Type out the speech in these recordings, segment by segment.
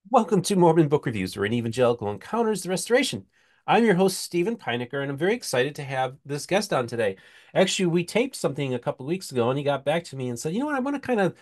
Welcome to Mormon Book Reviews, where an evangelical encounters the restoration. I'm your host, Stephen Pynakker, and I'm very excited to have this guest on today. Actually, we taped something a couple of weeks ago, and he got back to me and said, "You know what? I want to kind of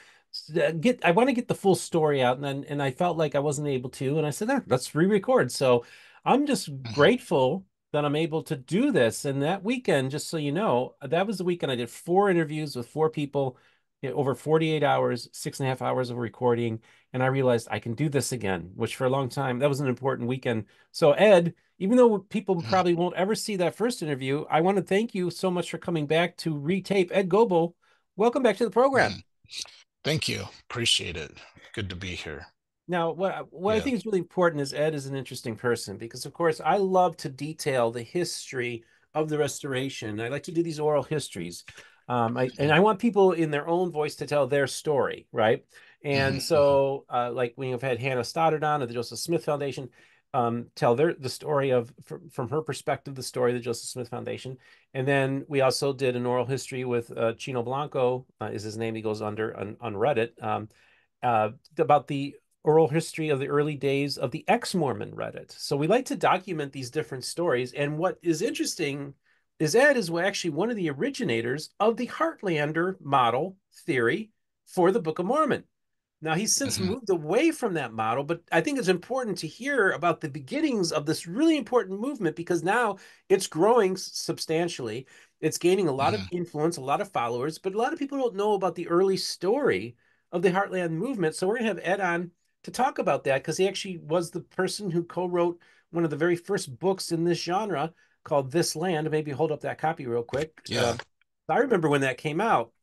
I want to get the full story out," and I felt like I wasn't able to, and I said, let's re-record." So I'm just Mhm. grateful that I'm able to do this. And that weekend, just so you know, that was the weekend I did 4 interviews with 4 people, over 48 hours, 6.5 hours of recording, and I realized I can do this again, which for a long time, that was an important weekend. So, Ed, even though people Mhm. probably won't ever see that first interview, I want to thank you so much for coming back to retape. Ed Goble, welcome back to the program. Mhm. Thank you. Appreciate it. Good to be here. Now, what I Yeah. think is really important is Ed is an interesting person because, of course, I love to detail the history of the restoration. I like to do these oral histories. And Mhm. I want people in their own voice to tell their story, right? And Mhm. Mhm. so, like when you've had Hannah Stoddard on of the Joseph Smith Foundation, tell the story of from her perspective, the story of the Joseph Smith Foundation. And then we also did an oral history with Chino Blanco, is his name. He goes under on Reddit. About the oral history of the early days of the ex-Mormon Reddit. So we like to document these different stories. And what is interesting is Ed is actually one of the originators of the Heartlander model theory for the Book of Mormon. Now, he's since Mhm. moved away from that model, but I think it's important to hear about the beginnings of this really important movement because now it's growing substantially. It's gaining a lot of Mhm. influence, a lot of followers, but a lot of people don't know about the early story of the Heartland movement. So we're going to have Ed on to talk about that because he actually was the person who co-wrote one of the very first books in this genre called This Land. Maybe hold up that copy real quick. Yeah. I remember when that came out.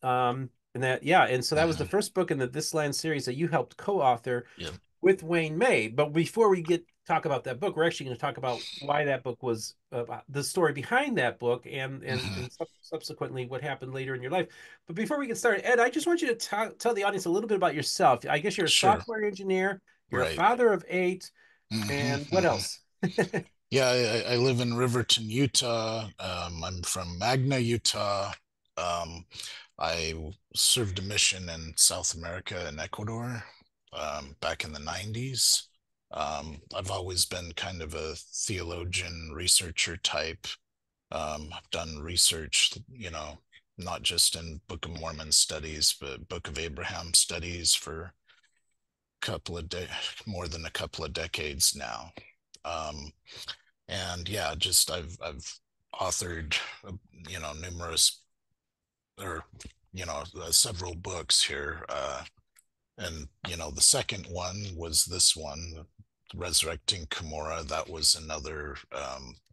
And that, yeah, and so that was the Mhm. first book in the This Land series that you helped co-author Yeah. with Wayne May. But before we get talk about that book, we're actually going to talk about why that book was the story behind that book, Mhm. and subsequently what happened later in your life. But before we get started, Ed, I just want you to tell the audience a little bit about yourself. I guess you're a Sure. software engineer, you're a Right. father of 8, Mhm. and what Mhm. else? Yeah, I live in Riverton, Utah. I'm from Magna, Utah. Um, I served a mission in South America and Ecuador back in the 90s. I've always been kind of a theologian, researcher type. I've done research, not just in Book of Mormon studies, but Book of Abraham studies for more than a couple of decades now. Um, and yeah, just I've authored, numerous or several books here. And the second one was this one, Resurrecting Cumorah. That was another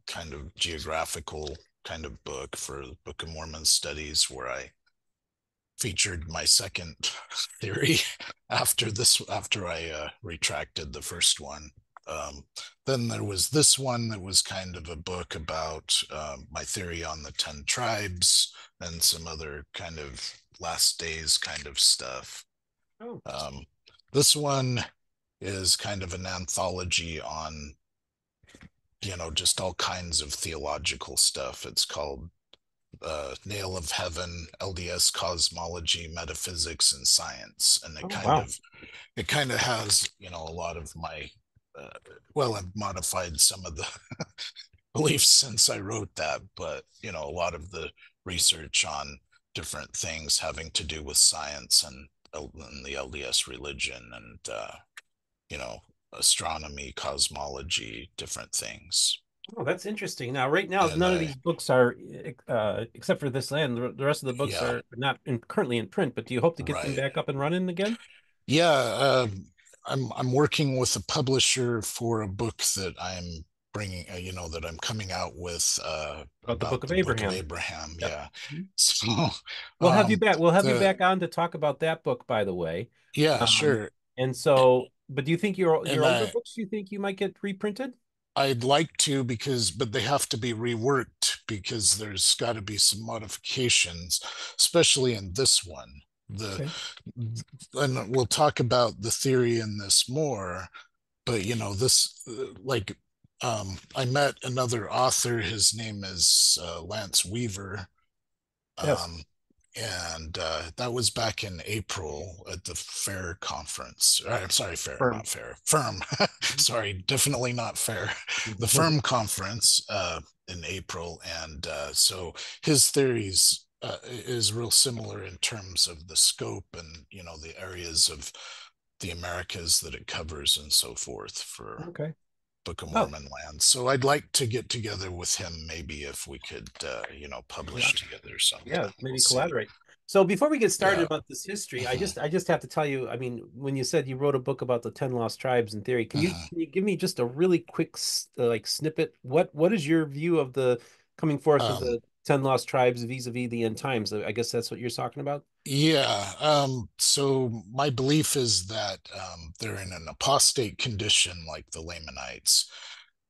kind of geographical kind of book for the Book of Mormon studies, where I featured my second theory after I retracted the first one. Um, then there was this one that was kind of a book about my theory on the 10 tribes and some other kind of last days kind of stuff. Oh, Um, this one is kind of an anthology on, just all kinds of theological stuff. It's called Nail of Heaven, LDS Cosmology, Metaphysics, and Science. And oh, wow. it kind of has, a lot of my, uh, well, I've modified some of the beliefs since I wrote that, but, a lot of the research on different things having to do with science and the LDS religion and, you know, astronomy, cosmology, different things. Oh, that's interesting. Now, right now, And none of these books are, except for This Land. The rest of the books yeah, are not currently in print. But do you hope to get them right. back up and running again? Yeah, I'm working with a publisher for a book that I'm bringing, that I'm coming out with About the Book about of the Book of Abraham. Abraham. Yep. Yeah. Mhm. So, We'll have you back. We'll have you the back on to talk about that book, by the way. yeah, Um, sure. and so, but do you think your And older books? Do you think you might get reprinted? I'd like to but they have to be reworked because there's got to be some modifications, especially in this one. The Okay. and we'll talk about the theory in this more, but this like I met another author. His name is Lance Weaver. Yes. Um, and that was back in April at the FAIR conference. I'm sorry, FAIR, Firm. not FAIR, Firm. Sorry, definitely not FAIR. The Mhm. Firm conference in April, and so his theories is real similar in terms of the scope and the areas of the Americas that it covers and so forth for Okay. Book of Oh, Mormon land. So I'd like to get together with him, maybe if we could, yeah. publish together sometime. Yeah, We'll maybe see. collaborate. So before we get started Yeah. about this history, I Hmm. just I just have to tell you, I mean, when you said you wrote a book about the 10 lost tribes in theory, Hmm. can you give me just a really quick like snippet? What is your view of the coming forth of Um, the 10 lost tribes vis-a-vis the end times? I guess that's what you're talking about. yeah. So my belief is that they're in an apostate condition like the Lamanites.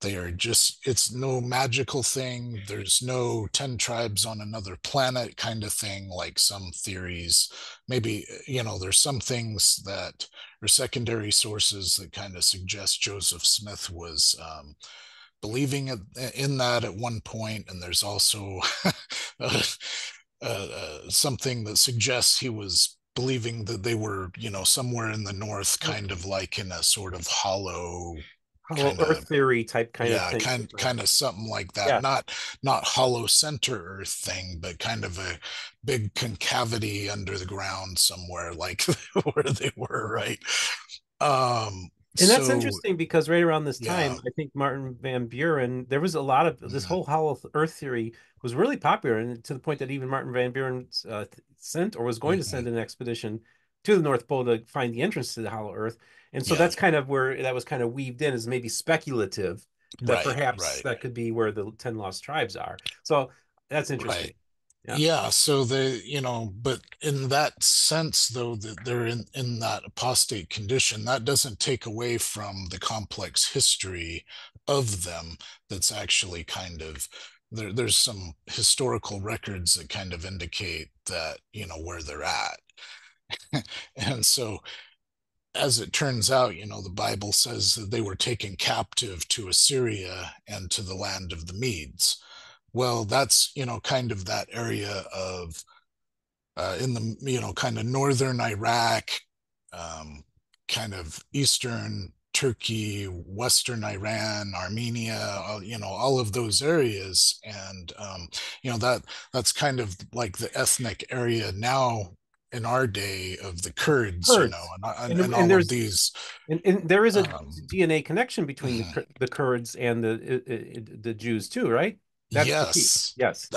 They are just, it's no magical thing. There's no 10 tribes on another planet kind of thing, like some theories. Maybe, there's some things that are secondary sources that kind of suggest Joseph Smith was believing in that at one point, and there's also uh, something that suggests he was believing that they were, somewhere in the north, Oh, kind of like in a sort of hollow hollow kind of, earth theory type kind of yeah, thing. kind of something like that. Yeah. Not hollow center earth thing, but kind of a big concavity under the ground somewhere, like where they were, right? And that's So interesting because right around this yeah. time, I think Martin Van Buren, there was a lot of this Mhm. whole hollow Earth theory was really popular, and to the point that even Martin Van Buren sent or was going to Mhm. send an expedition to the North Pole to find the entrance to the hollow Earth. And so Yeah. that's kind of where that was kind of weaved in as maybe speculative that Right. perhaps Right. that could be where the 10 lost tribes are. So that's Right. interesting. Yeah. Yeah, so but in that sense, though, that they're in that apostate condition, that doesn't take away from the complex history of them. That's actually kind of there's some historical records that kind of indicate that, where they're at. And so, as it turns out, the Bible says that they were taken captive to Assyria and to the land of the Medes. Well, that's, kind of that area of in the kind of northern Iraq, um, kind of eastern Turkey, western Iran, Armenia, all of those areas, and that's kind of like the ethnic area now in our day of the Kurds, Kurds. and And all of these. and there is a Um, DNA connection between mhm. The Kurds and the Jews too, right? That's the key. Yes, Yes.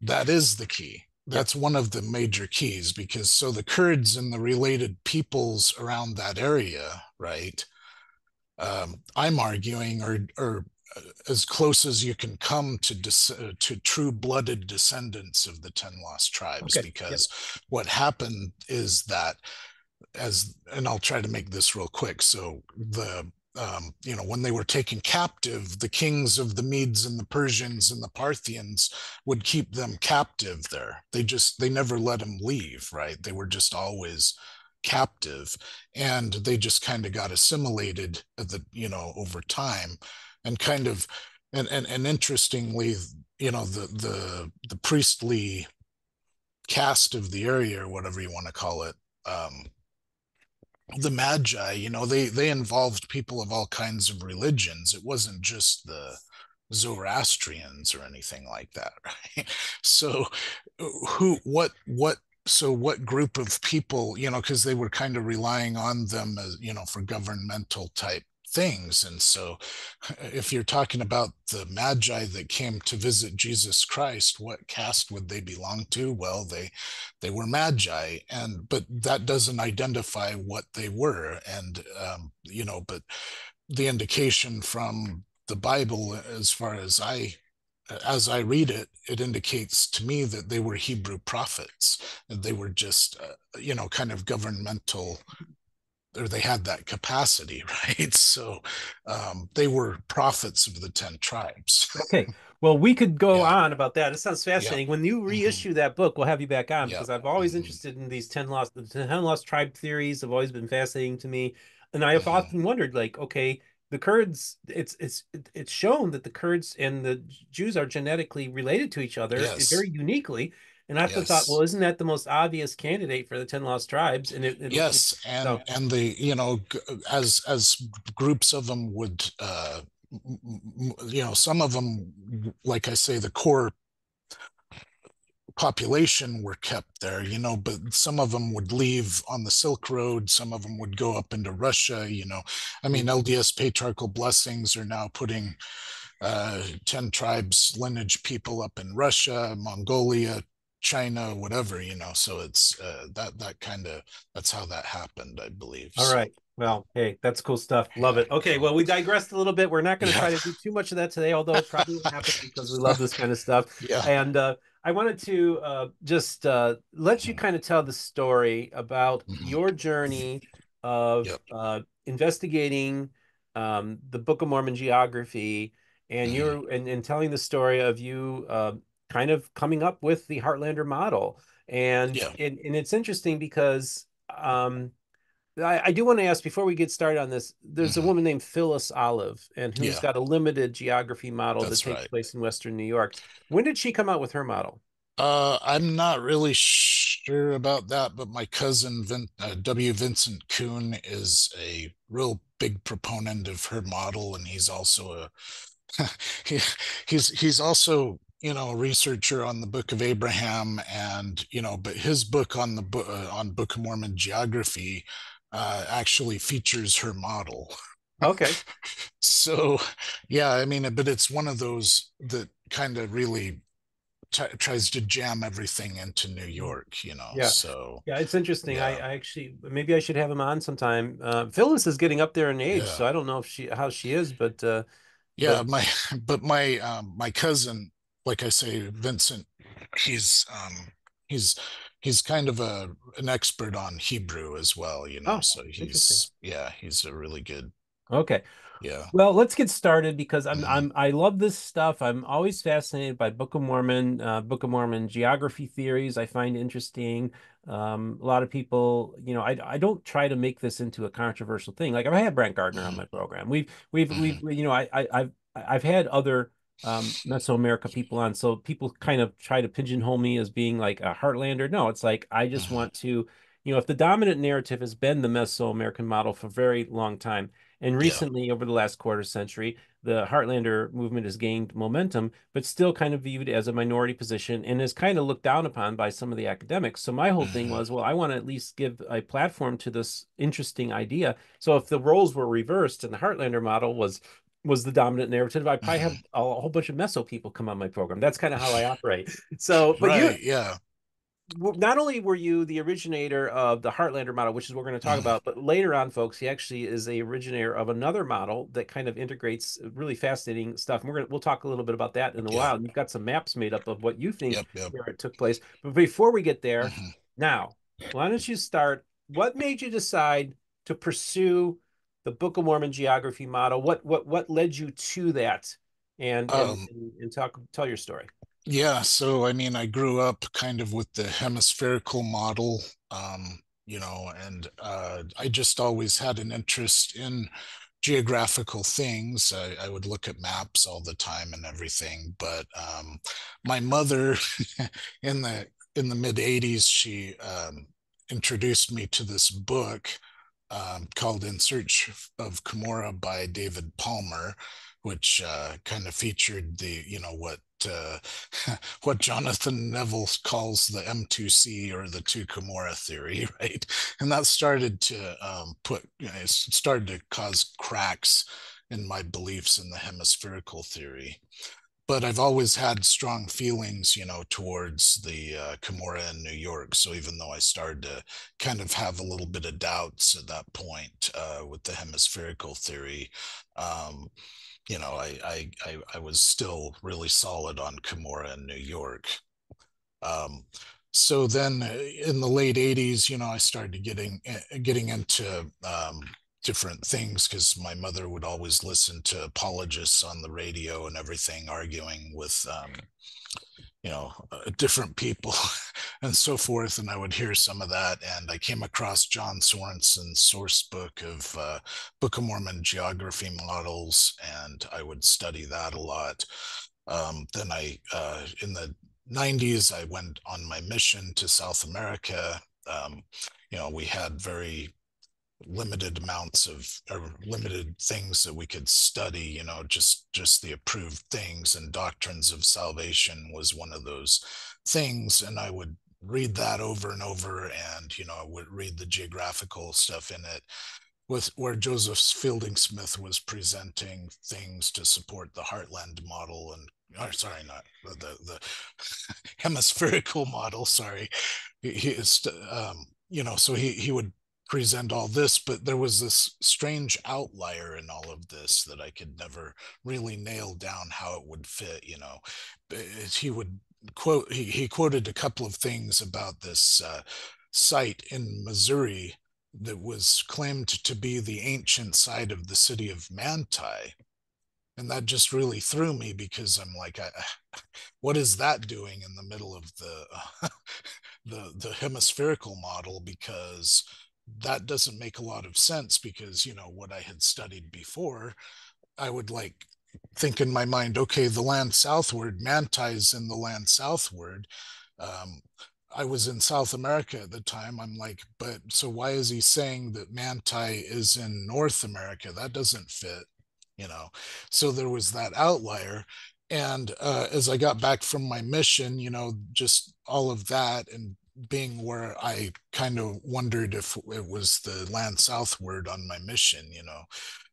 that is the key. Yeah. That's one of the major keys, because so the Kurds and the related peoples around that area, right? I'm arguing are as close as you can come to to true-blooded descendants of the 10 lost tribes, Okay. Yeah. because what happened is that, and I'll try to make this real quick. So when they were taken captive, the kings of the Medes and the Persians and the Parthians would keep them captive there. They never let them leave, right? They were just always captive, and they just kind of got assimilated at over time, and kind of, and interestingly, the priestly caste of the area, or whatever you want to call it, the Magi, they involved people of all kinds of religions. It wasn't just the Zoroastrians or anything like that, right? So, what group of people, because they were kind of relying on them as, for governmental type things. And so, if you're talking about the Magi that came to visit Jesus Christ, what caste would they belong to? Well, they were Magi, and but that doesn't identify what they were. And but the indication from the Bible, as I read it, it indicates to me that they were Hebrew prophets. They were just, kind of governmental, or they had that capacity, right? So they were prophets of the 10 tribes. Okay. Well, we could go Yeah. on about that. It sounds Yeah. fascinating. When you Hmm. reissue that book, we'll have you back on Yeah. because I've always Hmm. interested in these the 10 lost tribe theories have always been fascinating to me. And I have Hmm. often wondered, like, okay, the Kurds, it's shown that the Kurds and the Jews are genetically related to each other Yes. very uniquely. And I thought, well, Yes. isn't that the most obvious candidate for the 10 lost tribes? And Yes, so and the as groups of them would some of them, like I say, the core population were kept there, but some of them would leave on the Silk Road, some of them would go up into Russia. I mean, mm, LDS patriarchal blessings are now putting 10 tribes lineage people up in Russia, Mongolia, China, whatever, so it's that kind of, that's how that happened, I believe. all So right. Well, hey, that's cool stuff. Love yeah, it. Okay, so well, we digressed a little bit. We're not going to yeah. try to do too much of that today, although it probably will happen because we love this kind of stuff. Yeah. And I wanted to just let you Mhm. kind of tell the story about Mhm. your journey of Yep. investigating the Book of Mormon geography and Mhm. and telling the story of you kind of coming up with the Heartlander model. Yeah. And it's interesting because I do want to ask before we get started on this. There's a Mhm. woman named Phyllis Olive, and who's Yeah, got a limited geography model that that's takes right. place in Western New York. When did she come out with her model? I'm not really sure about that, but my cousin W. Vincent Kuhn is a real big proponent of her model, and he's also he, he's also a researcher on the Book of Abraham, and but his book on the book on Book of Mormon geography actually features her model. Okay. So yeah, I mean, but it's one of those that kind of really tries to jam everything into New York, Yeah. so Yeah, it's interesting. yeah. I actually maybe I should have him on sometime. Phyllis is getting up there in age, Yeah. so I don't know if she how she is, Yeah, but my cousin, like I say, Vincent, he's he's he's kind of an expert on Hebrew as well, oh, so interesting. he's a really good. Okay. Yeah. Well, let's get started because Hmm. I love this stuff. I'm always fascinated by Book of Mormon geography theories. I find interesting. A lot of people, I don't try to make this into a controversial thing. Like I've had Brent Gardner on Hmm. my program. Hmm. I've had other Mesoamerica people on. So people kind of try to pigeonhole me as being like a Heartlander. No, it's like I just Hmm. want to, if the dominant narrative has been the Mesoamerican model for a very long time. And Yeah. recently, over the last quarter century, the Heartlander movement has gained momentum, but still kind of viewed as a minority position and is kind of looked down upon by some of the academics. So my whole thing Hmm. was, well, I want to at least give a platform to this interesting idea. So if the roles were reversed and the Heartlander model was the dominant narrative, I'd probably have Hmm. a whole bunch of meso people come on my program. That's kind of how I operate. So, but you're Right. Yeah. not only were you the originator of the Heartlander model, which is what we're going to talk Hmm. about, but later on, folks, he actually is a originator of another model that kind of integrates really fascinating stuff. And we'll talk a little bit about that in a Yeah. while. You've got some maps made up of what you think Yep. Yep. where it took place. But before we get there, Hmm. now, why don't you start? What made you decide to pursue the Book of Mormon geography model? What led you to that? Um, And tell your story. Yeah, so I mean, I grew up kind of with the hemispherical model, and I just always had an interest in geographical things. I would look at maps all the time and everything, but my mother, in the mid '80s, she introduced me to this book called "In Search of Cumorah" by David Palmer, which kind of featured the uh, what Jonathan Neville calls the M2C, or the two Cumorah theory, right? And that started to it started to cause cracks in my beliefs in the hemispherical theory. But I've always had strong feelings, towards the Cumorah in New York. So even though I started to kind of have a little bit of doubts at that point with the hemispherical theory, um, I was still really solid on Cumorah in New York. Um, so then in the late '80s, I started getting into different things, because my mother would always listen to apologists on the radio and everything, arguing with different people and so forth. And I would hear some of that. And I came across John Sorensen's source book of Book of Mormon geography models, and I would study that a lot. Then in the 90s, I went on my mission to South America. Um, we had very limited amounts of, or limited things that we could study, just the approved things, and doctrines of salvation was one of those things. And I would read that over and over, and I would read the geographical stuff in it, with where Joseph Fielding Smith was presenting things to support the Heartland model, and or sorry, not the hemispherical model. Sorry, he is, so he would present all this, but there was this strange outlier in all of this that I could never really nail down how it would fit. He would quote, he quoted a couple of things about this site in Missouri that was claimed to be the ancient site of the city of Manti. And that just really threw me, because I'm like, what is that doing in the middle of the hemispherical model? Because that doesn't make a lot of sense, because what I had studied before, I would like think in my mind, okay, the land southward, Manti's in the land southward. Um, I was in South America at the time. I'm like, but so why is he saying that Manti is in North America? That doesn't fit, you know. So there was that outlier. And as I got back from my mission, just all of that, and being where I kind of wondered if it was the land southward on my mission,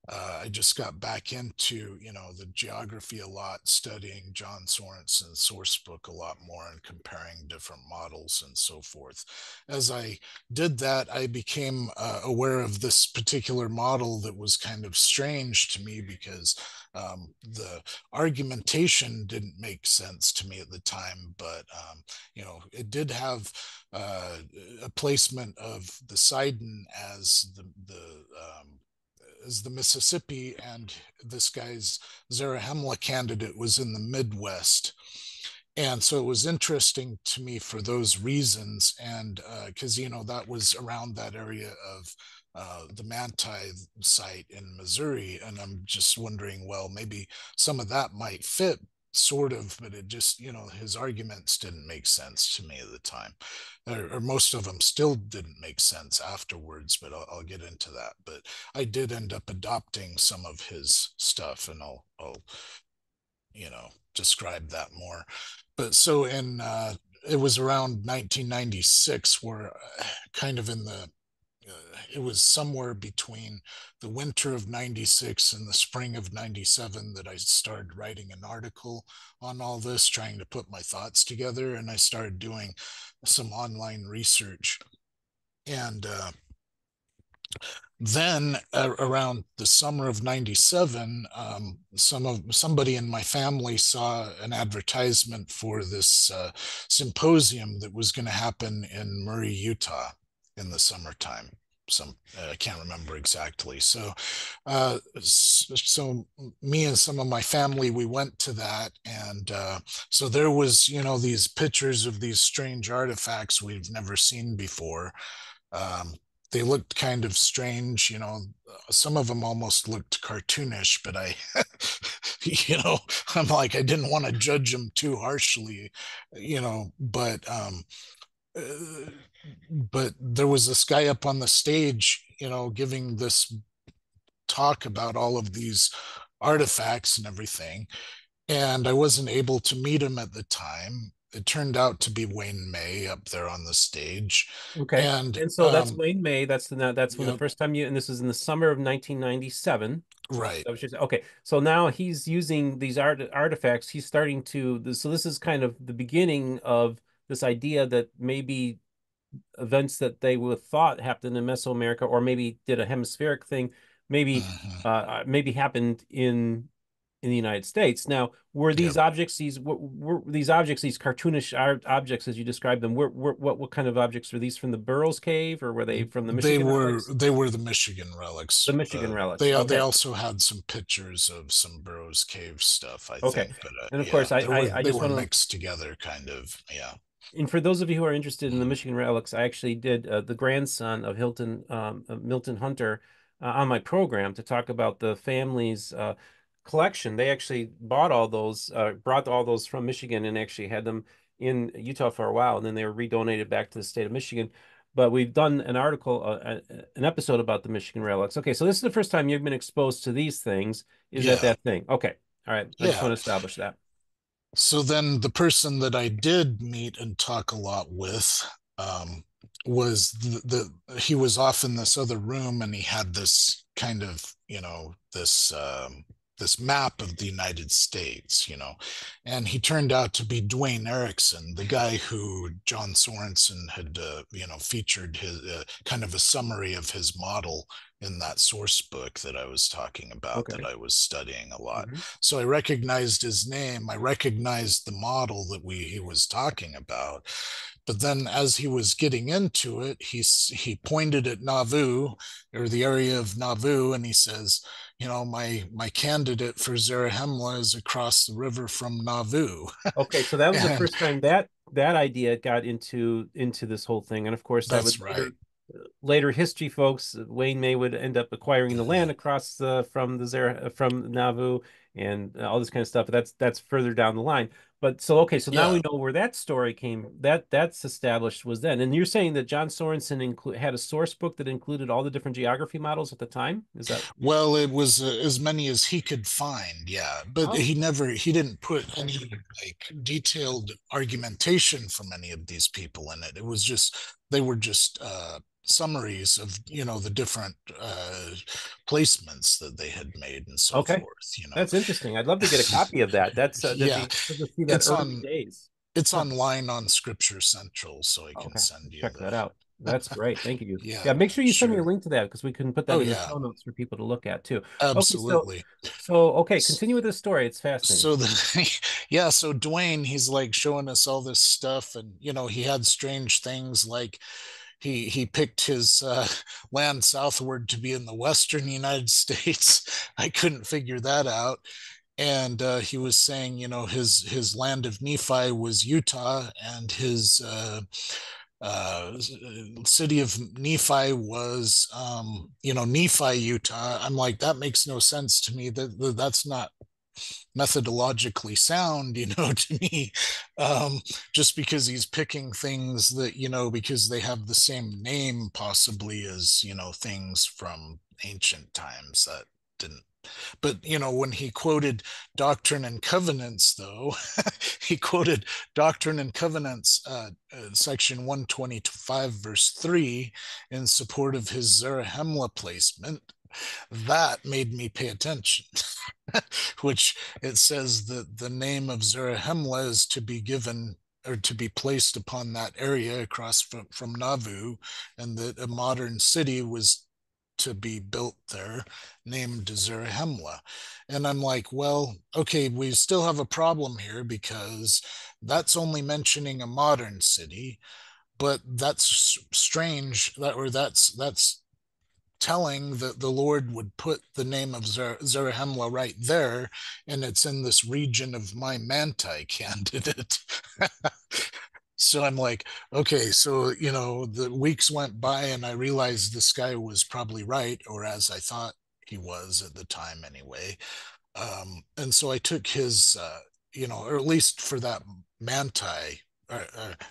I just got back into, the geography a lot, studying John Sorensen's source book a lot more, and comparing different models and so forth. As I did that, I became aware of this particular model that was kind of strange to me, because the argumentation didn't make sense to me at the time, but it did have a placement of the Sidon as the Mississippi, and this guy's Zarahemla candidate was in the Midwest. And so it was interesting to me for those reasons. And because, that was around that area of the Manti site in Missouri. And I'm just wondering, well, maybe some of that might fit, sort of, but it just, his arguments didn't make sense to me at the time, or most of them still didn't make sense afterwards, but I'll get into that. But I did end up adopting some of his stuff, and I'll describe that more. But so it was around 1996 where kind of in the it was somewhere between the winter of 96 and the spring of 97 that I started writing an article on all this, trying to put my thoughts together. And I started doing some online research. And then around the summer of 97, somebody in my family saw an advertisement for this symposium that was going to happen in Murray, Utah in the summertime. I can't remember exactly. So me and some of my family, we went to that. And so there was, these pictures of these strange artifacts we've never seen before. They looked kind of strange, some of them almost looked cartoonish, but I'm like, I didn't want to judge them too harshly, but but there was this guy up on the stage, giving this talk about all of these artifacts and everything. And I wasn't able to meet him at the time. It turned out to be Wayne May up there on the stage. Okay. And And so that's Wayne May. That's when the yep, first time and this is in the summer of 1997. right. Okay. So now he's using these artifacts. He's starting to, so this is kind of the beginning of this idea that maybe events that they would have thought happened in Mesoamerica, or maybe did a hemispheric thing, maybe Mhm. maybe happened in the United States. Now, were Yep. these objects were these objects, these cartoonish objects as you described them? What kind of objects were these, from the Burroughs Cave, or were they from the They Michigan were relics? they were the Michigan The relics. Michigan relics. They Okay. also had some pictures of some Burroughs Cave stuff, I Okay. think, but And of yeah, course, I they just were want to, mixed together, kind of. Yeah. and for those of you who are interested in the Mhm. Michigan relics, I actually did the grandson of Milton Hunter on my program to talk about the family's collection. They actually bought all those, brought all those from Michigan, and actually had them in Utah for a while, and then they were redonated back to the state of Michigan. But we've done an article, an episode about the Michigan relics. Okay, so this is the first time you've been exposed to these things. Is at Yeah. that thing? Okay, all right. I just Yeah. want to establish that. So then the person that I did meet and talk a lot with was he was off in this other room, and he had this kind of, this map of the United States, and he turned out to be Dwayne Erickson, the guy who John Sorensen had, featured his kind of a summary of his model in that source book that I was talking about, that Okay. I was studying a lot. Hmm. So I recognized his name. I recognized the model that he was talking about. But then as he was getting into it, he pointed at Nauvoo, or the area of Nauvoo, and he says, my candidate for Zarahemla is across the river from Nauvoo. Okay, so that was the And first time that idea got into this whole thing, and of course, that would that's right. later history folks, Wayne May would end up acquiring the land across from the Zara from Nauvoo and all this kind of stuff. But that's further down the line. But so okay, so now Yeah. we know where that story came. That's established was then. And you're saying that John Sorensen had a source book that included all the different geography models at the time? Is that? Well, it was as many as he could find, yeah. But Oh, he didn't put any like detailed argumentation from any of these people in it. It was just, they were just summaries of, the different placements that they had made and so okay. forth. That's interesting. I'd love to get a copy of that. That'd Yeah, be good to see that it's early on days. it's Huh. online on Scripture Central, so I can Okay, send you check that the out. That's great. Thank you. yeah, Yeah, make sure you send me a sure. link to that because we can put Oh that in the yeah, show notes for people to look at too. Okay, absolutely. okay, continue with this story. It's fascinating. So yeah, so Dwayne, he's like showing us all this stuff, and he had strange things like he picked his land southward to be in the western United States. I couldn't figure that out. And he was saying, his land of Nephi was Utah, and his city of Nephi was, Nephi, Utah. I'm like, that makes no sense to me. That's not methodologically sound, to me. Just because he's picking things that, because they have the same name possibly as, things from ancient times, that didn't. But when he quoted Doctrine and Covenants, though, he quoted Doctrine and Covenants, section 125, verse 3, in support of his Zarahemla placement. That made me pay attention. Which it says that the name of Zarahemla is to be given, or to be placed upon that area across from Nauvoo, and that a modern city was to be built there named Zarahemla. And I'm like, well, okay, we still have a problem here, because that's only mentioning a modern city, but that's strange, that's telling that the Lord would put the name of Zarahemla right there, and it's in this region of my Manti candidate. So I'm like, okay, so the weeks went by, and I realized this guy was probably right, or as I thought he was at the time anyway. And so I took his, or at least for that Manti, or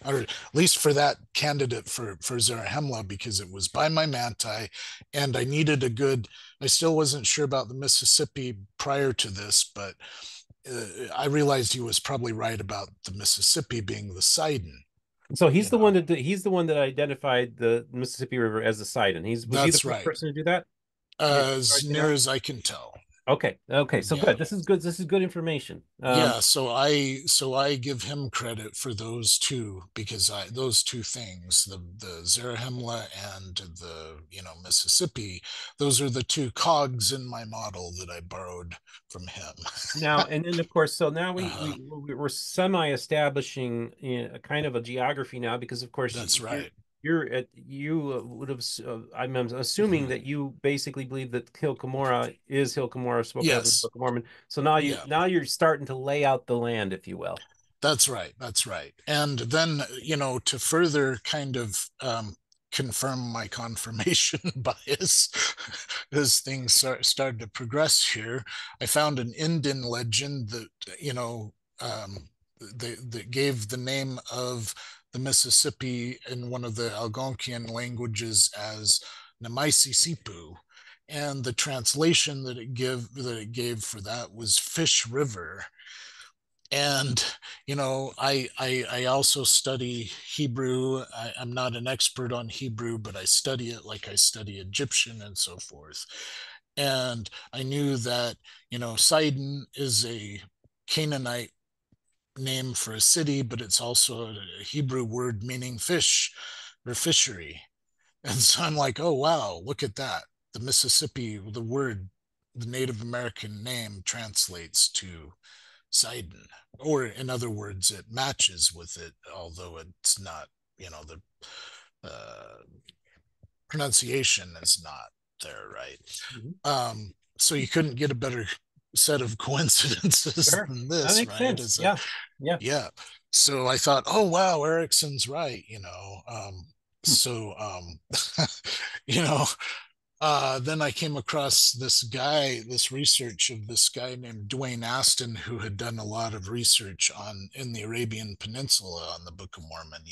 at least for that candidate for Zarahemla, because it was by my Manti, and I needed a good. I still wasn't sure about the Mississippi prior to this, but I realized he was probably right about the Mississippi being the Sidon. So You know, he's the one that identified the Mississippi River as the site, and was he the that's first right, person to do that? As far as as you know? near as I can tell. Okay, okay, so Yeah. good. This is good. This is good information. Yeah, so I give him credit for those two, because those two things, the Zarahemla and the Mississippi, those are the two cogs in my model that I borrowed from him. Now, and then of course, so now Uh-huh. we're semi-establishing a kind of a geography now, because of course That's right. you would have I'm assuming Mhm. that you basically believe that Hill Cumorah is Hill Cumorah spoken of in the Yes. Book of Mormon. So now Yeah. you're starting to lay out the land, if you will. That's right. That's right. And then, to further kind of confirm my confirmation bias as things started to progress here, I found an Indian legend that, they gave the name of the Mississippi in one of the Algonquian languages as Namaisi, and the translation that it gave for that was Fish River. And I also study Hebrew. I'm not an expert on Hebrew, but I study it like I study Egyptian and so forth. And I knew that Sidon is a Canaanite name for a city, but it's also a Hebrew word meaning fish or fishery. And so I'm like, oh wow, look at that. The Mississippi, the Native American name translates to Sidon, or in other words, it matches with it, although it's not, the uh, pronunciation is not there, right? Mhm. So you couldn't get a better set of coincidences Sure. than That this, makes right? sense. Yeah. Yeah. Yeah. So I thought, oh wow, Erickson's right, Hmm. so you know, then I came across this research of this guy named Dwayne Aston, who had done a lot of research in the Arabian Peninsula on the Book of Mormon,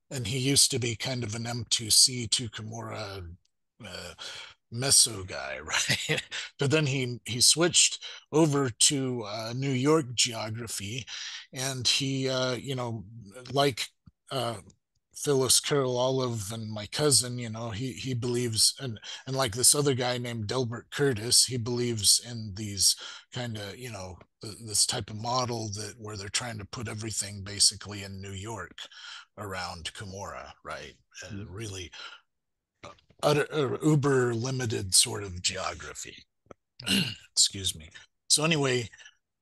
and he used to be kind of an M2C, two Cumorah uh, Meso guy, right? But then he switched over to New York geography, and he, like uh, Phyllis Carroll Olive and my cousin, he believes, and like this other guy named Delbert Curtis, he believes in these kind of, this type of model that where they're trying to put everything basically in New York around Cumorah, right? Mhm. Really utter, uber limited sort of geography. Excuse me. So anyway,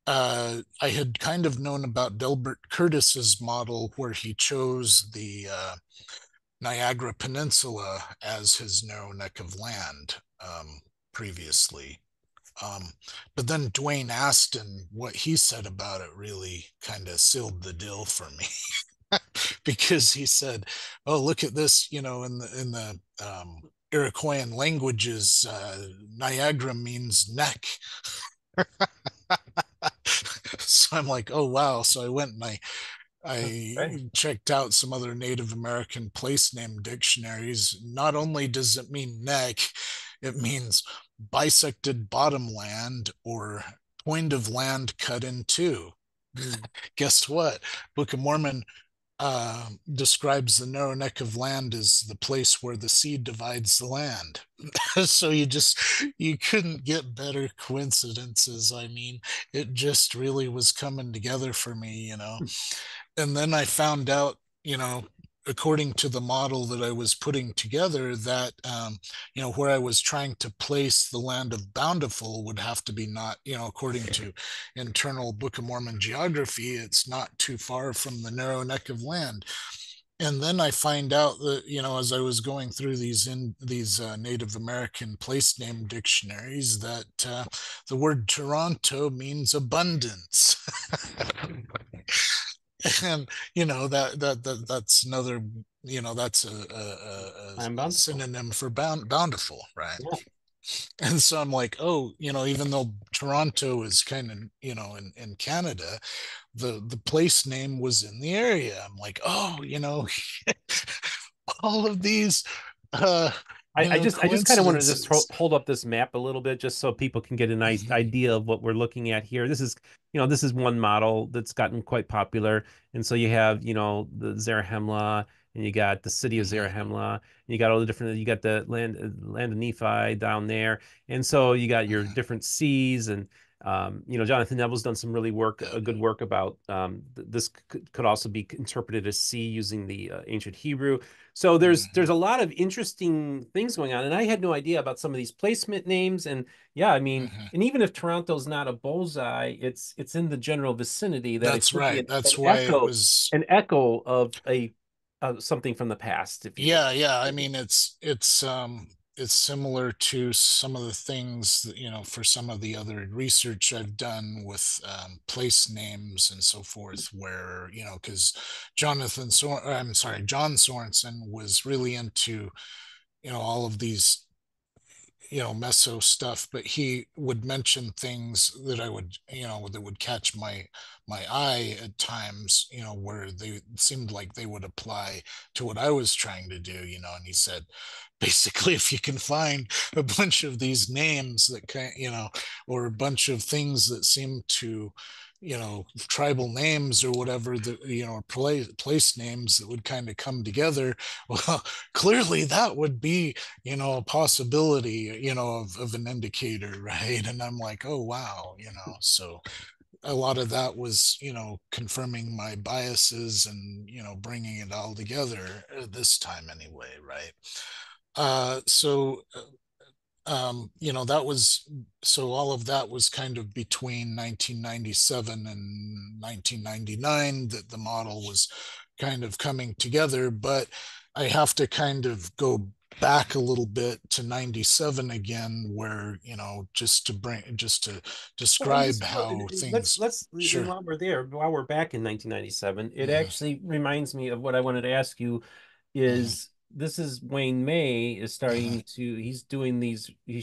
I had kind of known about Delbert Curtis's model where he chose the Niagara Peninsula as his narrow neck of land previously. Um, but then Dwayne Aston, what he said about it really kind of sealed the deal for me. Because he said, "Oh, look at this! In the Iroquoian languages, Niagara means neck." So I'm like, "Oh wow!" So I went and I Right. checked out some other Native American place name dictionaries. Not only does it mean neck, it means bisected bottomland or point of land cut in two. Mm. Guess what? Book of Mormon describes the narrow neck of land as the place where the sea divides the land. So you couldn't get better coincidences. I mean, it just really was coming together for me. And then I found out, according to the model that I was putting together, that where I was trying to place the land of Bountiful would have to be not, according to internal Book of Mormon geography, it's not too far from the narrow neck of land. And then I find out that, as I was going through these Native American place name dictionaries, that the word Toronto means abundance. And that's another, that's I'm a bountiful. synonym for bountiful, right? Yeah. And so I'm like, oh, even though Toronto is kind of, in Canada, the place name was in the area. I'm like, oh, all of these uh I just kind of want to just coincidences. hold up this map a little bit just so people can get a nice Mhm, idea of what we're looking at here. This is one model that's gotten quite popular. And so you have, the Zarahemla, and you got the city of mhm, Zarahemla, and you got all the different, you got the land of Nephi down there. And so you got your mhm. different seas, and Jonathan Neville's done some really Yep. good work about this could also be interpreted as sea using the ancient Hebrew. So there's Mhm, a lot of interesting things going on, and I had no idea about some of these placement names. And yeah, I mean, mhm. and even if Toronto's not a bullseye, it's in the general vicinity that it That's could be right. That's an why it echo, was. an echo of a something from the past, if you Yeah, yeah. I will. mean, it's similar to some of the things that, for some of the other research I've done with place names and so forth, where, because I'm sorry, John Sorensen was really into, all of these meso stuff, but he would mention things that I would, that would catch my eye at times, where they seemed like they would apply to what I was trying to do, and he said, basically, if you can find a bunch of these names that kind, or a bunch of things that seem to, tribal names or whatever, that, place names that would kind of come together, well, clearly that would be, a possibility, of an indicator, right? And I'm like, oh wow, so a lot of that was, confirming my biases and, bringing it all together this time anyway, right? So that was, so all of that was kind of between 1997 and 1999 that the model was kind of coming together. But I have to kind of go back a little bit to 97 again, where, just to Well, and describe just well, how things, let's and sure. while we're there, while we're back in 1997, it Hmm. actually reminds me of what I wanted to ask you. Hmm. Is this is Wayne May is Hmm. starting to he's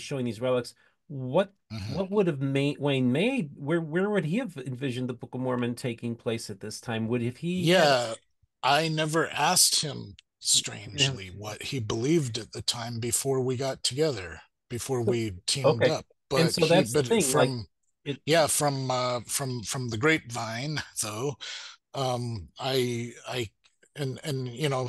showing these relics. What Hmm. what would have made Wayne May, where would he have envisioned the Book of Mormon taking place at this time? Would if he had Yeah, I never asked him, strangely, what he believed at the time before we got together, before we teamed okay, up. and But so that's the but thing, like from, it. yeah, from the grapevine, though, I and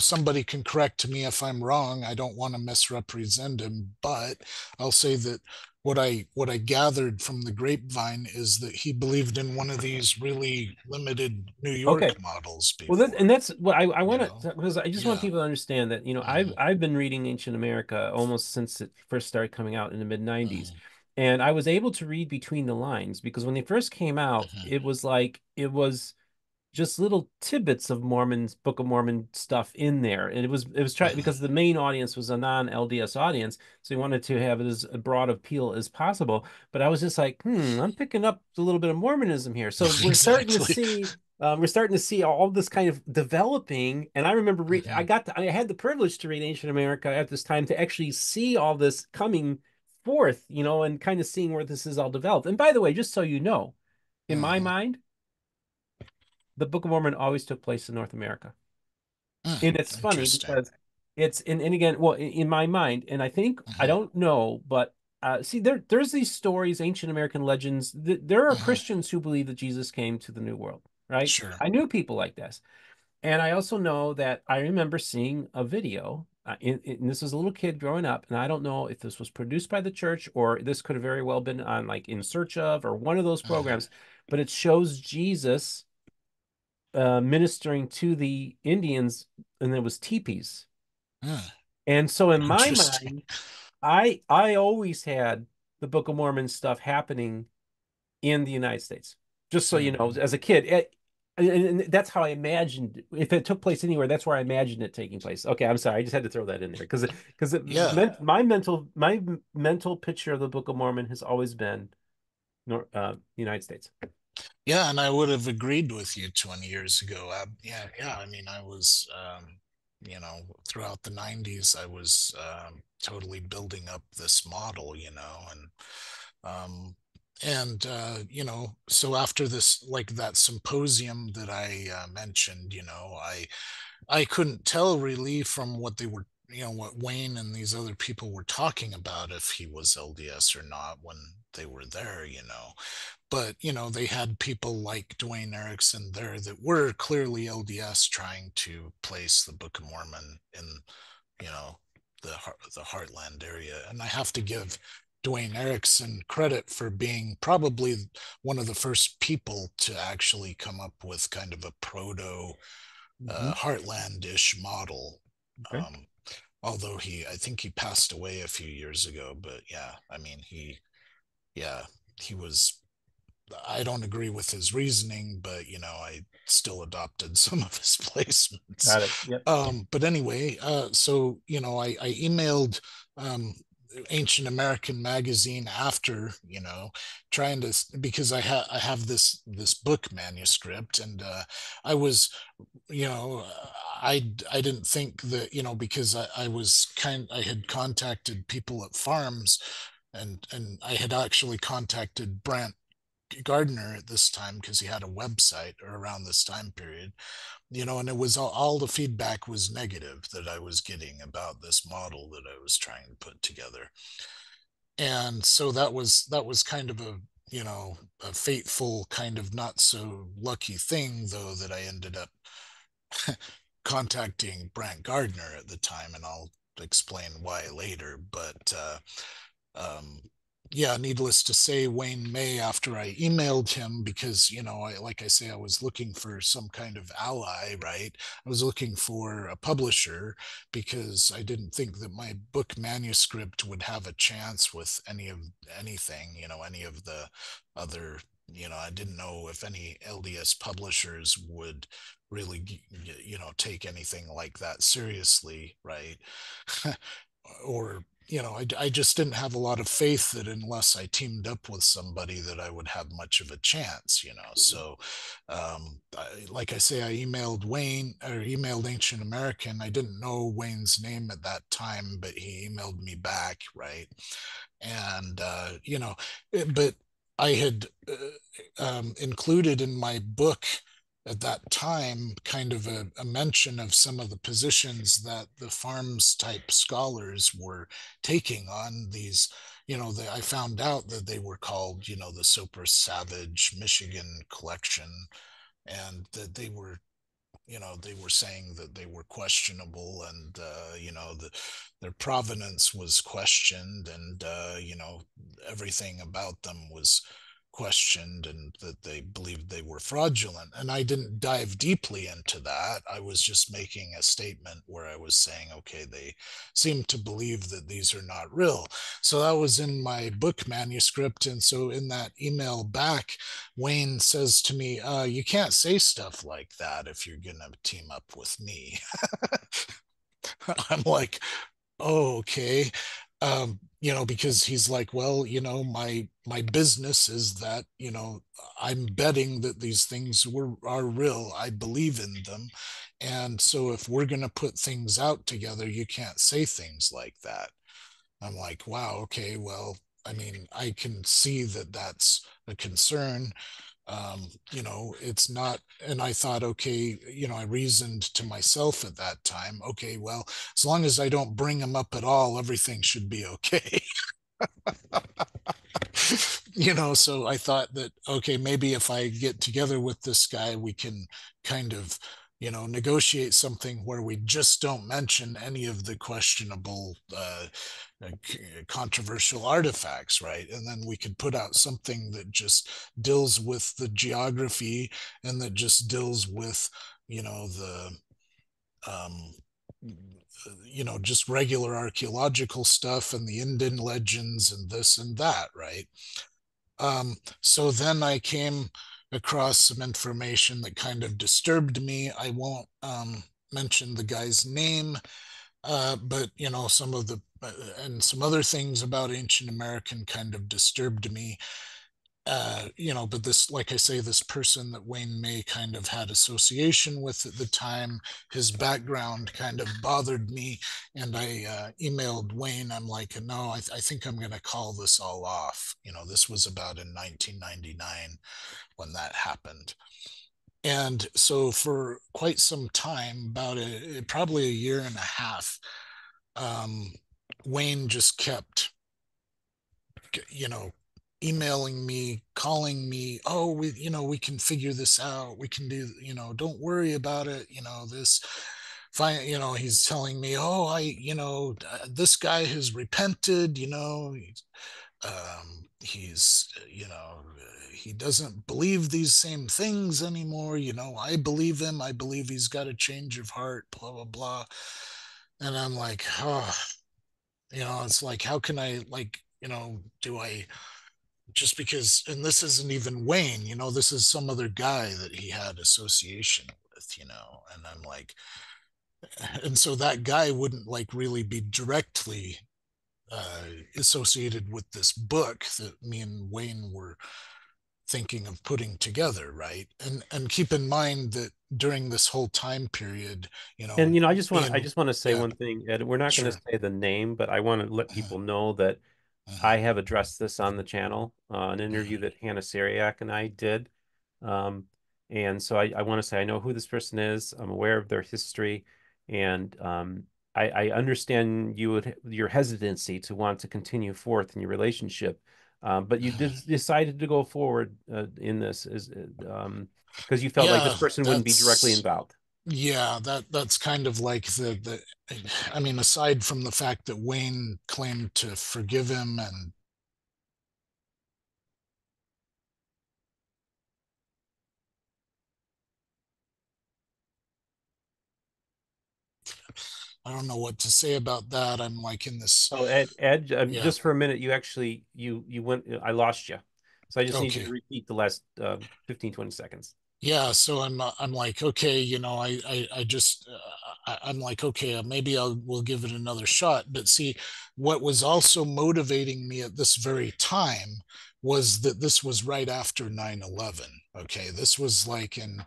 somebody can correct me if I'm wrong. I don't want to misrepresent him, but I'll say that what I gathered from the grapevine is that he believed in one of these really limited New York Okay. models Well, before, and that's what I you want know. to, because I just want Yeah. people to understand that, I've Hmm. I've been reading Ancient America almost since it first started coming out in the mid 90s. Hmm. And I was able to read between the lines because when they first came out, Hmm. it was like it was just little tidbits of Mormon's Book of Mormon stuff in there. And it was trying Hmm. because the main audience was a non-LDS audience, so he wanted to have it as a broad appeal as possible. But I was just like, I'm picking up a little bit of Mormonism here. So Exactly. we're starting to see all this kind of developing. And I remember Hmm. I had the privilege to read Ancient America at this time to actually see all this coming forth, and kind of seeing where this is all developed. And by the way, just so you know, in my Hmm. mind, the Book of Mormon always took place in North America. Hmm. And it's funny Interesting. because it's and again, well, in my mind, and I think I Hmm. don't know, but see, there's these stories, ancient American legends. There are Hmm. Christians who believe that Jesus came to the New World, right? Sure. I knew people like this, and I also know that I remember seeing a video. And this was a little kid growing up, and I don't know if this was produced by the church or this could have very well been on like In Search of or one of those Hmm. programs, but it shows Jesus ministering to the Indians, and there was teepees. Hmm. And so in my Interesting. mind, I always had the Book of Mormon stuff happening in the United States. Just so you know, Hmm. as a kid, and that's how I imagined if it took place anywhere. That's where I imagined it taking place. Okay, I'm sorry, I just had to throw that in there because it Yeah. meant my mental picture of the Book of Mormon has always been United States. Yeah, and I would have agreed with you 20 years ago. Yeah, yeah. I mean, I was, throughout the 90s, I was totally building up this model, um, so after this, like that symposium that I mentioned, I couldn't tell really from what they were, what Wayne and these other people were talking about if he was LDS or not when they were there, but they had people like Dwayne Erickson there that were clearly LDS trying to place the Book of Mormon in you know the Heartland area. And I have to give Dwayne Erickson credit for being probably one of the first people to actually come up with kind of a proto Mhm. Heartlandish model. Okay. Although I think he passed away a few years ago, but yeah, I mean, yeah, he was, I don't agree with his reasoning, but I still adopted some of his placements. Got it. Yep. But anyway, so I emailed um, Ancient American magazine after, trying to, because I have this book manuscript, and I was, you know, I didn't think that, because I had contacted people at farms, and I had actually contacted Brant Gardner at this time because he had a website around this time period, and it was all the feedback was negative that I was getting about this model that I was trying to put together. And so that was kind of a fateful, kind of not so lucky thing, though, that I ended up contacting Brant Gardner at the time, and I'll explain why later. But um, yeah, needless to say, Wayne May, after I emailed him, because, like I say, I was looking for some kind of ally, right? I was looking for a publisher because I didn't think that my book manuscript would have a chance with anything, any of the other, I didn't know if any LDS publishers would really, take anything like that seriously, right? Or I just didn't have a lot of faith that unless I teamed up with somebody that I would have much of a chance. So like I say, I emailed Wayne, or emailed Ancient American. I didn't know Wayne's name at that time, but he emailed me back, right? And but I had included in my book at that time kind of a mention of some of the positions that the farms type scholars were taking on these. I found out that they were called, the Soper Savage Michigan collection, and that they were saying that they were questionable, and their provenance was questioned, and everything about them was questioned, and that they believed they were fraudulent. And I didn't dive deeply into that. I was just making a statement where I was saying, okay, they seem to believe that these are not real. So that was in my book manuscript. And so in that email back, Wayne says to me, you can't say stuff like that if you're going to team up with me. I'm like, oh, okay. Because he's like, well, my business is that, I'm betting that these things are real. I believe in them. And so if we're going to put things out together, you can't say things like that. I'm like, wow, okay, well, I mean, I can see that that's a concern. It's not. And I thought, okay, I reasoned to myself at that time, okay, well, as long as I don't bring them up at all, everything should be okay. So I thought that, okay, maybe if I get together with this guy, we can kind of, negotiate something where we just don't mention any of the questionable, uh, controversial artifacts, right? And then we could put out something that just deals with the geography, and that just deals with, the um, just regular archaeological stuff and the Indian legends and this and that, right? So then I came across some information that kind of disturbed me. I won't mention the guy's name, but some of the and some other things about Ancient American kind of disturbed me. But this, like I say, this person that Wayne May kind of had association with at the time, his background kind of bothered me. And I emailed Wayne. I'm like, no, I think I'm going to call this all off. This was about in 1999 when that happened. And so for quite some time, probably a year and a half, um, Wayne just kept, you know, emailing me, calling me, oh, we can figure this out. We can do, don't worry about it. This fine, he's telling me, oh, this guy has repented, he doesn't believe these same things anymore. I believe him. I believe he's got a change of heart, blah, blah, blah. And I'm like, oh, it's like, how can I, like, do I, just because, and this isn't even Wayne, this is some other guy that he had association with, and I'm like, and so that guy wouldn't like really be directly associated with this book that me and Wayne were thinking of putting together, right? And keep in mind that during this whole time period, And me I and just want to say yeah, one thing, Ed. We're not going to sure. say the name, but I want to let Mhm, people know that I mhm, have addressed this on the channel, an interview mhm. that Hannah Seriak and I did. Um, and so I want to say I know who this person is. I'm aware of their history, and I understand your hesitancy to want to continue forth in your relationship, but you Mhm. decided to go forward in this is because you felt like this Yeah, person wouldn't be directly that's involved. yeah, that's kind of like the I mean, aside from the fact that Wayne claimed to forgive him, and I don't know what to say about that. I'm like in this, Oh, Ed, yeah, just for a minute, you actually you went. I lost you, so I just need you okay. to repeat the last 15, 20 seconds. Yeah, so I'm like, okay, I just I'm like, okay, maybe we'll give it another shot. But see, what was also motivating me at this very time was that this was right after 9/11. Okay, this was like in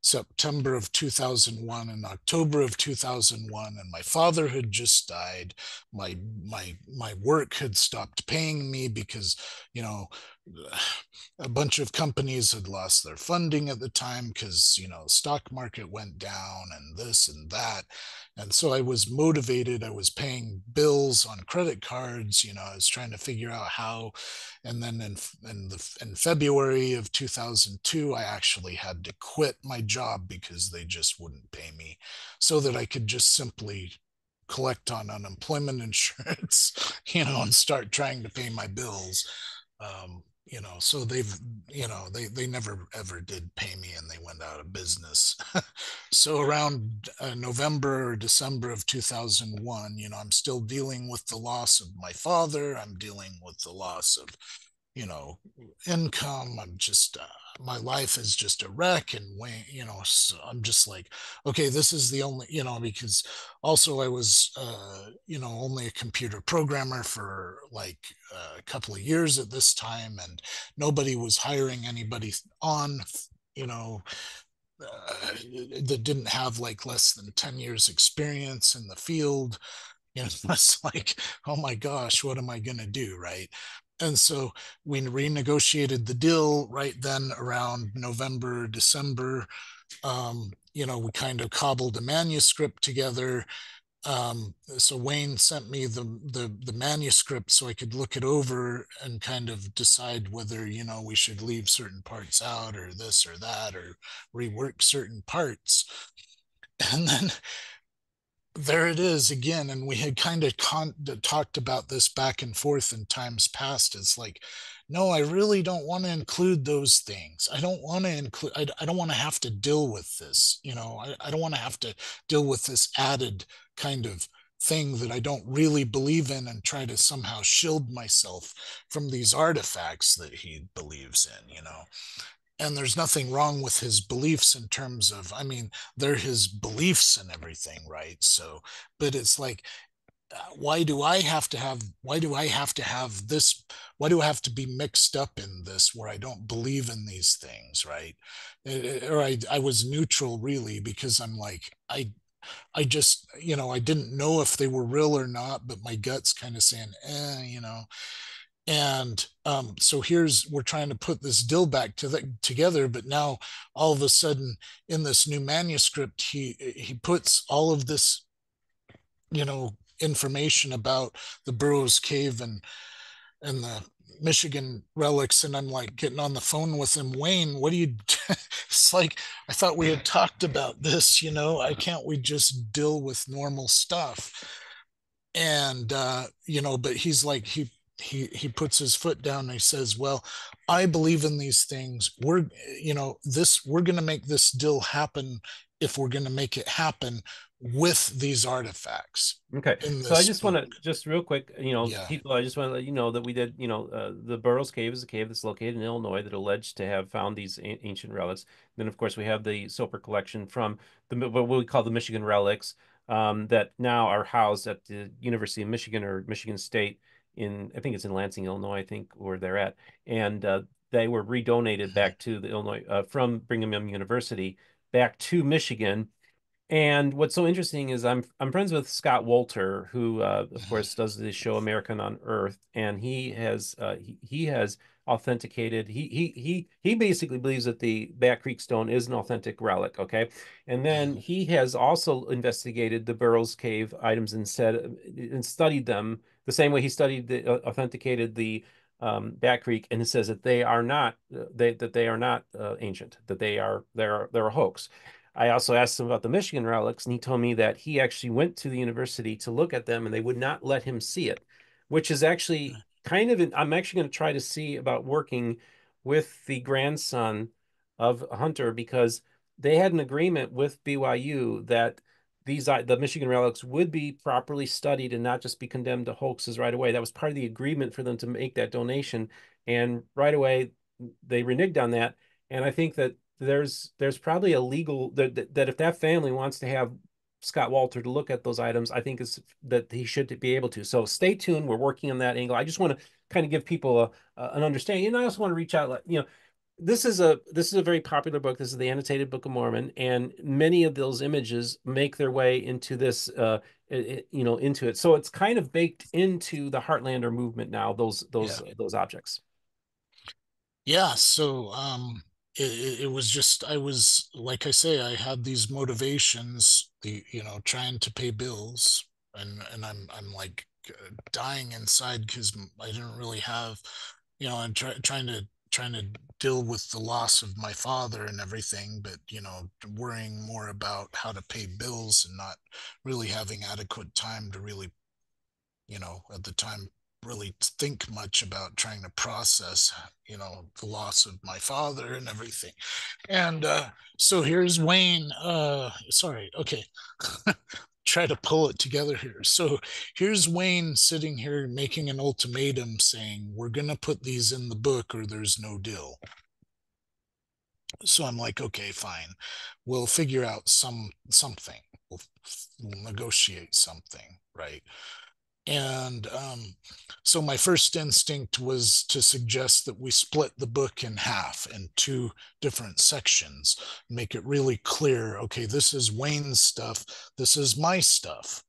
September of 2001 and October of 2001, and my father had just died. My work had stopped paying me because, you know, a bunch of companies had lost their funding at the time because, the stock market went down and this and that. And so I was motivated. I was paying bills on credit cards. I was trying to figure out how. And then in February of 2002, I actually had to quit my job because they just wouldn't pay me, so that I could just simply collect on unemployment insurance, and start trying to pay my bills. So they never ever did pay me, and they went out of business. So around November or December of 2001, I'm still dealing with the loss of my father. I'm dealing with the loss of, you know, income. I'm just, my life is just a wreck. And when, so I'm just like, okay, this is the only, because also I was, only a computer programmer for like a couple of years at this time, and nobody was hiring anybody on, you know, that didn't have like less than 10 years experience in the field. It's like, oh my gosh, what am I going to do? Right. And so we renegotiated the deal right then around November, December. We kind of cobbled a manuscript together. So Wayne sent me the manuscript so I could look it over and kind of decide whether, we should leave certain parts out or this or that, or rework certain parts. And then there it is again. And we had kind of talked about this back and forth in times past. It's like, no, I really don't want to include those things. I don't want to include, I don't want to have to deal with this. I don't want to have to deal with this added kind of thing that I don't really believe in, and try to somehow shield myself from these artifacts that he believes in. And there's nothing wrong with his beliefs in terms of, I mean, they're his beliefs and everything, right? So, but it's like, why do I have to have this, why do I have to be mixed up in this where I don't believe in these things, right? Or I was neutral really, because I'm like, I just, I didn't know if they were real or not, but my gut's kind of saying, and so we're trying to put this deal back together, but now all of a sudden in this new manuscript, he puts all of this, information about the Burroughs Cave and the Michigan relics. And I'm like getting on the phone with him, Wayne, what do you, it's like, I thought we had talked about this, I can't we just deal with normal stuff? And but he's like, he puts his foot down and he says, well, I believe in these things. We're going to make this deal happen if we're going to make it happen with these artifacts Okay, in so I this just want book. to just real quick, Yeah. people, I just want to let you know that we did, the Burroughs Cave is a cave that's located in Illinois that alleged to have found these ancient relics. Then, of course, we have the Soper collection from what we call the Michigan relics. that now are housed at the University of Michigan or Michigan State in, I think it's in Lansing, Illinois, I think, where they're at. And they were redonated back to the Illinois from Brigham Young University back to Michigan. And what's so interesting is I'm friends with Scott Wolter, who of course does the show American on Earth, and he has authenticated. He basically believes that the Bat Creek Stone is an authentic relic. Okay, and then he has also investigated the Burroughs Cave items and said and studied them the same way he studied the authenticated the Bat Creek, and it says that they are not they are not ancient, that they're a hoax. I also asked him about the Michigan relics, and he told me that he actually went to the university to look at them, and they would not let him see it, which is actually kind of. I'm actually going to try to see about working with the grandson of Hunter because they had an agreement with BYU that the Michigan relics would be properly studied and not just be condemned to hoaxes right away. That was part of the agreement for them to make that donation, and right away they reneged on that. And I think that there's probably a legal that if that family wants to have Scott Walter to look at those items, I think is that he should be able to. So stay tuned. We're working on that angle. I just want to kind of give people an understanding, and I also want to reach out. This is a very popular book. This is the annotated Book of Mormon, and many of those images make their way into this, into it. So it's kind of baked into the Heartlander movement now. Those Yeah. those those objects. Yeah, so it was just I was like I say, I had these motivations, trying to pay bills, and I'm like dying inside because I didn't really have, I'm trying to deal with the loss of my father and everything, but worrying more about how to pay bills and not really having adequate time to really, at the time, really think much about trying to process, the loss of my father and everything. And so here's Wayne. Sorry, okay. Try to pull it together here. So here's Wayne sitting here making an ultimatum saying, we're going to put these in the book or there's no deal. So I'm like, okay, fine. We'll figure out something. We'll negotiate something, right? And so my first instinct was to suggest that we split the book in half in two different sections, make it really clear. Okay, this is Wayne's stuff. This is my stuff.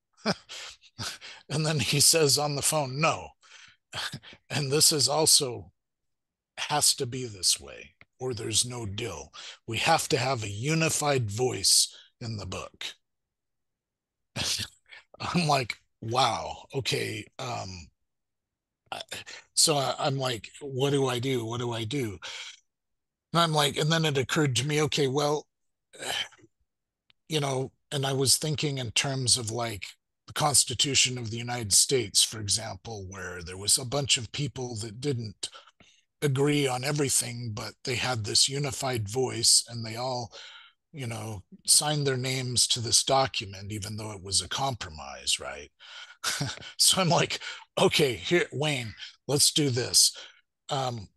And then he says on the phone, no. And this is also has to be this way, or there's no deal. We have to have a unified voice in the book. I'm like, wow, okay. So I'm like, what do I do? What do I do? And I'm like, and then it occurred to me, okay, well, and I was thinking in terms of like the Constitution of the United States, for example, where there was a bunch of people that didn't agree on everything, but they had this unified voice and they all, signed their names to this document, even though it was a compromise, right? So I'm like, okay, here, Wayne, let's do this. Um,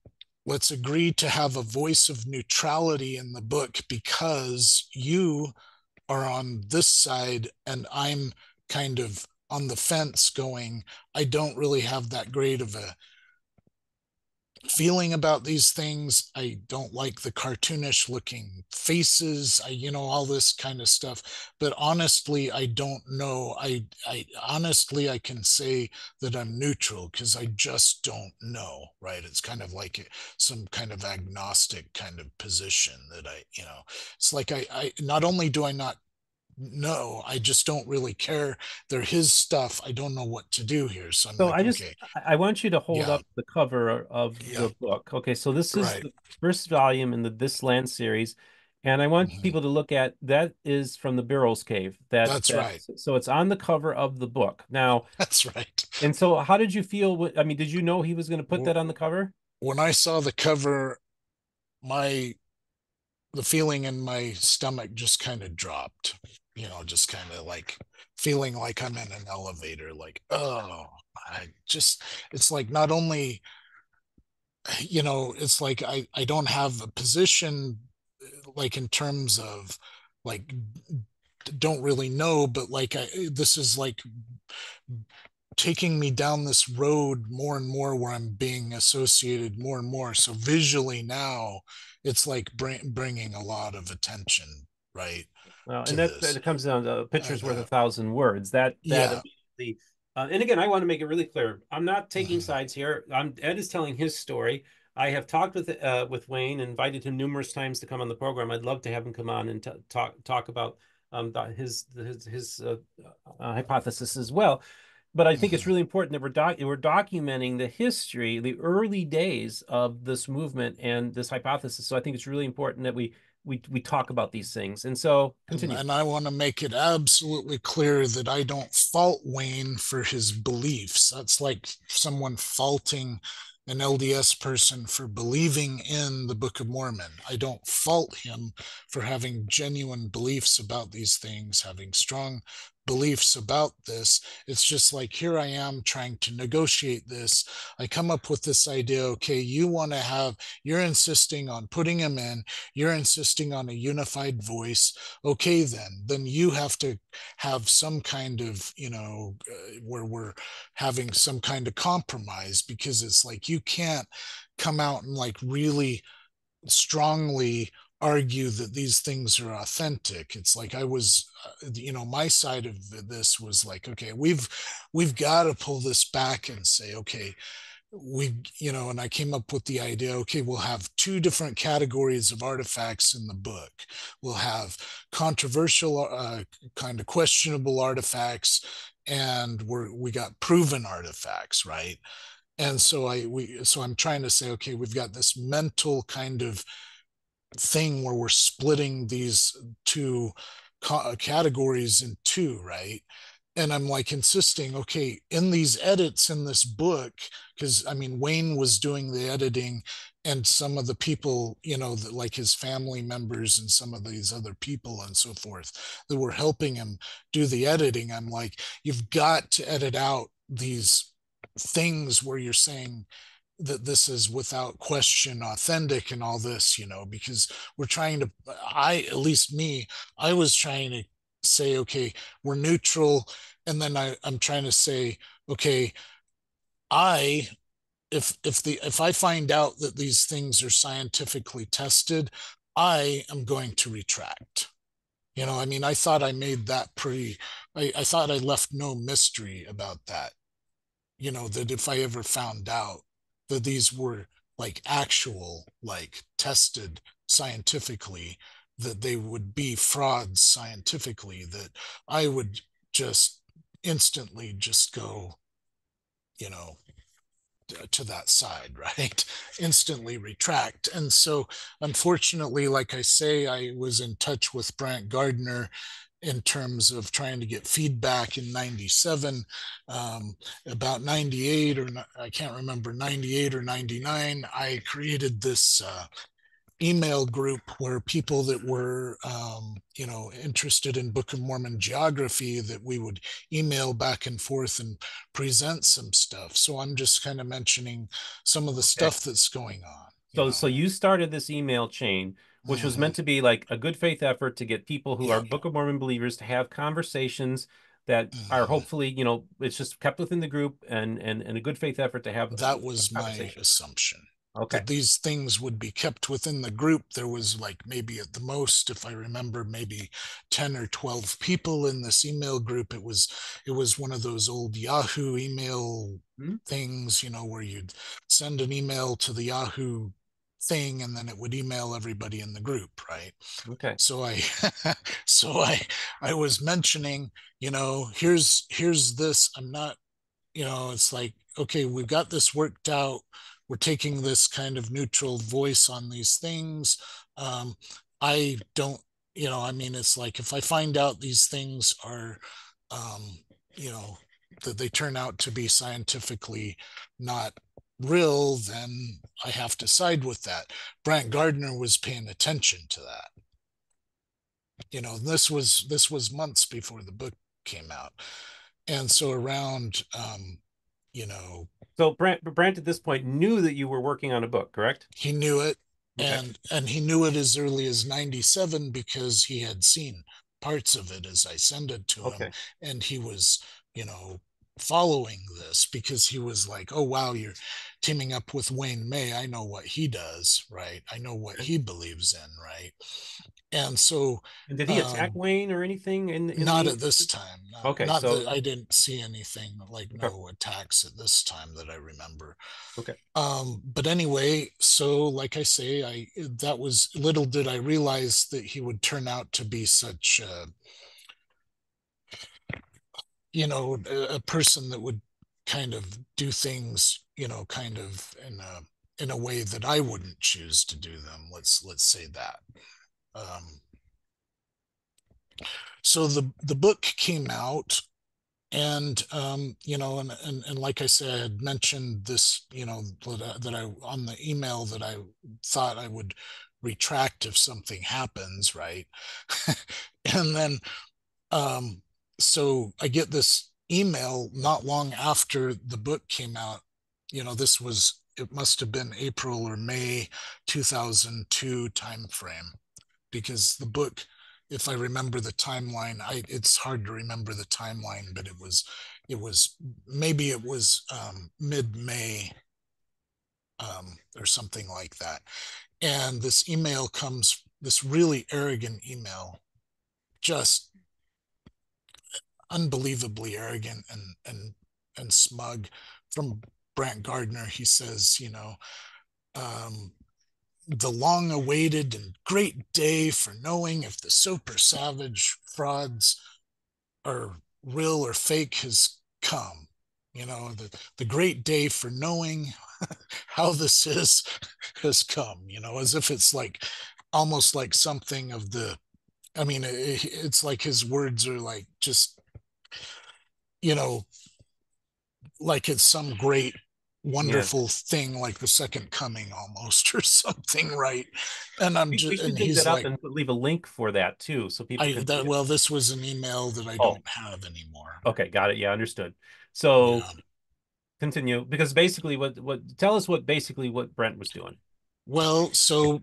let's agree to have a voice of neutrality in the book because you are on this side and I'm kind of on the fence going, I don't really have that great of a feeling about these things. I don't like the cartoonish looking faces, all this kind of stuff. But honestly, I don't know. I honestly, I can say that I'm neutral because I just don't know, right? It's kind of like some kind of agnostic kind of position that it's like I not only do I not know, I just don't really care. They're his stuff. I don't know what to do here. So I'm So like, okay, I want you to hold yeah, up the cover of yeah, the book. Okay, so this is right. the first volume in the This Land series, and I want Mhm. people to look at that is from the Burroughs Cave. That's right. So it's on the cover of the book now. That's right. And so, how did you feel? I mean, did you know he was going to put that on the cover? When I saw the cover, my the feeling in my stomach just kind of dropped. Just kind of like feeling like I'm in an elevator. Like, oh, I just it's like not only it's like I don't have a position like in terms of like don't really know, but like this is like taking me down this road more and more where I'm being associated more and more. So visually now, it's like bringing a lot of attention, right, Well, to and that this. it comes down to a picture's And worth 1,000 words. That yeah, immediately, and again, I want to make it really clear. I'm not taking mhm. sides here. Ed is telling his story. I have talked with Wayne, invited him numerous times to come on the program. I'd love to have him come on and talk about his hypothesis as well. But I think it's Mhm. really important that we're documenting the history, the early days of this movement and this hypothesis. So I think it's really important that we talk about these things. And so continue. And I want to make it absolutely clear that I don't fault Wayne for his beliefs. That's like someone faulting an LDS person for believing in the Book of Mormon. I don't fault him for having genuine beliefs about these things, having strong beliefs about this. It's just like here I am trying to negotiate this. I come up with this idea. Okay, you're insisting on putting him in, you're insisting on a unified voice. Okay, then you have to have some kind of, where we're having some kind of compromise, because it's like you can't come out and like really strongly argue that these things are authentic. It's like I was, my side of this was like, okay, we've got to pull this back and say, okay, and I came up with the idea, okay, we'll have two different categories of artifacts in the book. We'll have controversial, kind of questionable artifacts, and we got proven artifacts, right? And so I'm trying to say, okay, we've got this mental kind of thing where we're splitting these two categories in two, right? And I'm like insisting, okay, in these edits in this book, because I mean, Wayne was doing the editing, and some of the people, that like his family members and some of these other people and so forth that were helping him do the editing. I'm like, you've got to edit out these things where you're saying that this is without question authentic and all this, because we're trying to, at least me, I was trying to say, okay, we're neutral. And then I'm trying to say, okay, I, if I find out that these things are scientifically tested, I am going to retract. I mean, I thought I made that pretty, I thought I left no mystery about that, that if I ever found out that these were like actual, like tested scientifically, that they would be frauds scientifically, that I would just instantly just go, you know, to that side, right? Instantly retract. And so, unfortunately, like I say, I was in touch with Brant Gardner in terms of trying to get feedback in 97. About 98, or I can't remember, 98 or 99, I created this email group where people that were interested in Book of Mormon geography, that we would email back and forth and present some stuff. So I'm just kind of mentioning some of the Okay. stuff that's going on, So you started this email chain, which was Mm-hmm. meant to be like a good faith effort to get people who are Yeah. Book of Mormon believers to have conversations that are Mm-hmm. hopefully, it's just kept within the group and a good faith effort to have That was my conversations. assumption, Okay. that these things would be kept within the group. There was like maybe at the most, if I remember, maybe 10 or 12 people in this email group. It was one of those old Yahoo email Hmm? things, where you'd send an email to the Yahoo thing and then it would email everybody in the group, right? Okay. So I so I was mentioning, here's this. I'm not, it's like, okay, we've got this worked out. We're taking this kind of neutral voice on these things. Um, I don't, I mean, it's like if I find out these things are, um, you know, that they turn out to be scientifically not real, then I have to side with that. Brant Gardner was paying attention to that. This was months before the book came out, and so around, you know, So Brant at this point knew that you were working on a book, correct? he knew it, Okay. and he knew it as early as 97 because he had seen. parts of it as I send it to him. Okay. And he was, following this because he was like, oh, wow, you're teaming up with Wayne May. I know what he does, right? I know what he believes in, right? And so, And did he attack um, Wayne or anything in not the? at this time. Okay, Not that so I didn't see anything like okay, no attacks at this time that I remember. okay, But anyway, so like I say, I that was little did I realize that he would turn out to be such a person that would kind of do things, kind of in a way that I wouldn't choose to do them. Let's say that. Um, so the book came out, and and like I said, I had mentioned this, that I on the email that I thought I would retract if something happens, right? And then um so I get this email not long after the book came out. It must have been April or May 2002 timeframe, because the book, if I remember the timeline, it's hard to remember the timeline, but it was mid-May, or something like that. And this really arrogant email, just unbelievably arrogant and smug, from Brant Gardner. He says, um, the long awaited and great day for knowing if the super savage frauds are real or fake has come. The great day for knowing how this is has come, as if it's like almost like something of the, I mean, it's like his words are like just, you know, like it's some great yeah. wonderful thing, like the second coming almost, or something, right? And We should and dig he's that up like, and leave a link for that too, so people can see it. well, this was an email that I Oh, don't have anymore. okay, got it. Yeah, understood. So Yeah. continue, because basically, what tell us what basically what Brent was doing. Well,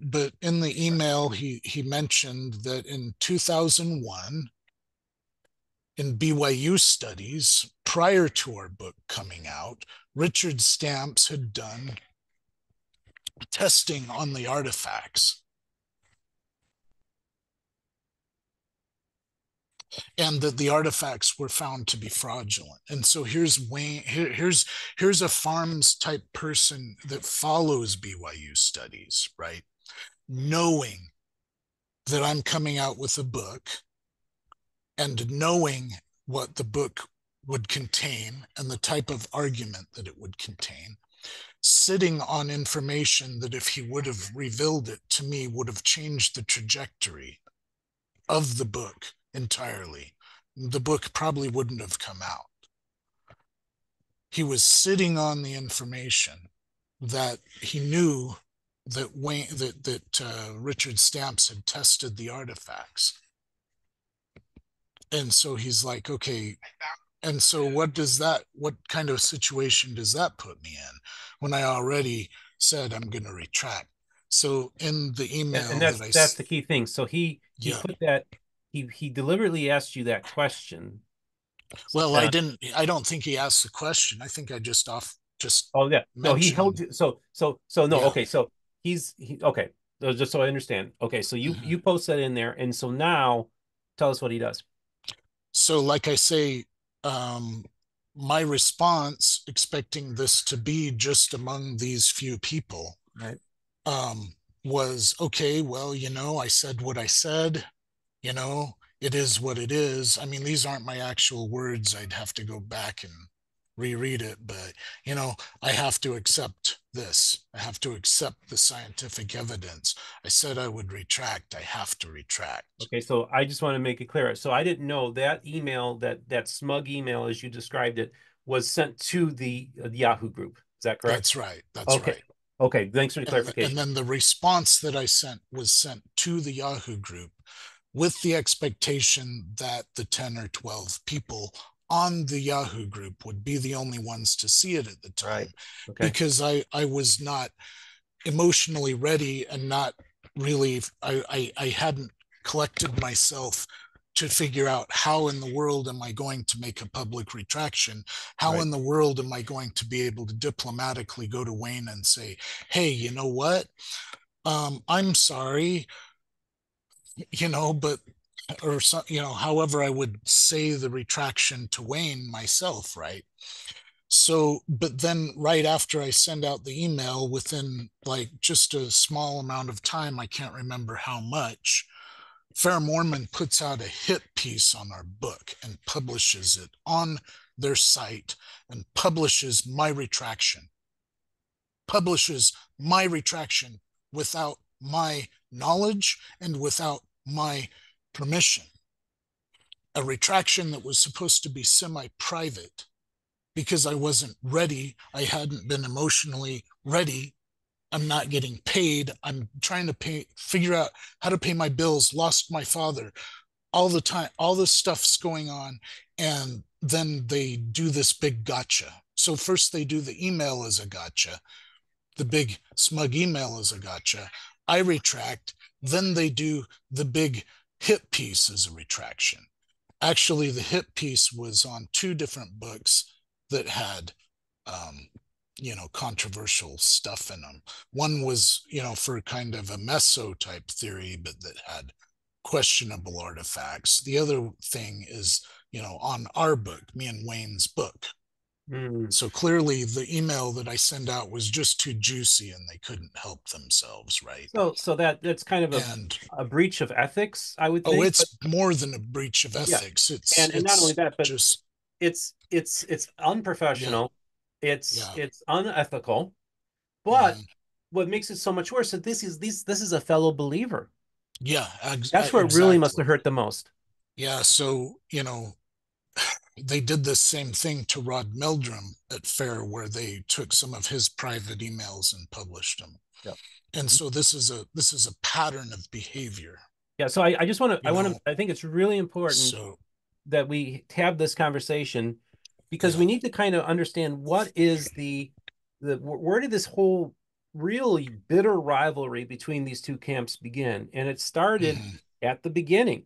but in the email, he mentioned that in 2001, in BYU studies, prior to our book coming out, Richard Stamps had done testing on the artifacts, and that the artifacts were found to be fraudulent. And so here's Wayne, here's a farms type person that follows BYU studies, right? Knowing that I'm coming out with a book, and knowing what the book would contain and the type of argument that it would contain, sitting on information that, if he would have revealed it to me, would have changed the trajectory of the book entirely. The book probably wouldn't have come out. He was sitting on the information that he knew that Richard Stamps had tested the artifacts. And so he's like, okay, and so what kind of situation does that put me in when I already said I'm going to retract? So in the And email that that's the key thing. So he yeah, put that he deliberately asked you that question. well, Uh, I don't think he asked the question. I think I just oh yeah, no, he held mentioned, you. So no, yeah. okay, so okay. Just so I understand. Okay, so Mhm. you post that in there, and so now tell us what he does. So like I say, um, my response, expecting this to be just among these few people, Right. um, was, okay, well, I said what I said, it is what it is. I mean, these aren't my actual words. I'd have to go back and reread it, but, I have to accept this. I have to accept the scientific evidence. I said I would retract. I have to retract. Okay, so I just want to make it clear. So I didn't know that email, that smug email, as you described it, was sent to the Yahoo group. Is that correct? That's right. That's Okay. right. Okay. Thanks for the And clarification. then the response that I sent was sent to the Yahoo group, with the expectation that the 10 or 12 people on the Yahoo group would be the only ones to see it at the Right. time, Okay. because I was not emotionally ready, and not really, I hadn't collected myself to figure out how in the world am I going to make a public retraction? How Right. in the world am I going to be able to diplomatically go to Wayne and say, hey, you know what? I'm sorry, but or some, however I would say the retraction to Wayne myself, right? So, but then right after I send out the email, within like just a small amount of time, I can't remember how much, FAIR Mormon puts out a hit piece on our book and publishes it on their site and publishes my retraction without my knowledge and without my permission. A retraction that was supposed to be semi-private because I wasn't ready. I hadn't been emotionally ready. I'm not getting paid. I'm trying to figure out how to pay my bills, lost my father, all the time, all this stuff's going on. And then they do this big gotcha. So first they do the email as a gotcha, the big smug email as a gotcha. I retract. Then they do the big hit piece as a retraction. Actually, the hit piece was on two different books that had controversial stuff in them. One was, for kind of a meso type theory, but that had questionable artifacts. The other thing is, on our book, me and Wayne's book. Mm. So clearly the email that I send out was just too juicy and they couldn't help themselves, right? So that's kind of And a breach of ethics, I would oh, think. But it's more than a breach of yeah, ethics. and not only It's that, but just it's yeah, unprofessional, yeah. it's unethical. But Mhm. what makes it so much worse is this is a fellow believer. Yeah, That's where it really must exactly. have hurt the most. Yeah, so they did the same thing to Rod Meldrum at FAIR, where they took some of his private emails and published them. Yeah. And so this is a pattern of behavior, Yeah. So I just want to you know. I think it's really important So that we have this conversation because yeah, we need to kind of understand what is the where did this whole really bitter rivalry between these two camps begin? And it started mhm. at the beginning.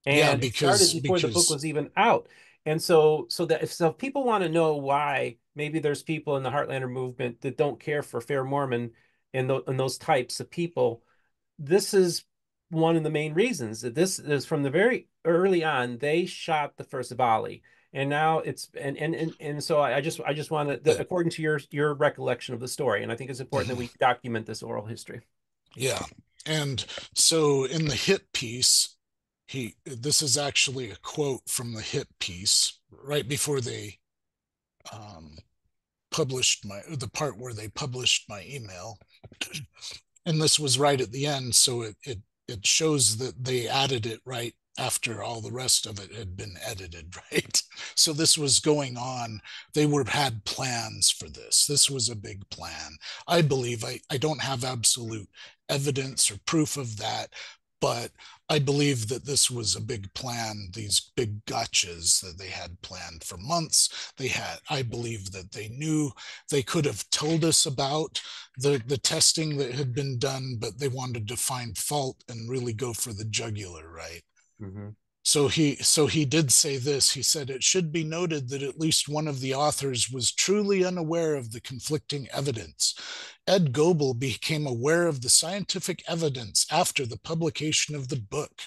Yeah, And it started because before the book was even out. And so if people want to know why maybe there's people in the Heartlander movement that don't care for FAIR Mormon and those types of people, this is one of the main reasons. That this is from the very early on, they shot the first volley. And now it's and so I just want to, according to your recollection of the story, and I think it's important that mhm. we document this oral history. Yeah, and so in the hit piece, this is actually a quote from the hit piece right before they um, published the part where they published my email, and this was right at the end, so it shows that they added it right after all the rest of it had been edited, right? So this was going on. They had plans for this. This was a big plan. I believe I don't have absolute evidence or proof of that, but I believe that this was a big plan, these big gotchas that they had planned for months. I believe that they knew they could have told us about the testing that had been done, but they wanted to find fault and really go for the jugular, right? Mm-hmm. So he did say this. He said, it should be noted that at least one of the authors was truly unaware of the conflicting evidence. Ed Goble became aware of the scientific evidence after the publication of the book.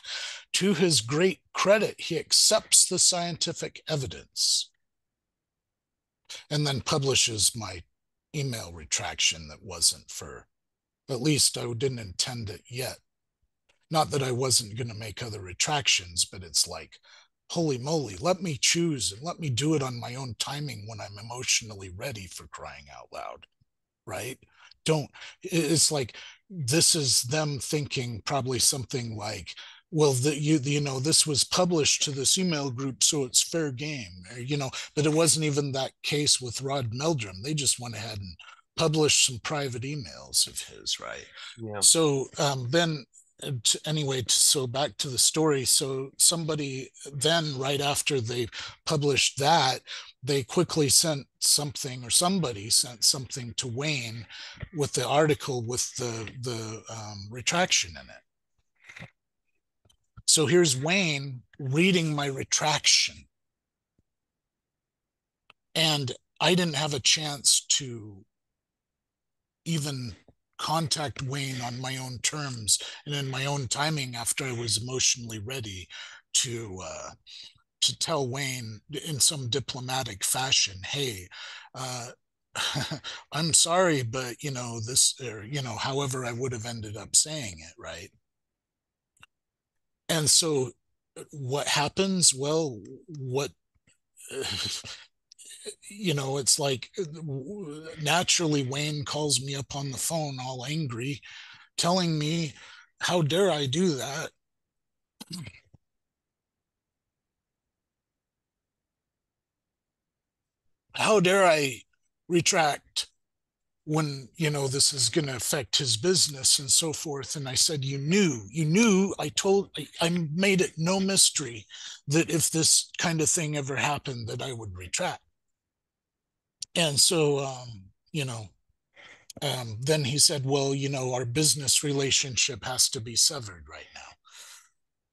To his great credit, he accepts the scientific evidence and then publishes my email retraction that wasn't for, at least I didn't intend it yet. Not that I wasn't going to make other retractions, but it's like, holy moly, let me choose and let me do it on my own timing when I'm emotionally ready, for crying out loud, right? Don't, it's like, this is them thinking probably something like, well, this was published to this email group, so it's fair game, but it wasn't even that case with Rod Meldrum. They just went ahead and published some private emails of his, right? Yeah. So then anyway, so back to the story. So somebody then, right after they published that, they quickly sent something, or somebody sent something to Wayne with the article with the retraction in it. So here's Wayne reading my retraction. And I didn't have a chance to even contact Wayne on my own terms and in my own timing after I was emotionally ready to tell Wayne in some diplomatic fashion, hey, uh, I'm sorry, but this, or however I would have ended up saying it, right? And so, what happens? Well, what it's like naturally Wayne calls me up on the phone all angry, telling me, how dare I do that? How dare I retract when this is going to affect his business and so forth? And I said, you knew, I made it no mystery that if this kind of thing ever happened that I would retract. And so then he said, well, our business relationship has to be severed right now.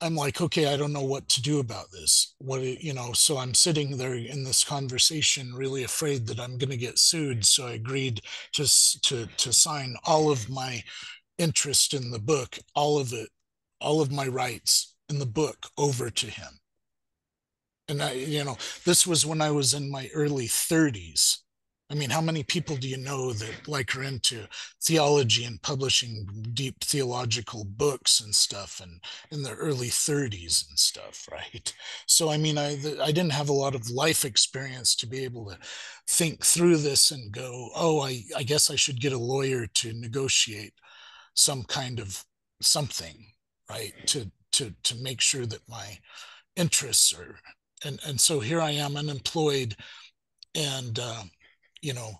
I'm like, okay, I don't know what to do about this. So I'm sitting there in this conversation, really afraid that I'm going to get sued. So I agreed to sign all of my interest in the book, all of it, all of my rights in the book over to him. And this was when I was in my early 30s. I mean, how many people do you know that are into theology and publishing deep theological books and stuff, and in their early 30s and stuff, right? So I mean, I didn't have a lot of life experience to be able to think through this and go, oh, I guess I should get a lawyer to negotiate some kind of something, right? To make sure that my interests are, and so here I am unemployed, and you know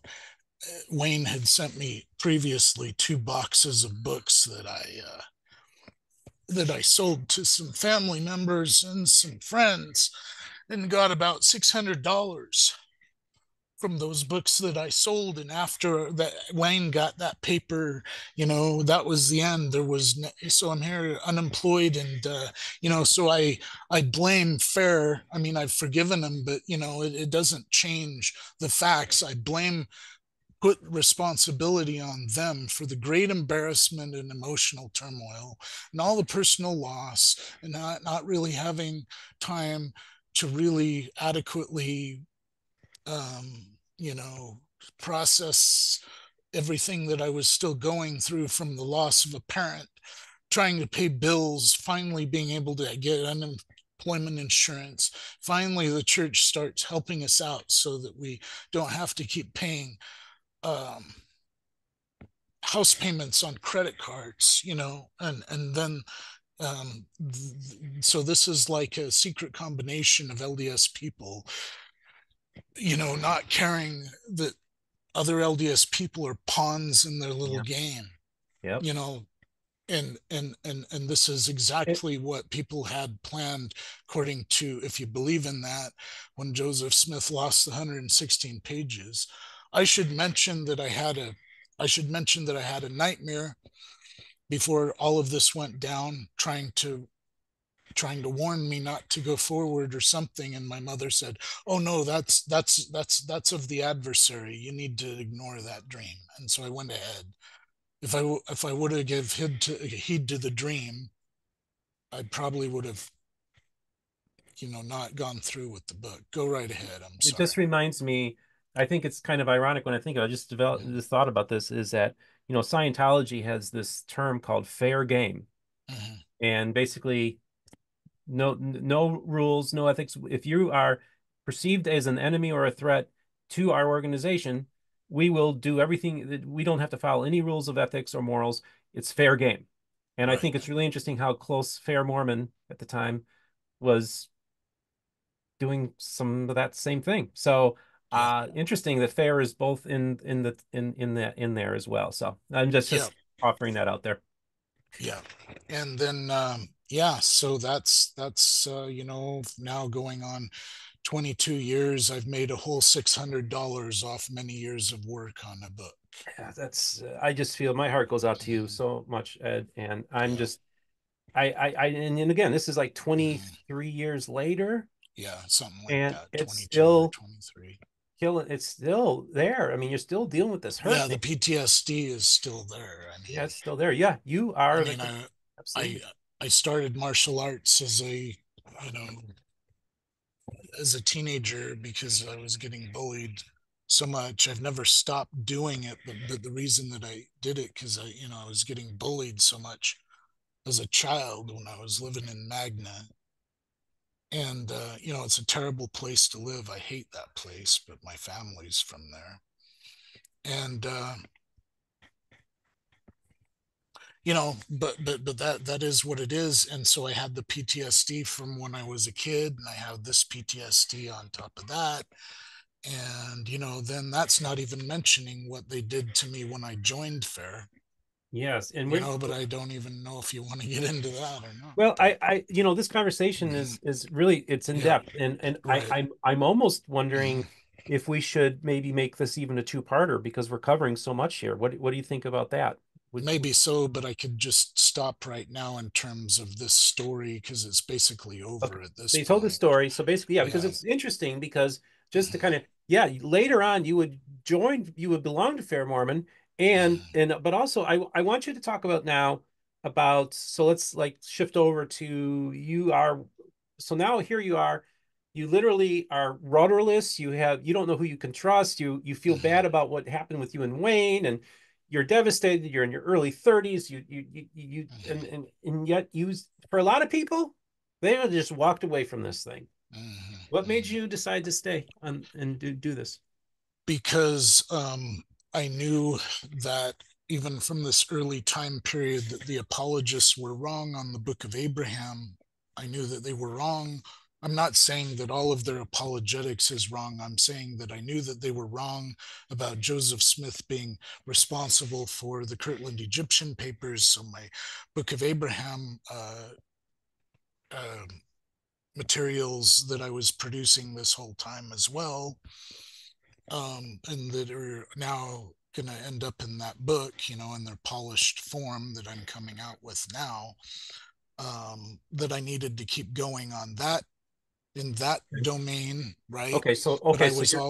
Wayne had sent me previously 2 boxes of books that I sold to some family members and some friends, and got about $600 from those books that I sold. And after that, Wayne got that paper, that was the end. There was so I'm here unemployed, and so I blame FAIR. I mean, I've forgiven him, but it doesn't change the facts. I blame put responsibility on them for the great embarrassment and emotional turmoil and all the personal loss, and not really having time to really adequately process everything that I was still going through from the loss of a parent, trying to pay bills, finally being able to get unemployment insurance. Finally, the church starts helping us out so that we don't have to keep paying house payments on credit cards, and then so this is like a secret combination of LDS people, not caring that other LDS people are pawns in their little Yeah. game, Yep. you know, and this is It, exactly what people had planned, according to, if you believe in that, when Joseph Smith lost the 116 pages. I should mention that I had a nightmare before all of this went down, trying to warn me not to go forward or something, and my mother said, oh no, that's of the adversary, you need to ignore that dream. And so I went ahead. If I would have given heed to the dream, I probably would have not gone through with the book. Go right ahead, I'm it sorry. just reminds me, I think it's kind of ironic when I think I just developed Mm-hmm. this thought about this is that, Scientology has this term called fair game. Mm-hmm. And basically no rules, no ethics. If you are perceived as an enemy or a threat to our organization, we will do everything that we don't have to follow any rules of ethics or morals. It's fair game. And I Right. think it's really interesting how close FAIR Mormon at the time was doing some of that same thing. So Yeah. interesting that FAIR is both in there as well. So I'm just Yeah. just offering that out there. Yeah. And then yeah, so that's now going on 22 years. I've made a whole $600 off many years of work on a book. Yeah, that's I just feel my heart goes out to you Mhm. so much, Ed, and I'm Yeah. just and again, this is like Mm, 23 years later, yeah, something like and that, 22 or 23. it's still there. I mean, you're still dealing with this Yeah, hurt, man. the PTSD is still there. Yeah, it's still there. Yeah, you are I a mean, victim. I, Absolutely. I started martial arts as you know, as a teenager because I was getting bullied so much. I've never stopped doing it, but the reason that I did it because I was getting bullied so much as a child when I was living in Magna. And it's a terrible place to live. I hate that place, but my family's from there. And but that is what it is. And so I had the PTSD from when I was a kid, and I have this PTSD on top of that. And then that's not even mentioning what they did to me when I joined FAIR. Yes, and we're But I don't even know if you want to get into that or not. well, But this conversation mhm, is really it's in yeah, depth, and right. I'm almost wondering Mhm. if we should maybe make this even a two-parter because we're covering so much here. What do you think about that? Maybe so, but I could just stop right now in terms of this story because it's basically Okay. over at this So you told the point. story. So basically, yeah, because Yeah. it's interesting because just to Mhm. kind of, yeah, later on you would belong to Fair Mormon. Mhm. But also I want you to talk about now about, so let's like shift over to so now here you are, you literally are rudderless. You don't know who you can trust. You feel Mhm. bad about what happened with you and Wayne, and you're devastated. You're in your early 30s. And yet you, for a lot of people, they just walked away from this thing. Mhm. What made Mhm. you decide to stay on and do this? Because I knew that even from this early time period that the apologists were wrong on the Book of Abraham. I knew that they were wrong. I'm not saying that all of their apologetics is wrong. I'm saying that I knew that they were wrong about Joseph Smith being responsible for the Kirtland Egyptian papers. So my Book of Abraham uh, materials that I was producing this whole time as well, and that are now going to end up in that book, in their polished form that I'm coming out with now. That I needed to keep going on that in that domain, right? But I So was you're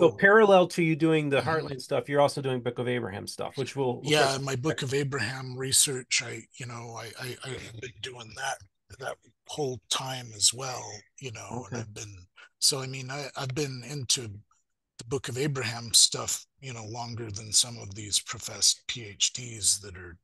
so also, parallel to you doing the mhm, Heartland stuff, you're also doing Book of Abraham stuff, which we'll touch yeah, on my in a Book second. of Abraham research, I've been doing that whole time as well, and Okay. I've been, so I mean, I've been into the Book of Abraham stuff, longer than some of these professed PhDs that are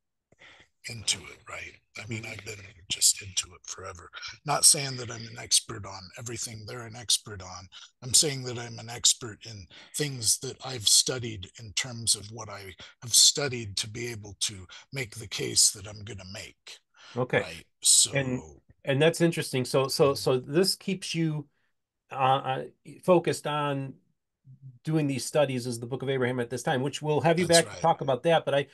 into it, right? I mean, Mhm. I've been just into it forever. Not saying that I'm an expert on everything they're an expert on. I'm saying that I'm an expert in things that I've studied in terms of what I have studied to be able to make the case that I'm going to make, Okay. right? And So, and that's interesting. So this keeps you uh, focused on doing these studies as the Book of Abraham at this time, which we'll have you that's back to right. talk about that. But I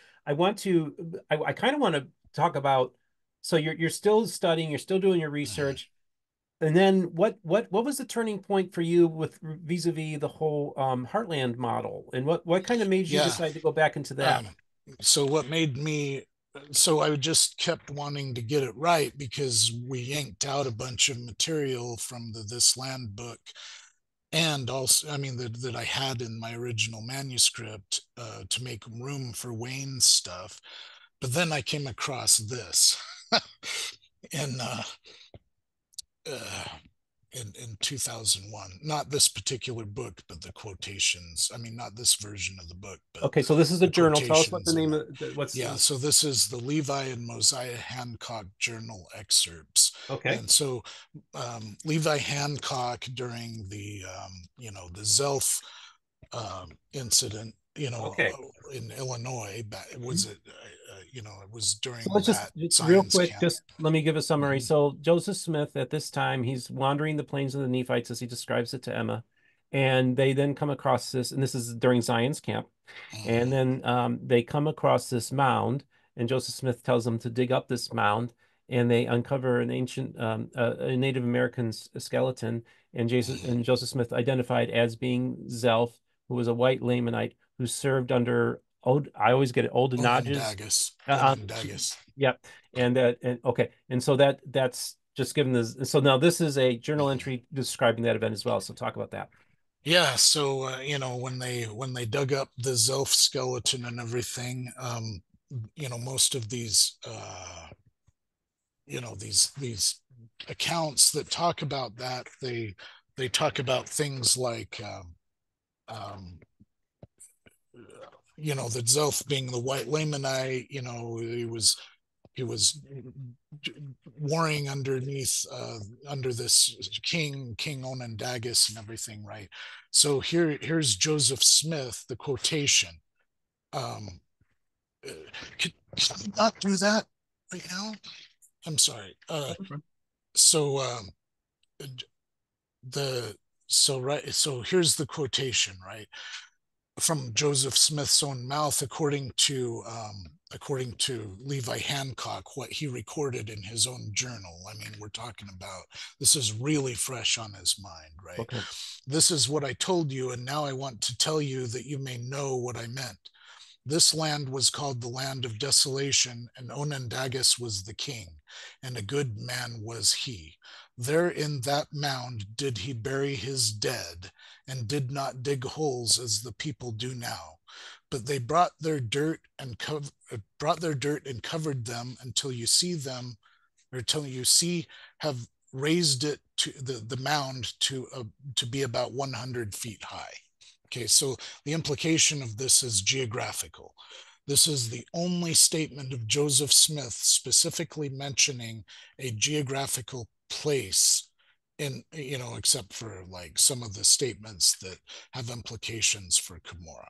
kind of want to talk about. So you're still studying, you're still doing your Mhm. research, and then what was the turning point for you with vis-a-vis the whole Heartland model, and what kind of made you Yeah. decide to go back into that? Um, so what made me, so I just kept wanting to get it right because we yanked out a bunch of material from the This Land book, and also, I mean, that I had in my original manuscript, to make room for Wayne's stuff. But then I came across this in uh, in 2001. Not this particular book, but the quotations. I mean, not this version of the book, but Okay, so this is a the journal. Tell us what the quotations in name it. of what's Yeah, so this is the Levi and Mosiah Hancock journal excerpts. okay. And so Levi Hancock, during the Zelf incident, Okay. in Illinois, was Mhm. it, it was So during let's that just real science quick, camp. just let me give a summary. Mhm. So Joseph Smith at this time, he's wandering the plains of the Nephites as he describes it to Emma. And they then come across this, and this is during Zion's camp. And Mhm. then they come across this mound, and Joseph Smith tells them to dig up this mound, and they uncover an ancient a Native American skeleton, and Joseph Smith identified as being Zelph, who was a white Lamanite who served under Old, I always get it. Onondagas. Onondagas. Uh, um, Onondagas. yep. And okay. And so that's just given this. So now this is a journal Mhm. entry describing that event as well. So talk about that. Yeah, so when they dug up the Zelf skeleton and everything, most of these these accounts that talk about that, they talk about things like um, the Zelf being the white Lamanite. He was warring underneath under this King Onondagas and everything, right? So here's Joseph Smith, the quotation. Um, uh, can you not do that right now? I'm sorry. So the so here's the quotation, right, from Joseph Smith's own mouth, according to Levi Hancock, what he recorded in his own journal. I mean, we're talking about, this is really fresh on his mind, right? Okay. This is what I told you, and now I want to tell you that you may know what I meant. This land was called the land of desolation, and Onondagas was the king, and a good man was he. There in that mound did he bury his dead, and did not dig holes as the people do now. But they brought their dirt and covered them until you see them, or till you see have raised it to the mound to be about 100 feet high. Okay, so the implication of this is geographical. This is the only statement of Joseph Smith specifically mentioning a geographical place except for like some of the statements that have implications for Cumorah.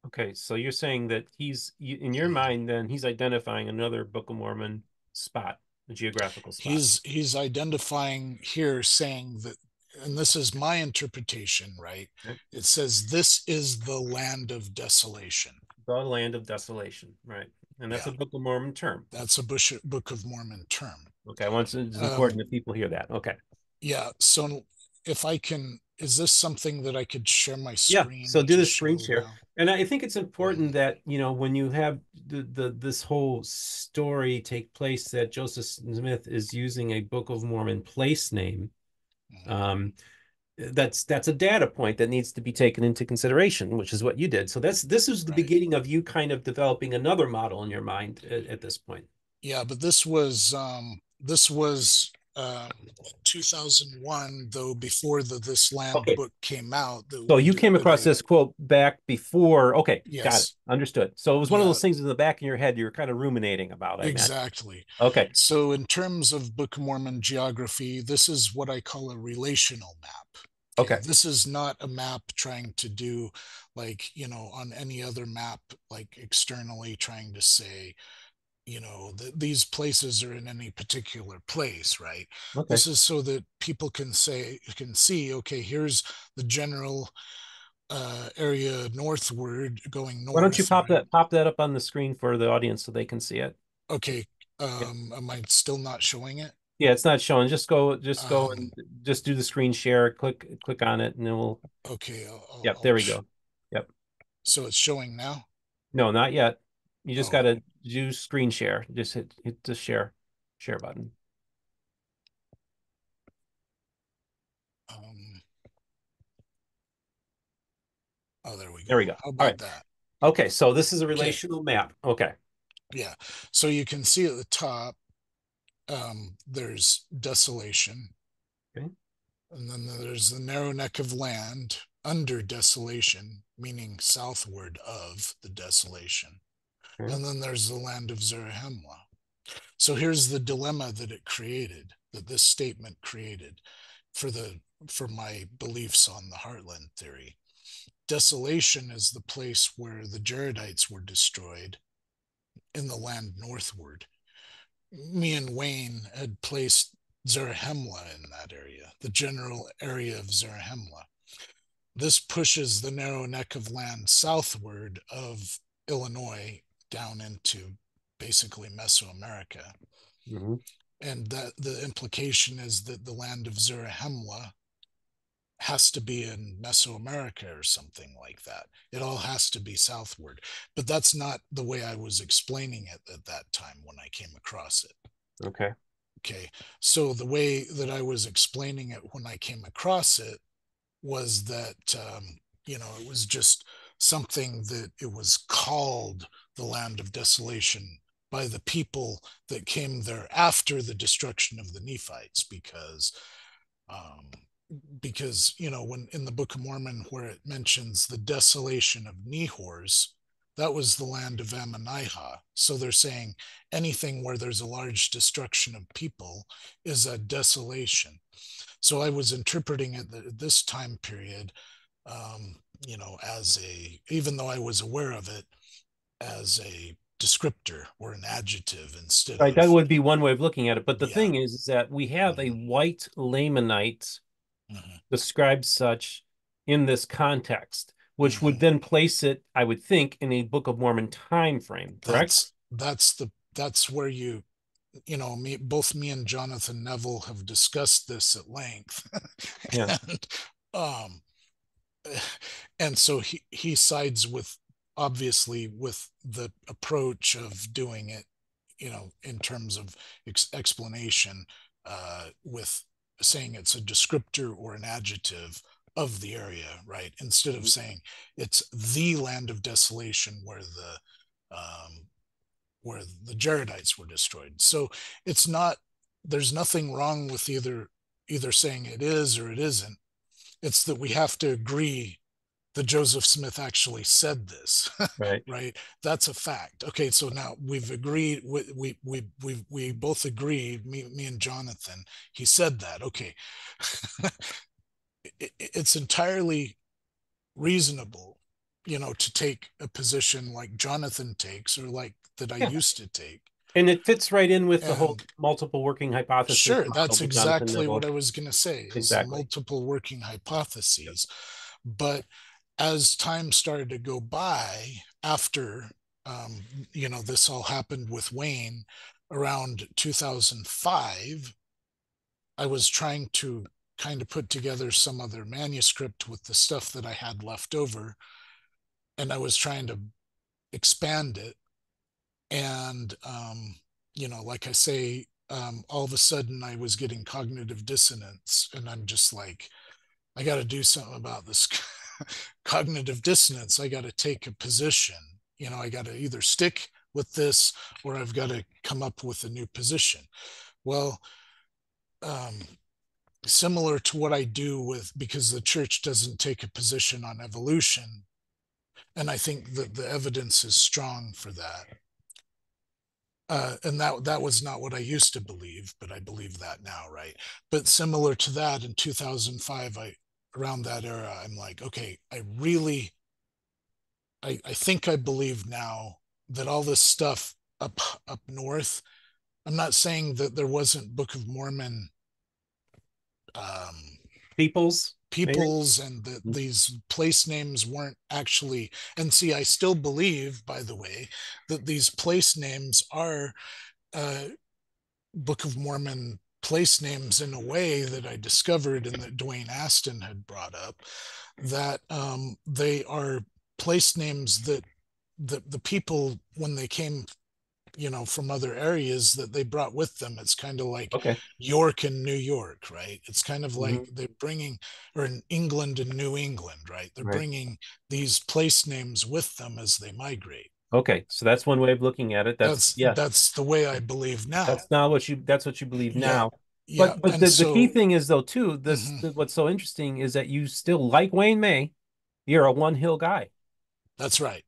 Okay. So you're saying that in your Mhm. mind, then he's identifying another Book of Mormon spot, a geographical spot. He's identifying here, saying that, and this is my interpretation, right? Okay. It says this is the land of desolation. The land of desolation. Right. And that's Yeah, a Book of Mormon term. that's a Book of Mormon term. Okay. Once it's Um, important that people hear that. Okay. yeah, so if I can, is this something that I could share my Yeah. So screen do to the screen show share. now? And I think it's Mhm, important that, when you have this whole story take place that Joseph Smith is using a Book of Mormon place name, mhm. um, that's a data point that needs to be taken into consideration, which is what you did. So this is the Right. beginning of you kind of developing another model in your mind at this point. Yeah, but this was 2001, though, before this land Okay. book came out, So you came that across I this quote back before. Okay, got it. yes. Understood. So it was one of Yeah, those things in the back of your head you're kind of ruminating about, I imagine. exactly. Okay. So in terms of Book of Mormon geography, this is what I call a relational map. Okay, Okay. this is not a map trying to do like, on any other map, like externally trying to say, these places are in any particular place, right? Okay. This is so that people can see, okay, here's the general area northward, going Why don't you north, pop right? that up on the screen for the audience so they can see it? Okay, Yeah. am I still not showing it? Yeah, it's not showing. Just go Um, and just do the screen share. Click on it, and then we'll. okay, Yep, there we go. Yep. so it's showing now. No, not yet. You just Oh, gotta do screen share. Just hit the share button. um, oh, there we There we go. go. How All right. about that? Okay, so this is a Okay, relational map. Okay. yeah. So you can see at the top, there's desolation. Okay. And then there's the narrow neck of land under desolation, meaning southward of the desolation. Okay. And then there's the land of Zarahemla. So here's the dilemma that it created, that this statement created for my beliefs on the Heartland theory. Desolation is the place where the Jaredites were destroyed in the land northward. Me and Wayne had placed Zarahemla in that area, the general area of Zarahemla. This pushes the narrow neck of land southward of Illinois down into basically Mesoamerica. Hmm. And that the implication is that the land of Zarahemla has to be in Mesoamerica or something like that. It all has to be southward. But that's not the way I was explaining it at that time when I came across it. Okay. Okay. So the way that I was explaining it when I came across it was that, it was just something that it was called the land of desolation by the people that came there after the destruction of the Nephites, um, when in the Book of Mormon where it mentions the desolation of Nehors, that was the land of Ammonihah. So they're saying anything where there's a large destruction of people is a desolation. So I was interpreting it at this time period, as even though I was aware of it, as a descriptor or an adjective instead Right, that of, would be one way of looking at it. But the yeah. thing is that we have a Hmm. white Lamanite Hmm. described such in this context, which would Hmm. then place it, I would think, in a Book of Mormon time frame, correct? That's where both me and Jonathan Neville have discussed this at length. Yeah. and um and so he sides with, obviously, with the approach of doing it, in terms of explanation, with saying it's a descriptor or an adjective of the area, right? Instead of saying it's the land of desolation where the Jaredites were destroyed. So it's not, there's nothing wrong with either saying it is or it isn't. It's that we have to agree that Joseph Smith actually said this, Right. right? That's a fact. Okay, so now we've agreed. We both agreed. Me and Jonathan. He said that. Okay, it's entirely reasonable, to take a position like Jonathan takes, or like that I Yeah. used to take. And it fits right in with the whole And multiple working hypothesis sure, model that's with Jonathan exactly what Neville. I was going to say, is the Exactly. multiple working hypotheses. But as time started to go by after, this all happened with Wayne around 2005, I was trying to kind of put together some other manuscript with the stuff that I had left over, and I was trying to expand it. And, like I say, all of a sudden I was getting cognitive dissonance, and I'm just like, I got to do something about this cognitive dissonance. I got to take a position. I got to either stick with this, or I've got to come up with a new position. Well, um, similar to what I do with, because the church doesn't take a position on evolution, and I think that the evidence is strong for that. And that was not what I used to believe, but I believe that now, right? But similar to that, in 2005, around that era, I'm like, okay, I think I believe now that all this stuff up north. I'm not saying that there wasn't Book of Mormon, um, Peoples, maybe? peoples, and that these place names weren't actually. And see, I still believe, by the way, that these place names are, uh, Book of Mormon place names, in a way that I discovered and that Dwayne Aston had brought up, that, they are place names that the people, when they came, from other areas, that they brought with them. It's kind of like Okay. York and New York, right? It's kind of like Mhm. they're bringing, or in England and New England, right? They're Right. bringing these place names with them as they migrate. Okay. So that's one way of looking at it. That's yes. That's the way I believe now. That's what you believe Yeah, now. yeah. But And the key so, thing is though too, mhm, what's so interesting is that you still like Wayne May, you're a one hill guy. that's right.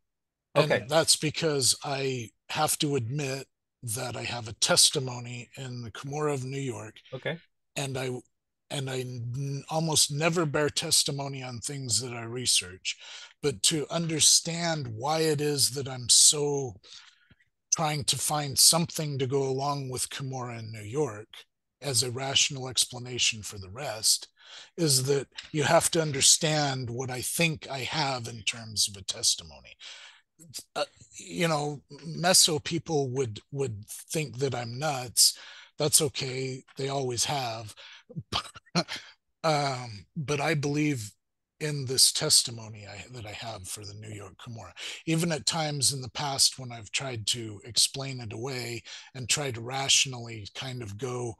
Okay. And that's because I have to admit that I have a testimony in the Cumorah of New York, Okay. and I almost never bear testimony on things that I research. But to understand why it is that I'm so trying to find something to go along with Cumorah in New York as a rational explanation for the rest, is that you have to understand what I think I have in terms of a testimony. uh, Meso people would think that I'm nuts. That's okay. They always have. But I believe in this testimony that I have for the New York Cumorah. Even at times in the past when I've tried to explain it away and try to rationally kind of go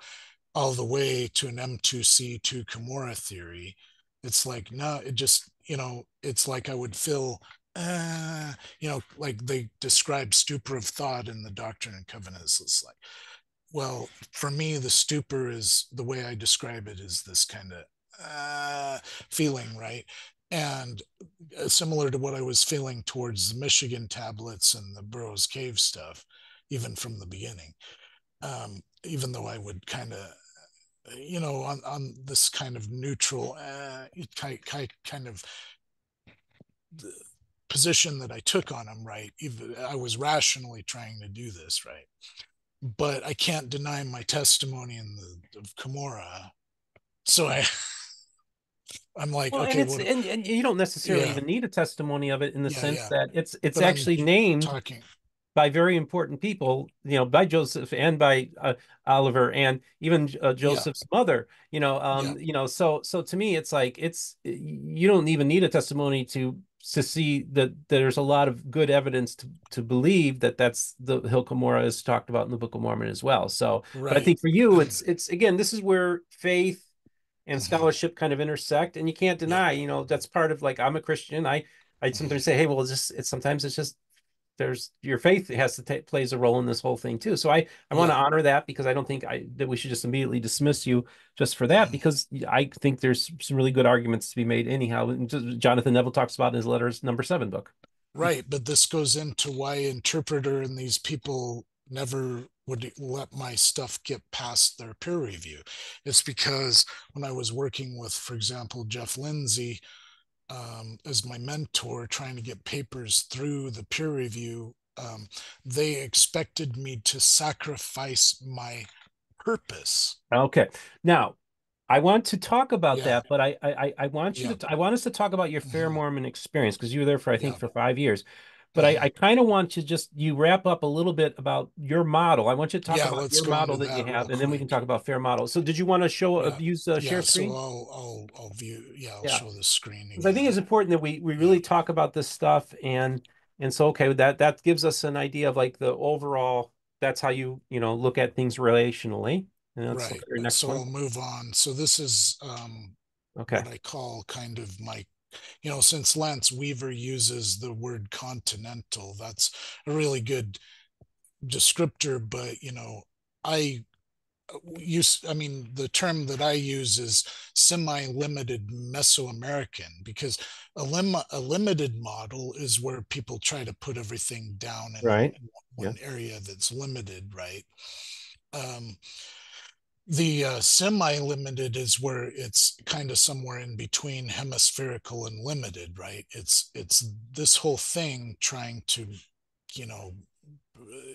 all the way to an M2C2 Cumorah theory, it's like, no, it just, it's like I would feel, like they describe stupor of thought in the Doctrine and Covenants. It's like, well, for me, the stupor is the way I describe it is this kind of feeling, right? And similar to what I was feeling towards the Michigan tablets and the Burroughs Cave stuff, even from the beginning. Even though I would kind of, on this kind of neutral, kind of position that I took on him, right? Even I was rationally trying to do this, right? But I can't deny my testimony in the of Cumorah. So I'm like, Well, and okay, it's what? and you don't necessarily Yeah, even need a testimony of it in the yeah, sense yeah. that it's But I'm actually named talking. by very important people, by Joseph and by Oliver and even Yeah, Joseph's mother, yeah, so to me, it's like you don't even need a testimony to see that there's a lot of good evidence to believe that that's the Hill Cumorah is talked about in the Book of Mormon as well. So, but I right. think for you, it's again, this is where faith and Mhm. scholarship kind of intersect, and you can't Yep. deny, that's part of like I'm a Christian. I Mhm. sometimes say, hey, well, it's sometimes it's just there's your faith has to plays a role in this whole thing too. So I want to Yeah. honor that because I don't think that we should just immediately dismiss you just for that Mhm. because I think there's some really good arguments to be made anyhow. And Jonathan Neville talks about in his letters number 7 book. Right. But this goes into why interpreter and these people never would let my stuff get past their peer review. It's because when I was working with, for example, Jeff Lindsay, as my mentor, trying to get papers through the peer review, they expected me to sacrifice my purpose. Okay. Now, I want to talk about Yeah, that, but I want yeah, I want us to talk about your FAIR mhm, Mormon experience because you were there for I think yeah, for 5 years. But I mhm. kind of want to just you wrap up a little bit about your model. I want you to talk Yeah. about Let's your go model into that you that real have, and then we can talk quick. about FAIR model. So did you want to show Yeah, use share yeah. So screen? I'll view. Yeah, I'll Yeah, show the screen because I think again. it's important that we Yeah, really talk about this stuff and so okay that gives us an idea of like the overall. That's how you look at things relationally. And let's look right. at your next So one. I'll move on. So this is Okay, what I call kind of my, since Lance Weaver uses the word continental, that's a really good descriptor. But I I mean, the term that I use is semi-limited Mesoamerican because a limited model is where people try to put everything down in right. Yeah. one area that's limited, right? Um, the semi-limited is where it's kind of somewhere in between hemispherical and limited, right? It's this whole thing trying to, you know,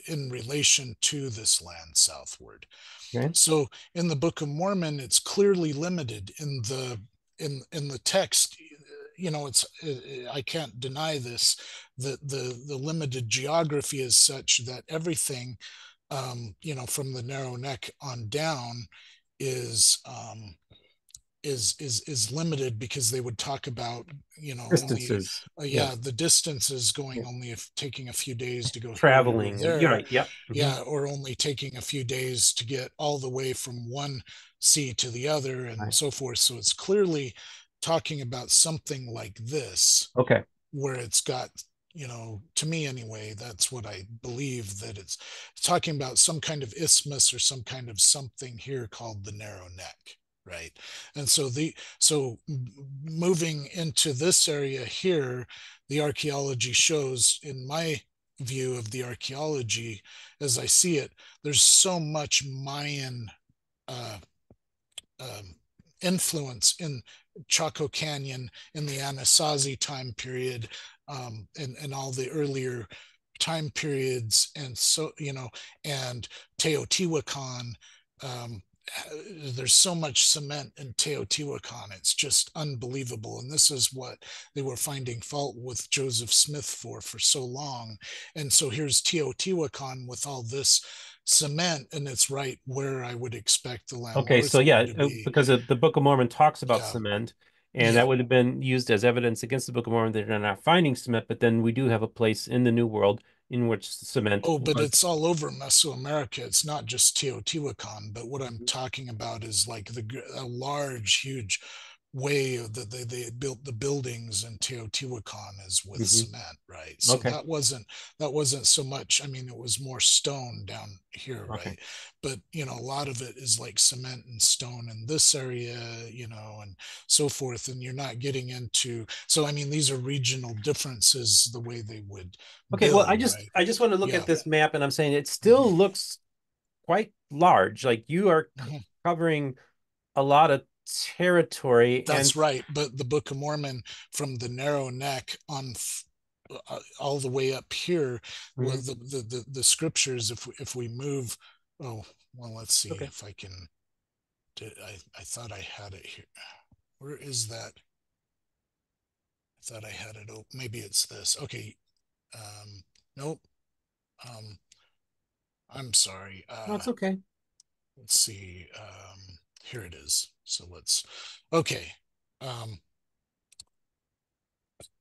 in relation to this land southward. Okay. So in the Book of Mormon, it's clearly limited in the text. It's I can't deny this. The limited geography is such that everything, from the narrow neck on down, is is limited because they would talk about only Distances. Yeah. yeah, the distances Yeah. going only if taking a few days to go here to go Traveling and you're there, right. Yep. yeah, or only taking a few days to get all the way from one sea to the other and Right. so forth. So it's clearly talking about something like this Okay. where it's got, to me anyway, that's what I believe, that it's talking about some kind of isthmus or some kind of something here called the narrow neck, right? And so moving into this area here, the archaeology shows, in my view of the archaeology as I see it, there's so much Mayan uh, um, influence in Chaco Canyon in the Anasazi time period, and all the earlier time periods, and so and Teotihuacan. Um, there's so much cement in Teotihuacan. It's just unbelievable. And this is what they were finding fault with Joseph Smith for so long. And so here's Teotihuacan with all this cement, and it's right where I would expect the land Okay, so yeah, northward to be. because the Book of Mormon talks about Yeah, cement, and yeah. that would have been used as evidence against the Book of Mormon that they're not finding cement, but then we do have a place in the New World in which cement Oh, but was. it's all over Mesoamerica. It's not just Teotihuacan, but what I'm Mhm. talking about is like a large, huge way that they built the buildings in Teotihuacan is with Mhm. cement, right? So Okay, that wasn't so much. I mean, it was more stone down here, okay. right? But a lot of it is like cement and stone in this area, and so forth. And you're not getting into. So I mean, these are regional differences the way they would Okay, well, build, right? I just want to look at Yeah. this map, and I'm saying it still Mhm. looks quite large. Like you are Mhm. covering a lot of territory, and That's right. But the Book of Mormon, from the narrow neck on all the way up here, mhm. was the scriptures. If we move, oh well, let's see Okay. if I can. I thought I had it here. Where is that? I thought I had it. Oh, maybe it's this. Okay. Nope. Um, I'm sorry. No, it's okay. Let's see. Here it is. So let's. Okay. Um,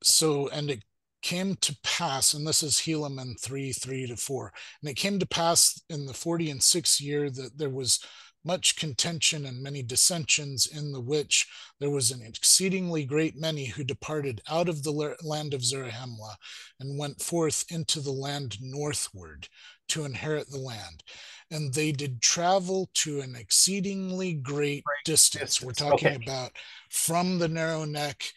so and it came to pass, and this is Helaman 3:3-4, and it came to pass in the 46th year that there was much contention and many dissensions, in the which there was an exceedingly great many who departed out of the land of Zarahemla and went forth into the land northward to inherit the land. And they did travel to an exceedingly great distance. We're Distance. talking Okay. about from the narrow neck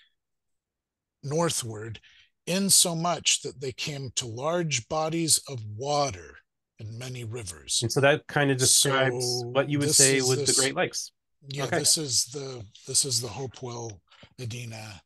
northward, in so much that they came to large bodies of water and many rivers. And so that kind of describes So what you would this say is with the this Great Lakes. yeah, Okay. this is the Hopewell Edina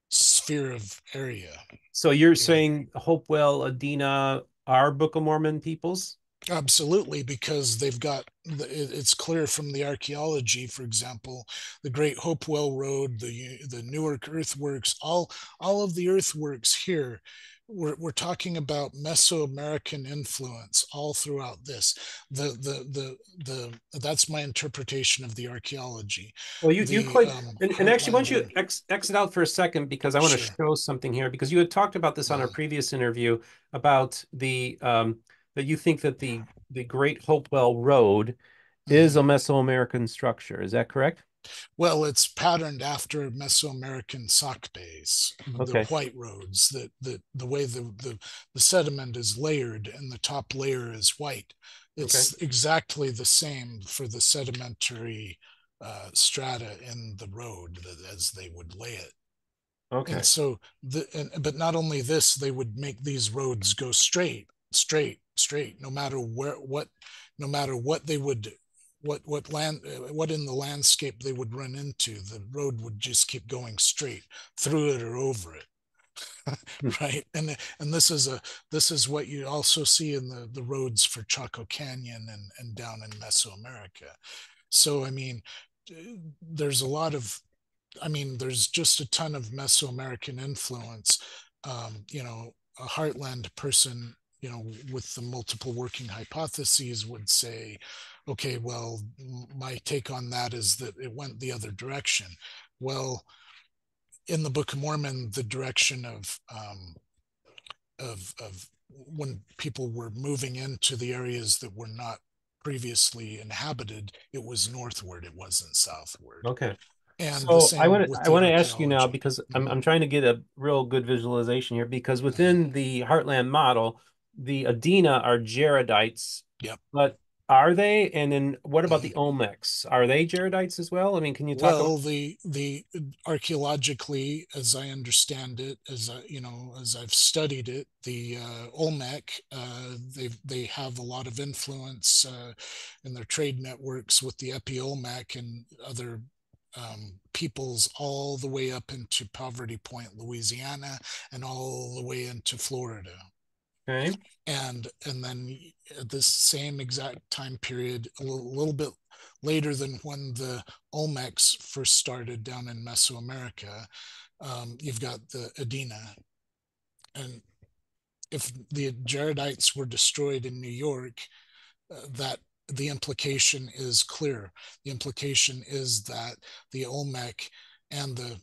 sphere of area. So you're And saying Hopewell, Adina are Book of Mormon peoples? absolutely, because they've got it's clear from the archaeology, for example, the Great Hopewell Road, the Newark earthworks, all of the earthworks here. We're talking about Mesoamerican influence all throughout this. That's my interpretation of the archaeology. Well, you The quite and actually, why don't you Heartlander, exit out for a second because I want to sure. show something here because you had talked about this on our Mhm, previous interview about the that you think that the Great Hopewell Road is mhm. a Mesoamerican structure. Is that correct? Well, it's patterned after Mesoamerican sock bays, the Okay. white roads. That the way the sediment is layered and the top layer is white. Okay. It's exactly the same for the sedimentary strata in the road as they would lay it. And Okay. so but not only this, they would make these roads go straight, no matter no matter what they would, what in the landscape they would run into, the road would just keep going straight through it or over it. Hmm. Right. And this is what you also see in the roads for Chaco Canyon and down in Mesoamerica. So I mean, there's a lot of, I mean, there's just a ton of Mesoamerican influence. A Heartland person, with the multiple working hypotheses would say, okay, well, my take on that is that it went the other direction. Well, in the Book of Mormon, the direction of when people were moving into the areas that were not previously inhabited, it was northward, it wasn't southward. Okay. And the So same with I the want to ask you now archaeology. because Mhm, I'm trying to get a real good visualization here because mhm. within the Heartland model, the Adena are Jaredites, Yep. but are they? And then what about Mhm. the Olmecs? Are they Jaredites as well? I mean, can you talk about? Well, the archaeologically, as I understand it, as I've studied it, the Olmec, they have a lot of influence in their trade networks with the Epi-Olmec and other peoples all the way up into Poverty Point, Louisiana, and all the way into Florida. Okay. And then at this same exact time period, a little bit later than when the Olmecs first started down in Mesoamerica, you've got the Adena. And if the Jaredites were destroyed in New York, that the implication is clear. The implication is that the Olmec and the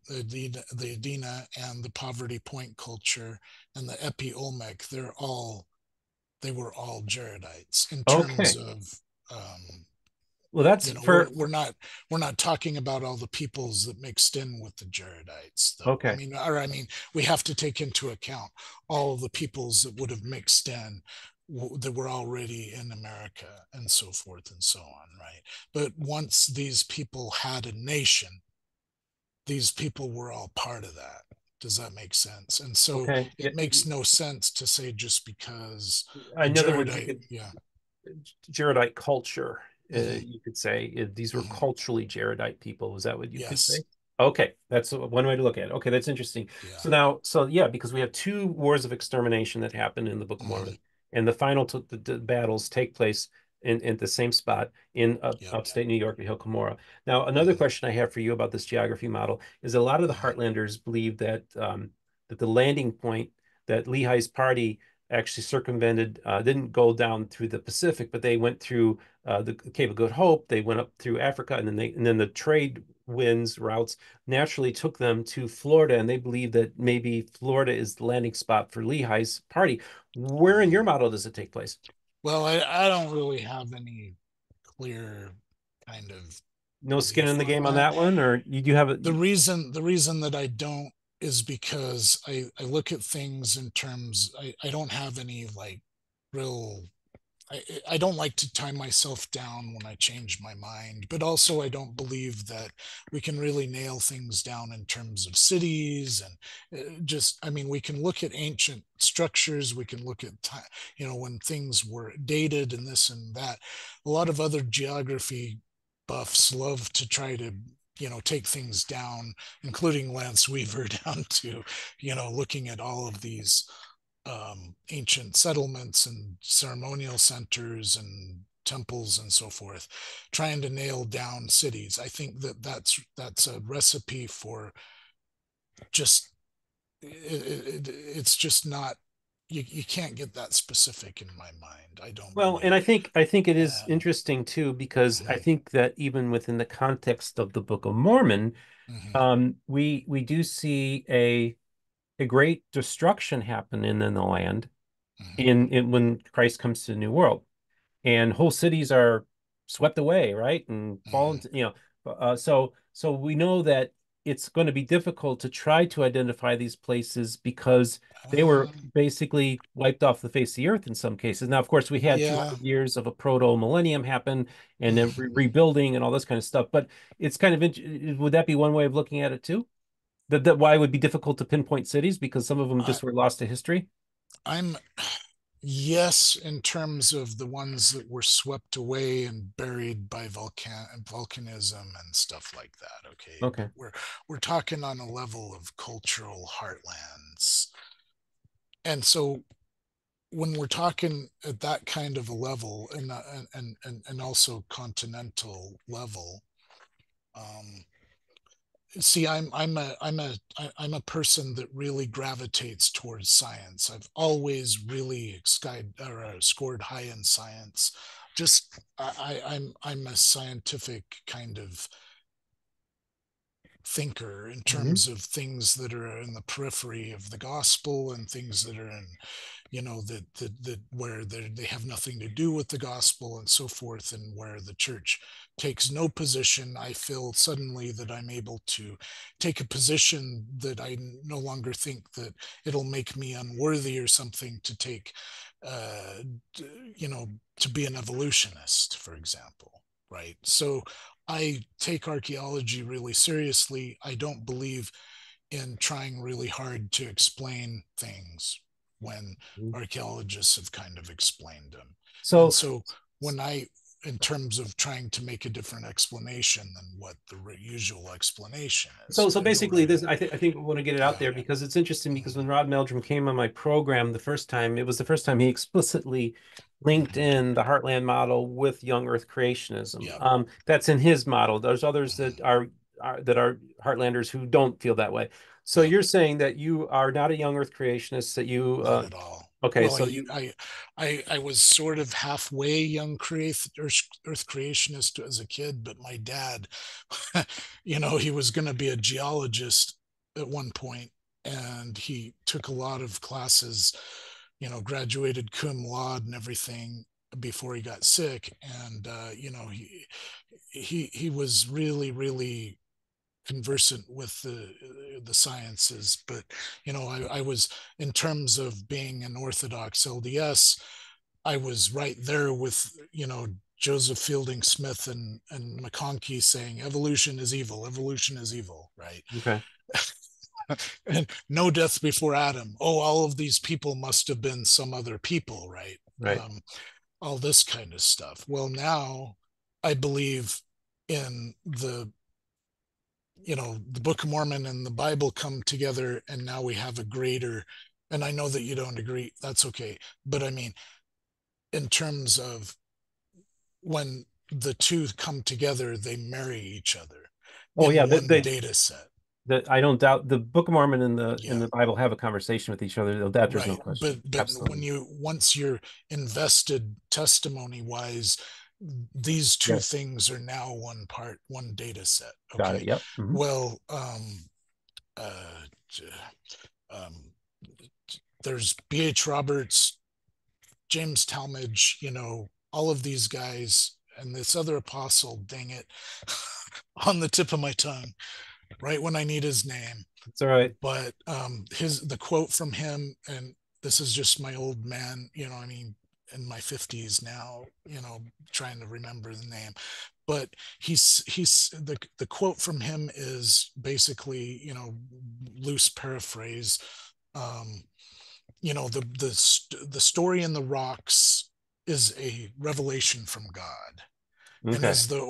Adena and the poverty point culture and the Epi Olmec, they were all Jaredites in terms Okay. of Well, that's we're not talking about all the peoples that mixed in with the Jaredites, though. okay. I mean, we have to take into account all of the peoples that would have mixed in that were already in America and so forth and so on, right? But once these people had a nation, these people were all part of that. Does that make sense? And so Okay. it makes no sense to say just because a In other words, you Jaredite, could yeah. Jaredite culture, Mm-hmm, you could say these were mm-hmm. culturally Jaredite people. Is that what you could say? Yes, Okay, that's one way to look at it. Okay, that's interesting. yeah. So now, so yeah, because we have two wars of extermination that happened in the Book of Mm-hmm. Mormon, and the final the battles take place in the same spot in Yep. upstate New York, Hill Cumorah. Now, another Mm-hmm, question I have for you about this geography model is a lot of the mm-hmm. Heartlanders believe that that the landing point that Lehi's party actually circumvented, didn't go down through the Pacific, but they went through the Cape of Good Hope. They went up through Africa, and then the trade winds routes naturally took them to Florida, and they believe that maybe Florida is the landing spot for Lehi's party. Where in your Mm-hmm. model does it take place? Well, I don't really have any clear kind of No skin in belief the on game on that. that one, or you do have it? The reason that I don't is because I look at things in terms I don't have any like real I don't like to tie myself down when I change my mind, but also I don't believe that we can really nail things down in terms of cities and I mean, we can look at ancient structures, we can look at time, when things were dated and this and that. A lot of other geography buffs love to try to take things down, including Lance Weaver, down to looking at all of these ancient settlements and ceremonial centers and temples and so forth, trying to nail down cities. I think that that's a recipe for just it's just not you can't get that specific in my mind. I don't Well, and believe. I think it is And interesting too, because I mhm, think that even within the context of the Book of Mormon, mhm, we do see a great destruction happen in the land mhm, in when Christ comes to the New World, and whole cities are swept away, right, and fall mhm. into, so we know that it's going to be difficult to try to identify these places because they were Um, basically wiped off the face of the earth in some cases. Now, of course, we had yeah. 200 years of a proto millennium happen, and then Mhm. rebuilding and all this kind of stuff. But it's kind of would that be one way of looking at it too? That why it would be difficult to pinpoint cities because some of them I, just were lost to history. I'm Yes, in terms of the ones that were swept away and buried by volcanism and stuff like that. Okay, but Okay. we're talking on a level of cultural heartlands, and so when we're talking at that kind of a level and also continental level, um, see, I'm a person that really gravitates towards science. I've always really scored high in science. Just I'm a scientific kind of thinker in Mhm. terms of things that are in the periphery of the gospel and things that are in that where they have nothing to do with the gospel and so forth, and where the church takes no position. I feel suddenly that I'm able to take a position that I no longer think that it'll make me unworthy or something to take uh you know to be an evolutionist, for example, right? So I take archaeology really seriously. I don't believe in trying really hard to explain things when archaeologists have kind of explained them. And So so when in terms of trying to make a different explanation than what the usual explanation is, so I don't basically, really, this I think we want to get it out yeah. there because it's interesting. Because Mhm, when Rod Meldrum came on my program the first time, it was the first time he explicitly linked mhm, in the Heartland model with young Earth creationism. yeah. That's in his model. There's others Mhm, that are Heartlanders who don't feel that way. So yep. you're saying that you are not a young Earth creationist. That you Not at all. Okay, Well, so you I was sort of halfway young earth creationist as a kid, but my dad, he was going to be a geologist at one point, and he took a lot of classes, graduated cum laude and everything before he got sick, and he was really really conversant with the sciences. But I was, in terms of being an Orthodox LDS, I was right there with Joseph Fielding Smith and McConkie saying evolution is evil, evolution is evil, right? okay, And no death before Adam. Oh, all of these people must have been some other people, right? right? All this kind of stuff. Well, now I believe in the Book of Mormon and the Bible come together, and now we have a greater. And I know that you don't agree. That's okay. But I mean, in terms of when the two come together, they marry each other Oh yeah, in one data set. I don't doubt the Book of Mormon and Yeah, the Bible have a conversation with each other. Though that there's no right. question. But when Absolutely, once you're invested testimony wise, these two yes, things are now one data set. got it. Okay. Yep. Well, uh, um, there's B.H. Roberts, James Talmage, all of these guys, and this other apostle, dang it, on the tip of my tongue, right when I need his name. It's all right. But the quote from him, and this is just my old man, I mean, in my 50s now, trying to remember the name. But he's the quote from him is basically, loose paraphrase. Um, the story in the rocks is a revelation from God. And Okay. as the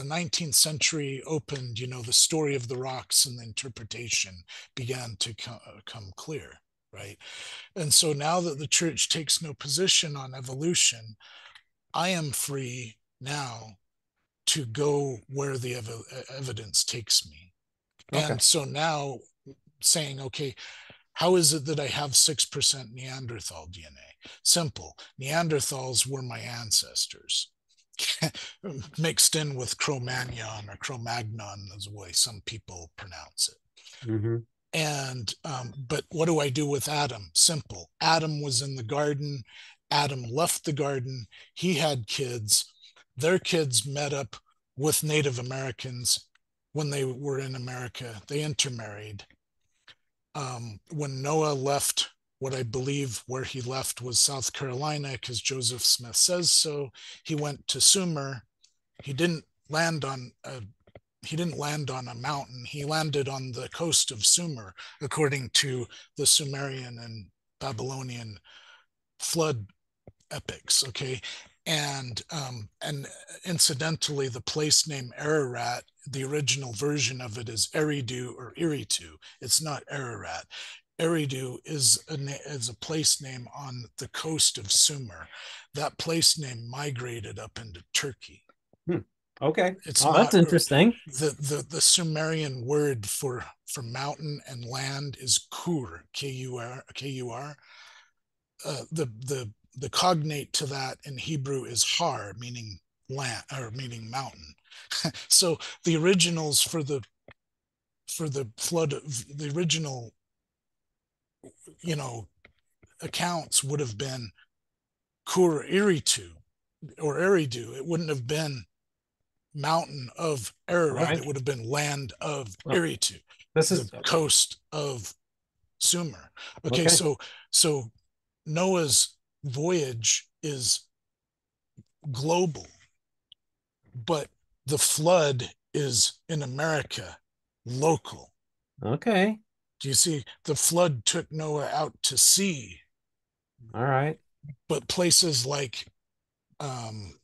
19th century opened, the story of the rocks and the interpretation began to come clear, right? And so now that the church takes no position on evolution, I am free now to go where the evidence takes me. Okay. And so now saying, okay, how is it that I have 6% Neanderthal DNA? Simple. Neanderthals were my ancestors, mixed in with Cro-Magnon or Cro-Magnon, is the way some people pronounce it. Hmm. And but what do I do with Adam? Simple. Adam was in the garden. Adam left the garden. He had kids. Their kids met up with Native Americans when they were in America. They intermarried. When Noah left, what I believe where he left was South Carolina, because Joseph Smith says so. He went to Sumer. He didn't land on a he didn't land on a mountain. He landed on the coast of Sumer, according to the Sumerian and Babylonian flood epics. Okay, and incidentally, the place name Ararat, the original version of it is Eridu or Iritu. It's not Ararat. Eridu is a place name on the coast of Sumer. That place name migrated up into Turkey. Hmm. Okay. It's Oh, that's not interesting. the Sumerian word for mountain and land is Kur, Kur. The cognate to that in Hebrew is Har, meaning land or meaning mountain. So the originals for the flood of the original, you know, accounts would have been Kur Iritu or Eridu. It wouldn't have been mountain of All Ararat. right. It would have been land of Well, Iritu, this the is coast of Sumer. Okay, okay. so Noah's voyage is global, but the flood is in America, local. Okay. Do you see? The flood took Noah out to sea, All right. but um,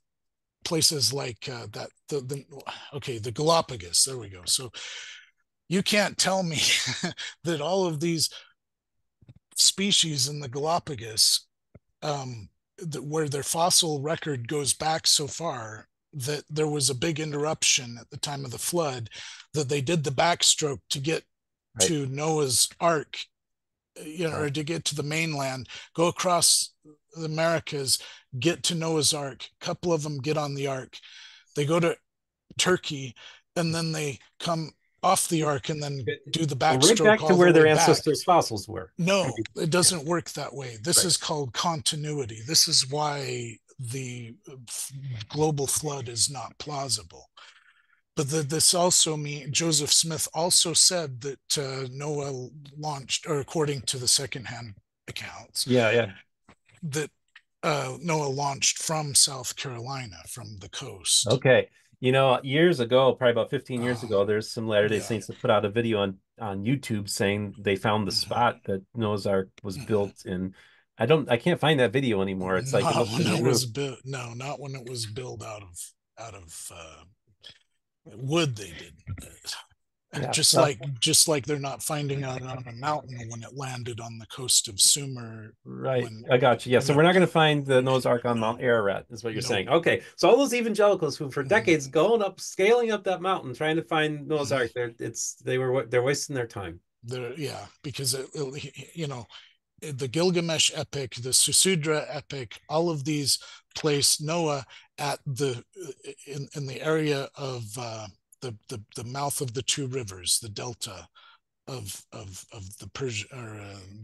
places like that the okay, the Galapagos. There we go. So you can't tell me that all of these species in the Galapagos, where their fossil record goes back so far, that there was a big interruption at the time of the flood, that they did the backstroke to get Right. to Noah's Ark or to get to the mainland, go across the Americas, get to Noah's Ark. A couple of them get on the Ark. They go to Turkey, and then they come off the Ark and then do the Well, right backstroke back to all the where way their back. ancestors' fossils were. I No, mean, it yeah, doesn't work that way. This right. is called continuity. This is why the global flood is not plausible. But this also means Joseph Smith also said that Noah launched, or according to the secondhand accounts, Yeah, yeah. that Noah launched from South Carolina, from the coast. Okay. Years ago, probably about 15 years Uh, ago, there's some Latter-day yeah. Saints that put out a video on YouTube saying they found the Mhm. spot that Noah's Ark was Mhm. built in. I can't find that video anymore. It's like it Not must have when been it was removed. built. No, not when it was built out of wood. They did. Yeah. just Well, like just like they're not finding it on a mountain when it landed on the coast of Sumer. right. When I got you. Yeah. So no, we're not going to find the Noah's Ark on Mount Ararat, is what you're nope. saying. Okay. So all those evangelicals who for Mhm. decades going up, scaling up that mountain, trying to find Noah's Mhm. Ark, they're wasting their time. Yeah, because the Gilgamesh epic, the Susudra epic, all of these place Noah at in the area of the mouth of the two rivers, the delta of the Persia, or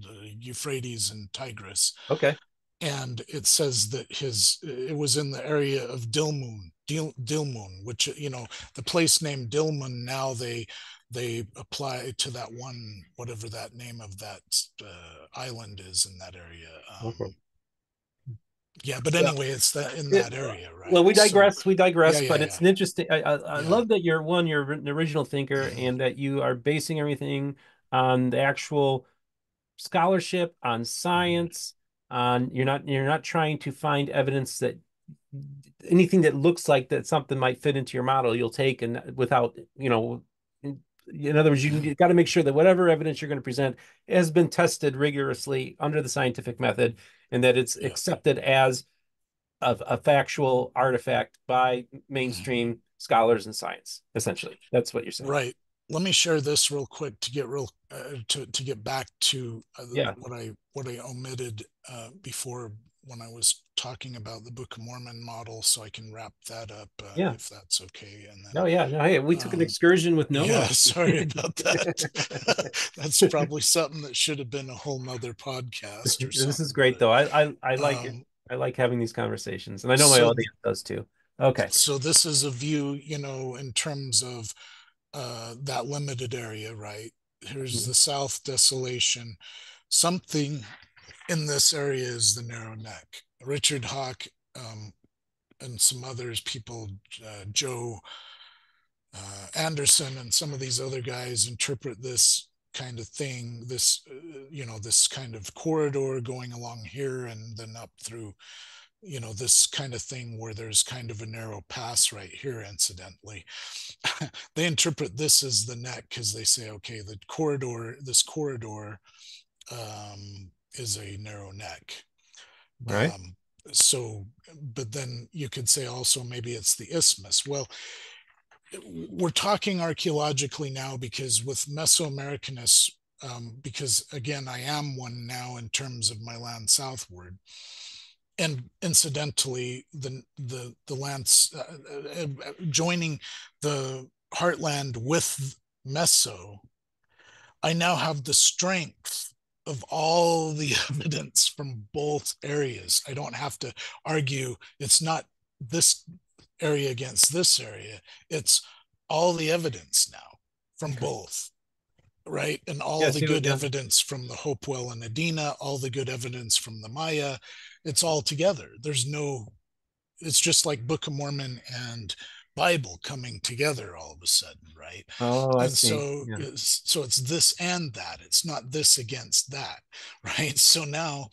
the Euphrates and Tigris. Okay. And it says that it was in the area of Dilmun, which, the place named Dilmun, now they apply to that one, whatever that name of that island is in that area. Okay. Yeah, but anyway, it's that in It, that area, well, right? we So digress. We yeah, digress, yeah, but yeah, it's an interesting. I yeah. love that you're an original thinker Mhm. and that you are basing everything on the actual scholarship, on Mhm. science, on you're not trying to find evidence that anything that looks like that something might fit into your model, you'll take and without, in other words, you got to make sure that whatever evidence you're going to present has been tested rigorously under the scientific method and that it's Yeah. accepted as a factual artifact by Mhm. mainstream scholars in science. Essentially, that's what you're saying. Right. Let me share this real quick to get to get back to Yeah, what I omitted before when I was talking about the Book of Mormon model, so I can wrap that up yeah. if that's okay. And No, then, yeah, no. Hey, we took an excursion with yeah, Noah. sorry about that. That's probably something that should have been a whole nother podcast or This is something. great, though. I like it. Um, I like having these conversations, and I know my so audience does too. Okay. so this is a view, in terms of that limited area, right? Here's Mhm. the South Desolation. Something in this area is the narrow neck. Richard Hawk, and some others, people, Joe Anderson, and some of these other guys interpret this kind of thing, this kind of corridor going along here and then up through, this kind of thing where there's kind of a narrow pass right here, incidentally. They interpret this as the neck because they say, okay, this corridor is a narrow neck. All right. Um, so, but then you could say also maybe it's the isthmus. Well, we're talking archaeologically now because with Mesoamericanists, because again, I am one now in terms of my land southward. And incidentally, the lands joining the Heartland with Meso, I now have the strength of all the evidence from both areas. I don't have to argue. It's not this area against this area. It's all the evidence now from Okay. both, right? And all Yeah. the See what? good Yeah. evidence from the Hopewell and Adena, all the good evidence from the Maya. It's all together. It's just like Book of Mormon and Bible coming together all of a sudden, right? Oh, I And see. so, Yeah. it's this and that. It's not this against that, right? So now,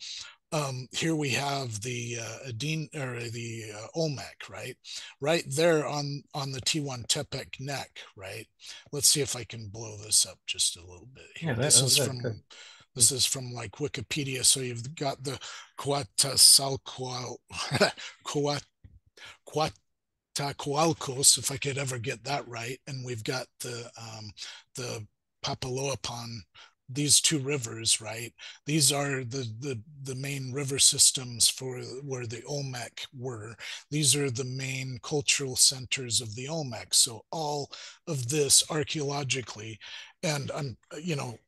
here we have the Adin, or the Olmec, right? Right there on the T1 Tepec neck, right? Let's see if I can blow this up just a little bit Yeah. here. This Oh, is good. Good. from this is from like Wikipedia. So you've got the Coatzacoalcos, Coatzacoalcos, if I could ever get that right, and we've got the Papaloapan these two rivers, right? These are the main river systems for where the Olmec were. These are the main cultural centers of the Olmec. So all of this archaeologically, and I'm,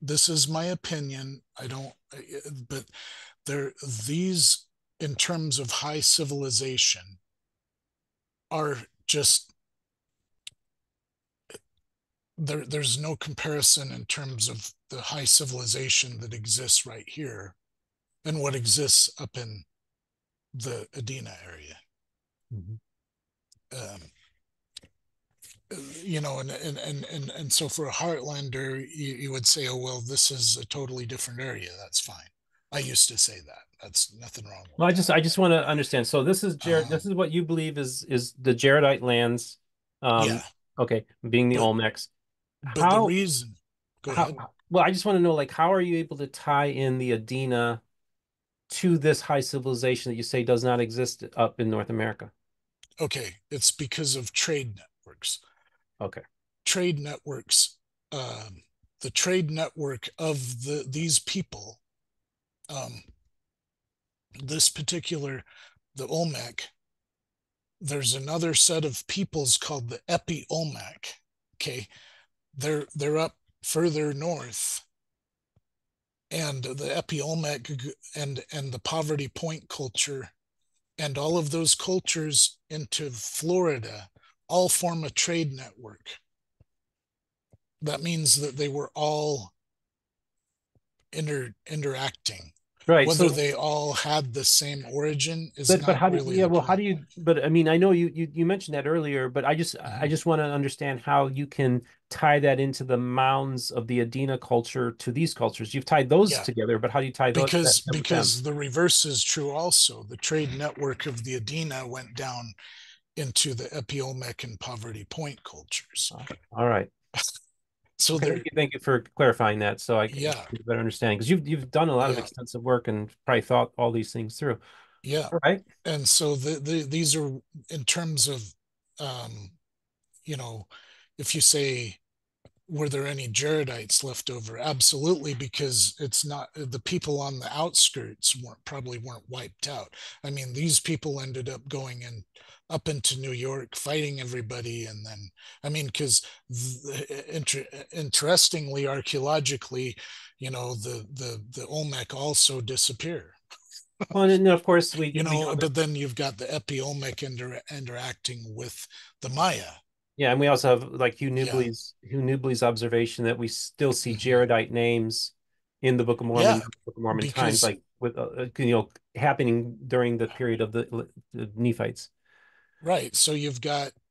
this is my opinion. I don't, but there, these in terms of high civilization are just there's no comparison in terms of the high civilization that exists right here and what exists up in the Adena area. Mhm. Um, and so for a Heartlander, you would say, oh, well, this is a totally different area. That's fine. I used to say that. That's nothing wrong with Well, that. I just want to understand. So this is Jared. Uh, This is what you believe is the Jaredite lands. yeah, Um, okay, being the but Olmecs. the How reason, go how ahead. well, I just want to know, like, how are you able to tie in the Adena to this high civilization that you say does not exist up in North America? Okay, it's because of trade networks. Okay. Trade networks, um, the trade network of these people, um, this particular, the Olmec, there's another set of peoples called the Epi-Olmec. Okay, they're up further north, and the Epi-Olmec and the Poverty Point culture and all of those cultures into Florida all form a trade network. That means that they were all interacting. Right. Whether So they all had the same origin is but not how do really yeah, the well, how do point. you but I mean, I know you mentioned that earlier, but I Mhm. just want to understand how you can tie that into the mounds of the Adena culture to these cultures. You've tied those Yeah, together, but how do you tie because that with them? because the reverse is true also. The trade network of the Adena went down into the Epi-Olmec and Poverty Point cultures. All right. So Okay, they're, thank you for clarifying that so I can yeah, get a better understanding because you've done a lot of yeah, extensive work and probably thought all these things through. yeah. All right. And so these are in terms of, um, you know, if you say, were there any Jaredites left over? Absolutely, because it's not the people on the outskirts weren't wiped out. I mean, these people ended up going in up into New York, fighting everybody, and then I mean, because interestingly, archaeologically, the Olmec also disappear. Well, and then of course we know that But then you've got the Epi-Olmec interacting with the Maya. yeah, and we also have like Yeah. Hugh Nibley's observation that we still see Mhm. Jaredite names in the Yeah, Book of Mormon times, because like with happening during the period of the Nephites. right.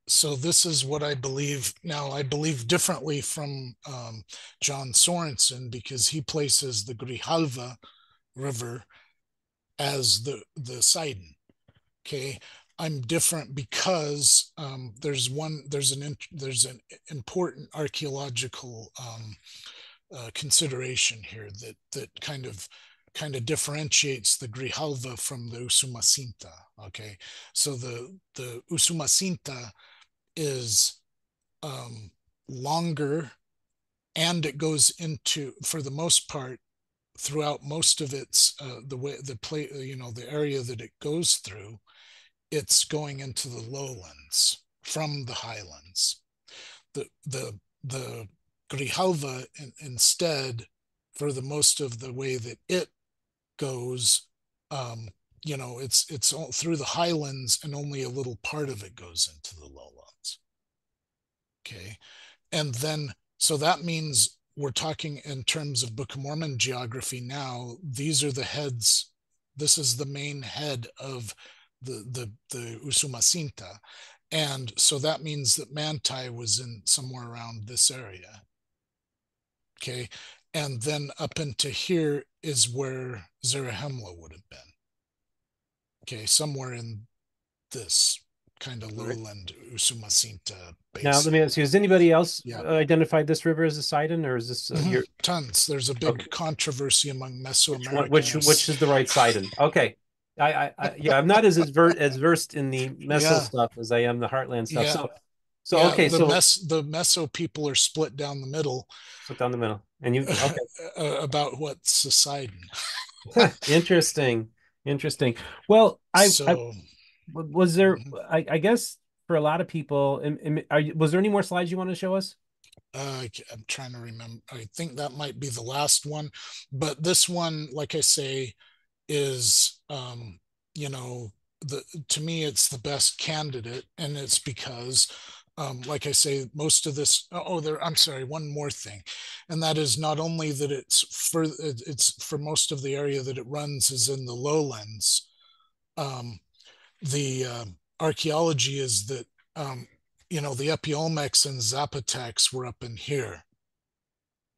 So this is what I believe. Now, I believe differently from John Sorensen because he places the Grijalva River as the Sidon. Okay. I'm different because there's an important archaeological consideration here that kind of differentiates the Grijalva from the Usumacinta. Okay, so the Usumacinta is longer, and it goes into, for the most part, throughout most of its the way the play, the area that it goes through, it's going into the lowlands from the highlands. The Grijalva instead, for the most of the way that it goes, um, it's all through the highlands, and only a little part of it goes into the lowlands. Okay, and then so that means we're talking in terms of Book of Mormon geography now. These are the heads. This is the main head of the Usumacinta, and so that means that Manti was in somewhere around this area. Okay, and then up into here is where Zarahemla would have been. Okay, somewhere in this kind of All right. lowland Usumacinta Now let basin. me ask you: has anybody else Yeah. identified this river as a Sidon, or is this Mm-hmm. your Tons. There's a big okay? controversy among Which one? Which Mesoamericanists. is the right Sidon? Okay. Yeah, I'm not as versed in the Meso Yeah, stuff as I am the Heartland stuff. yeah. So So Yeah, okay, so the Meso people are split down the middle split down the middle, and you okay. about what's Poseidon. Interesting, interesting. Well, I So was there. mhm. I guess for a lot of people, was there any more slides you want to show us? I'm trying to remember. I think that might be the last one, but this one, like I say, is you know, the to me it's the best candidate, and it's because like I say, most of this, oh, there, I'm sorry, one more thing, and that is not only that it's for most of the area that it runs is in the lowlands. um, the archaeology is that the Epiolmecs and Zapotecs were up in here,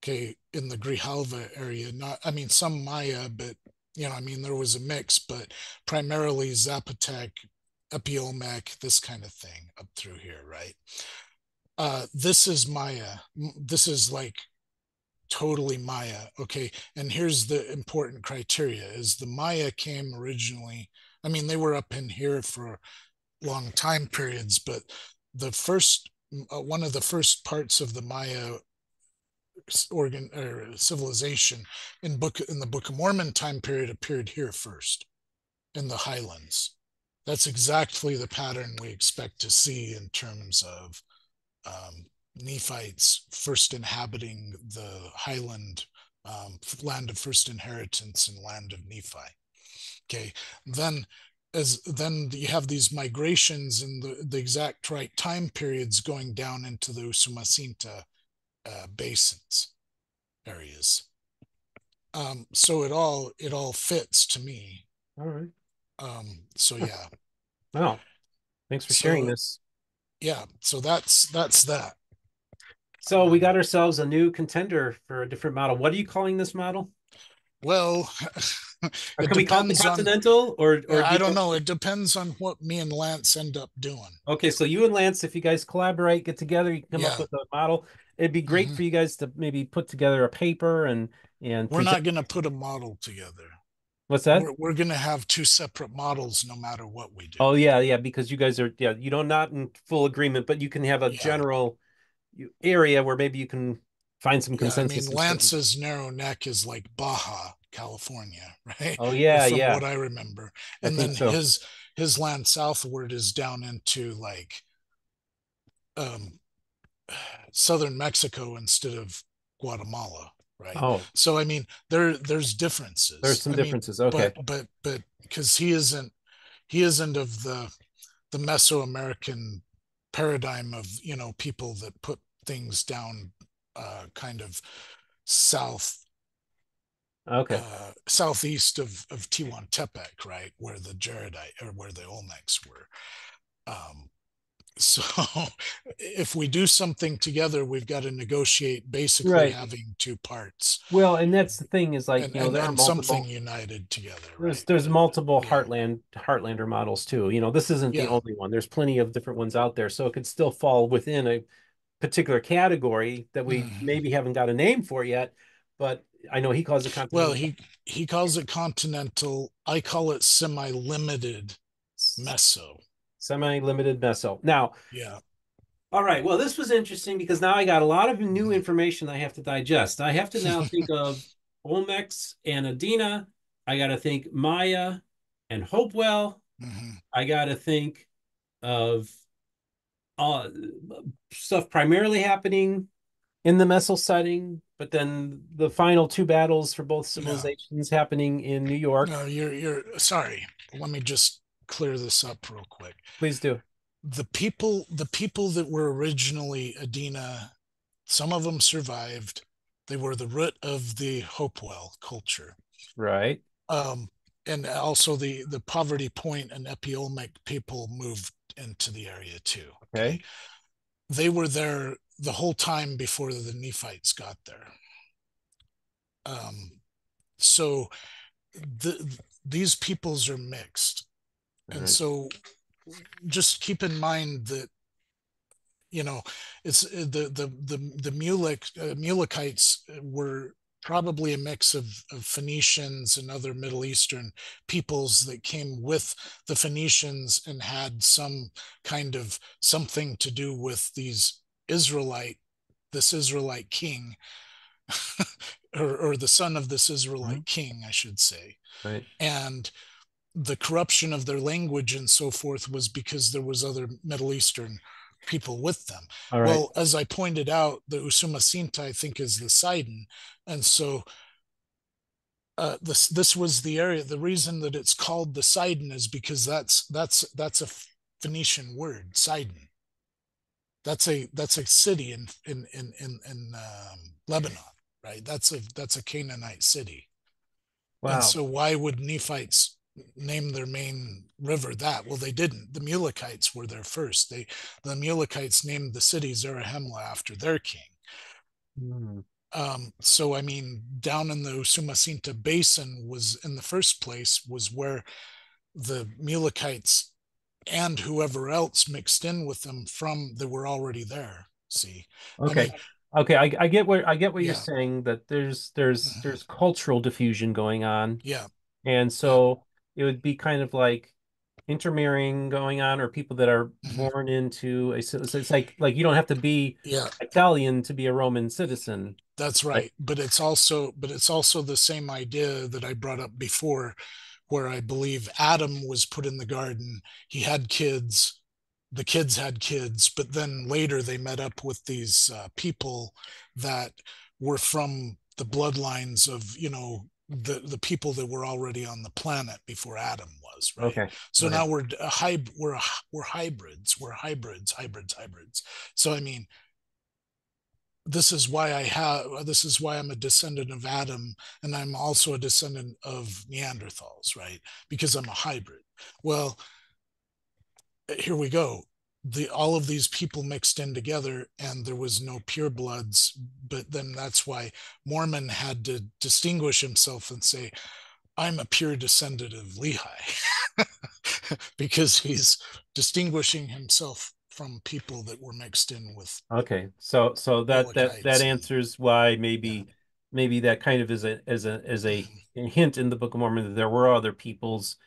okay, in the Grijalva area. Not, I mean, some Maya, but I mean, there was a mix, but primarily Zapotec, Epiolmec, this kind of thing up through here, right? This is Maya. This is like totally Maya, okay? And here's the important criteria: is the Maya came originally. I mean, they were up in here for long time periods, but the first one of the first parts of the Maya organ or civilization in the Book of Mormon time period appeared here first in the highlands. That's exactly the pattern we expect to see in terms of Nephites first inhabiting the highland, land of first inheritance and land of Nephi. Okay, then then you have these migrations in the exact right time periods going down into the Usumacinta basins areas. So it all fits to me. All right. So yeah. Wow. Thanks for sharing So this. yeah. So that's that. So we Um, got ourselves a new contender for a different model. What are you calling this model? well, Or it can we call it the depends on. Continental, or do I you don't want? know. It depends on what me and Lance end up doing. Okay, so you and Lance, if you guys collaborate, get together, you can come up Yeah. with a model. It'd be great Hmm. for you guys to maybe put together a paper and We're present. not going to put a model together. What's that? We're going to have two separate models no matter what we do. Oh yeah, yeah, because you guys are you don't not in full agreement, but you can have a Yeah. general area where maybe you can find some Yeah. I mean, consensus in certain. Lance's narrow neck is like Baja, California, right? Oh yeah, From yeah, what I remember. I And think then so. his land southward is down into like um southern Mexico instead of Guatemala, right? Oh, So I mean, there's there's differences. some I mean, differences. Okay. but because he isn't of the Mesoamerican paradigm of people that put things down kind of south Okay. southeast of Tehuantepec, right, where the Jaredite or where the Olmecs were. Um, so if we do something together, we've got to negotiate basically Right. having two parts Well, and that's the thing is like, and there are something multiple united together, there's right? there's But multiple yeah, Heartlander models too. This isn't the yeah. only one. There's plenty of different ones out there. So it could still fall within a particular category that we Mhm. maybe haven't got a name for yet, but I know he calls it Well, continental. he calls it continental. I call it semi-limited meso. Semi-limited meso. Now, Yeah. all right. Well, this was interesting because now I got a lot of new Mhm. information I have to digest. I have to now think of Olmecs and Adina. I got to think Maya and Hopewell. Mhm. I got to think of uh, stuff primarily happening in the Messel setting, but then the final two battles for both Yeah. civilizations happening in New York. No, you're sorry. Let me just clear this up real quick. Please do. The people that were originally Adina, some of them survived. They were the root of the Hopewell culture. Right. Um, and also the Poverty Point and Epiolmec people moved into the area too. Okay. Okay. They were there the whole time before the Nephites got there. Um, so these peoples are mixed. All And right. so just keep in mind that you know it's the Mulekites were probably a mix of Phoenicians and other Middle Eastern peoples that came with the Phoenicians and had some kind of something to do with this Israelite king, or the son of this Mhm. Israelite king, I should say. Right. And the corruption of their language and so forth was because there was other Middle Eastern people with them. All right. Well, as I pointed out, the Usumacinta, I think, is the Sidon. And so this was the area. The reason that it's called the Sidon is because that's a Phoenician word, Sidon. That's a city in Lebanon, right? That's a Canaanite city. And Wow. so why would Nephites name their main river that? Well, they didn't. The Mulekites were there first. The Mulekites named the city Zarahemla after their king. Mm. So I mean, down in the Usumacinta Basin was in the first place was where the Mulekites and whoever else mixed in with them from that were already there. See, I Okay. mean, Okay. I get what you're yeah, saying, that mhm, there's cultural diffusion going on. yeah, And yeah, so it would be kind of like intermarrying going on, or people that are mhm, born into a, so it's like you don't have to be yeah. Italian to be a Roman citizen. That's Right. right. But it's also the same idea that I brought up before, where I believe Adam was put in the garden. He had kids. The kids had kids, but then later they met up with these people that were from the bloodlines of, the people that were already on the planet before Adam was, right? Okay. So Right. now we're hybrids. We're hybrids. So I mean, this is why I'm a descendant of Adam, and I'm also a descendant of Neanderthals, right? Because I'm a hybrid. Well, here we go. All of these people mixed in together, and there was no purebloods. But then that's why Mormon had to distinguish himself and say, I'm a pure descendant of Lehi, because he's distinguishing himself from people that were mixed in with Okay. So that Mulekites. And answers why yeah, maybe that kind of is a mhm. hint in the Book of Mormon that there were other peoples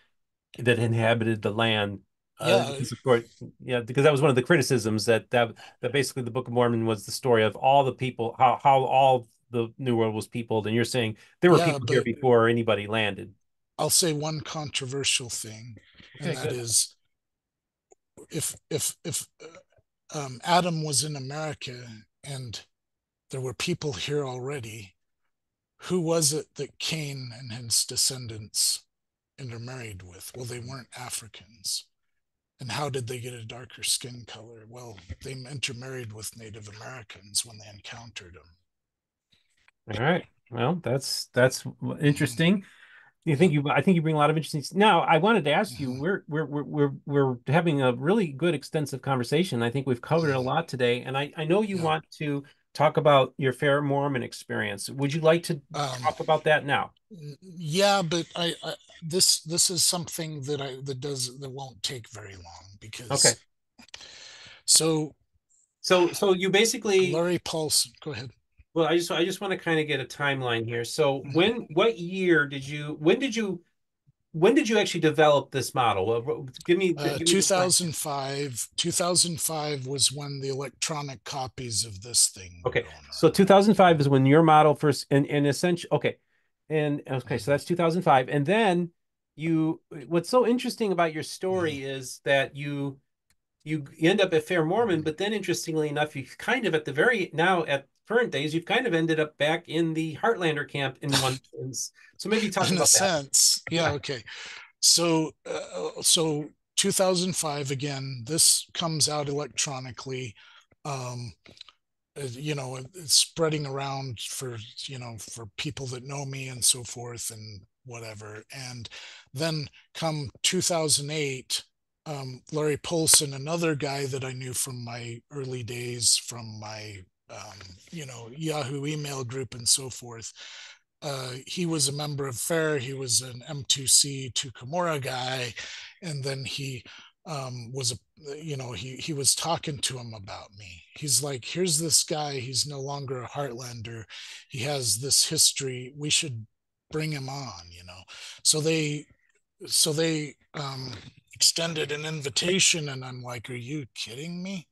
that inhabited the land. Yeah, Because of course, yeah, because that was one of the criticisms that basically the Book of Mormon was the story of all the people, how all the New World was peopled, and you're saying there were yeah, people here but before anybody landed. I'll say one controversial thing, Okay, and that good. is if Adam was in America and there were people here already, who was it that Cain and his descendants intermarried with? Well, they weren't Africans. And how did they get a darker skin color? Well, they intermarried with Native Americans when they encountered them. All right. Well, that's Mm-hmm. interesting. Yep. I think you bring a lot of interesting. Now, I wanted to ask you, Mm-hmm. we're having a really good, extensive conversation. I think we've covered a Mm-hmm. lot today, and I know you Yeah. want to talk about your FAIR Mormon experience. Would you like to Um, talk about that now? yeah, but this is something that won't take very long Okay. because so So you basically, Larry Paulson, go ahead. well, I just want to kind of get a timeline here. So Mhm. what year when did you actually develop this model? Give me the time. 2005 was when the electronic copies of this thing were Okay. going So around. 2005 is when your model first, and essentially, okay. And okay, so Mhm. that's 2005. And then what's so interesting about your Mhm. story is that you end up at Fair Mormon, Mhm. but then interestingly enough, you kind of at current days, you've kind of ended up back in the Heartlander camp in one sense. So maybe talk In a about that. sense, yeah, Yeah. okay. So 2005 again. This comes out electronically. Um, it's spreading around for people that know me and so forth and whatever. And then come 2008, Larry Polson, another guy that I knew from my early days, from my Yahoo email group and so forth. He was a member of FAIR. He was an M2C to Kimura guy, and then he was he was talking to him about me. He's like, here's this guy, he's no longer a Heartlander, he has this history, we should bring him on, so they extended an invitation, and I'm like, are you kidding me?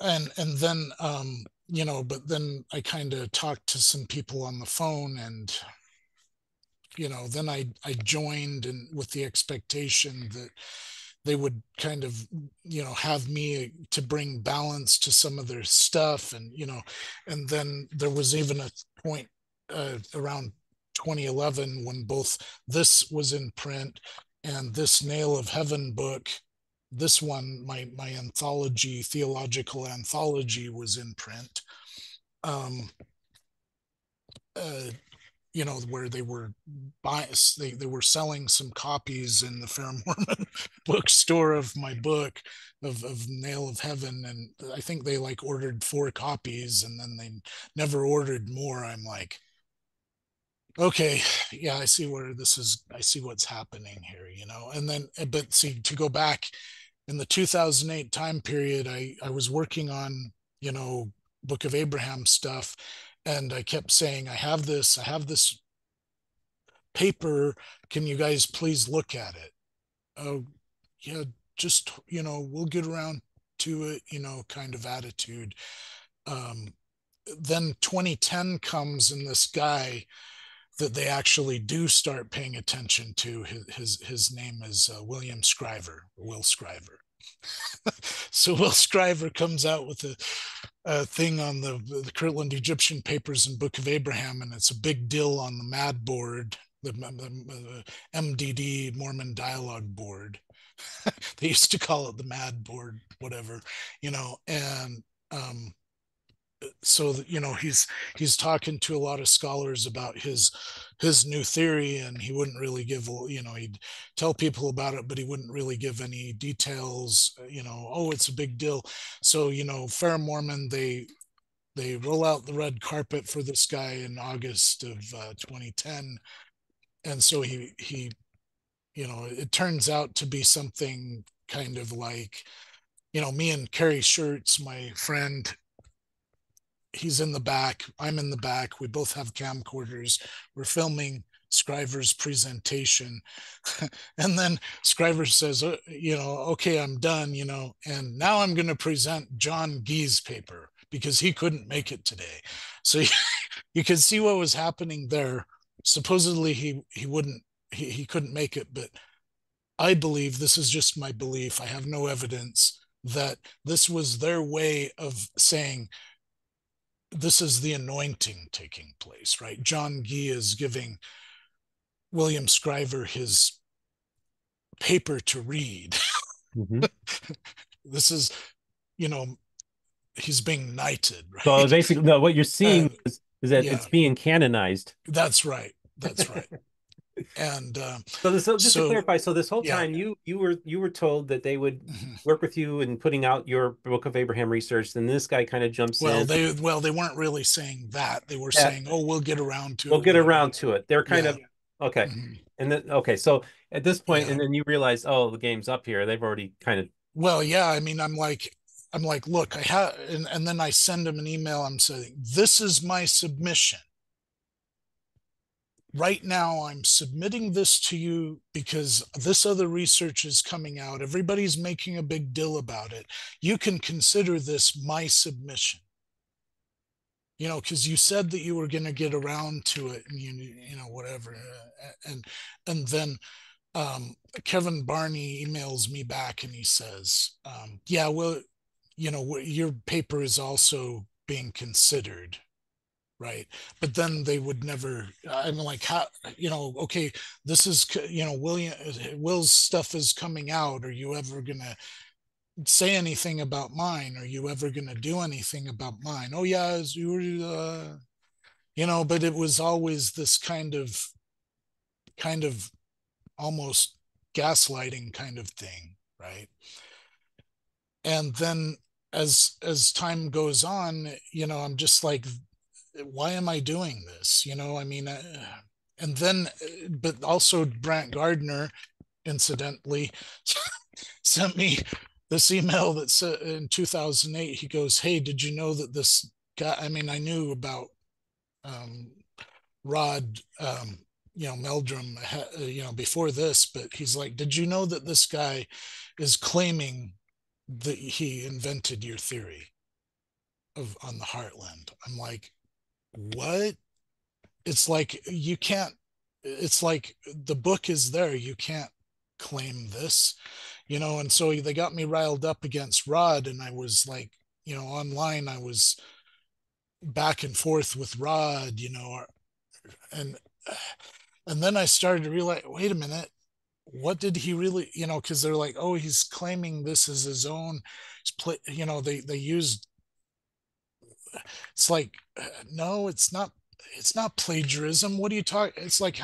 And then but then I kind of talked to some people on the phone, and then I joined, and with the expectation that they would kind of have me to bring balance to some of their stuff. And then there was even a point around 2011 when both this was in print and this Nail of Heaven book, this one, my anthology, theological anthology, was in print. um uh, where they were buying, they were selling some copies in the FAIR Mormon bookstore of my book, of Nail of Heaven, and I think they like ordered 4 copies, and then they never ordered more. I'm like, okay, yeah, I see what's happening here, and then, but see, to go back in the 2008 time period, I was working on, Book of Abraham stuff, and I kept saying, I have this paper, can you guys please look at it? Oh, yeah, just, we'll get around to it, kind of attitude. um then 2010 comes, and this guy that they actually do start paying attention to, his name is William Scriver, Will Scriver. So Will Scriver comes out with a thing on the Kirtland Egyptian Papers and Book of Abraham, and it's a big deal on the MAD board, the MDD, Mormon Dialogue Board. They used to call it the MAD board, whatever, and so that, he's talking to a lot of scholars about his new theory, and he wouldn't really give, he'd tell people about it, but he wouldn't really give any details, oh, it's a big deal. So, FAIR Mormon, they roll out the red carpet for this guy in August of 2010. And so he it turns out to be something kind of like, me and Kerry Shirts, my friend, he's in the back, I'm in the back, we both have camcorders, we're filming Scriver's presentation. And then Scriver says, okay, I'm done, and now I'm going to present John Gee's paper because he couldn't make it today. So you can see what was happening there. Supposedly he couldn't make it, but I believe, this is just my belief, I have no evidence, that this was their way of saying, this is the anointing taking place, right? John Gee is giving William Scriver his paper to read. Mm-hmm. This is, he's being knighted, So right? basically, no, what you're seeing is that Yeah, it's being canonized. that's right. That's right. And So just to so, clarify, so this whole yeah. time you were told that they would Mhm. work with you in putting out your Book of Abraham research. Then this guy kind of jumps Well, in. they weren't really saying that. They were saying, "Oh, we'll get around to We'll it get when around to it. They're kind yeah, of okay. mhm, And then okay, so at this point, yeah." and then you realize, oh, the game's up here. They've already kind of Well, yeah. I mean, I'm like, look, I have, and then I send him an email. I'm saying, this is my submission. Right now, I'm submitting this to you because this other research is coming out. Everybody's making a big deal about it. You can consider this my submission. Because you said that you were going to get around to it, and whatever, and and then Kevin Barney emails me back, and he says, "Yeah, well, your paper is also being considered." Right. But then they would never, I'm like, how, okay, this is, Will's stuff is coming out. Are you ever going to say anything about mine? Are you ever going to do anything about mine? Oh, yeah, you were, but it was always this kind of almost gaslighting kind of thing. Right. And then as time goes on, I'm just like, why am I doing this? I mean, and then, but also Brant Gardner, incidentally sent me this email that said in 2008, he goes, "Hey, did you know that this guy, I mean, I knew about um, Rod, Meldrum, before this, but he's like, did you know that this guy is claiming that he invented your theory of on the Heartland?" I'm like, what? It's like you can't. It's like the book is there. You can't claim this, And so they got me riled up against Rod, and I was like, online, I was back and forth with Rod, and and then I started to realize, wait a minute, what did he really, because they're like, oh, he's claiming this as his own, they used, it's like, no, it's not plagiarism. What are you talking? It's like,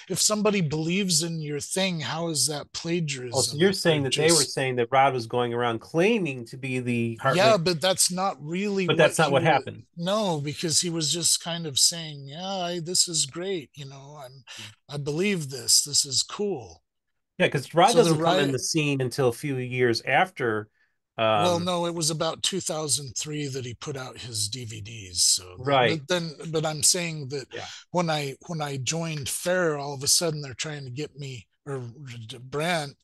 if somebody believes in your thing, how is that Oh, so plagiarism you're if they're saying that they were just, saying that Rod was going around claiming to be the yeah, Heartland, but that's not really but what that's not he what was. happened. No, because he was just kind of saying, yeah, this is great. I believe this is cool. Yeah, because Rod So the doesn't come in riot, the scene until a few years after. well, Um, no, it was about 2003 that he put out his DVDs. So right. but I'm saying that Yeah. when I joined FAIR, all of a sudden they're trying to get me, or Brant.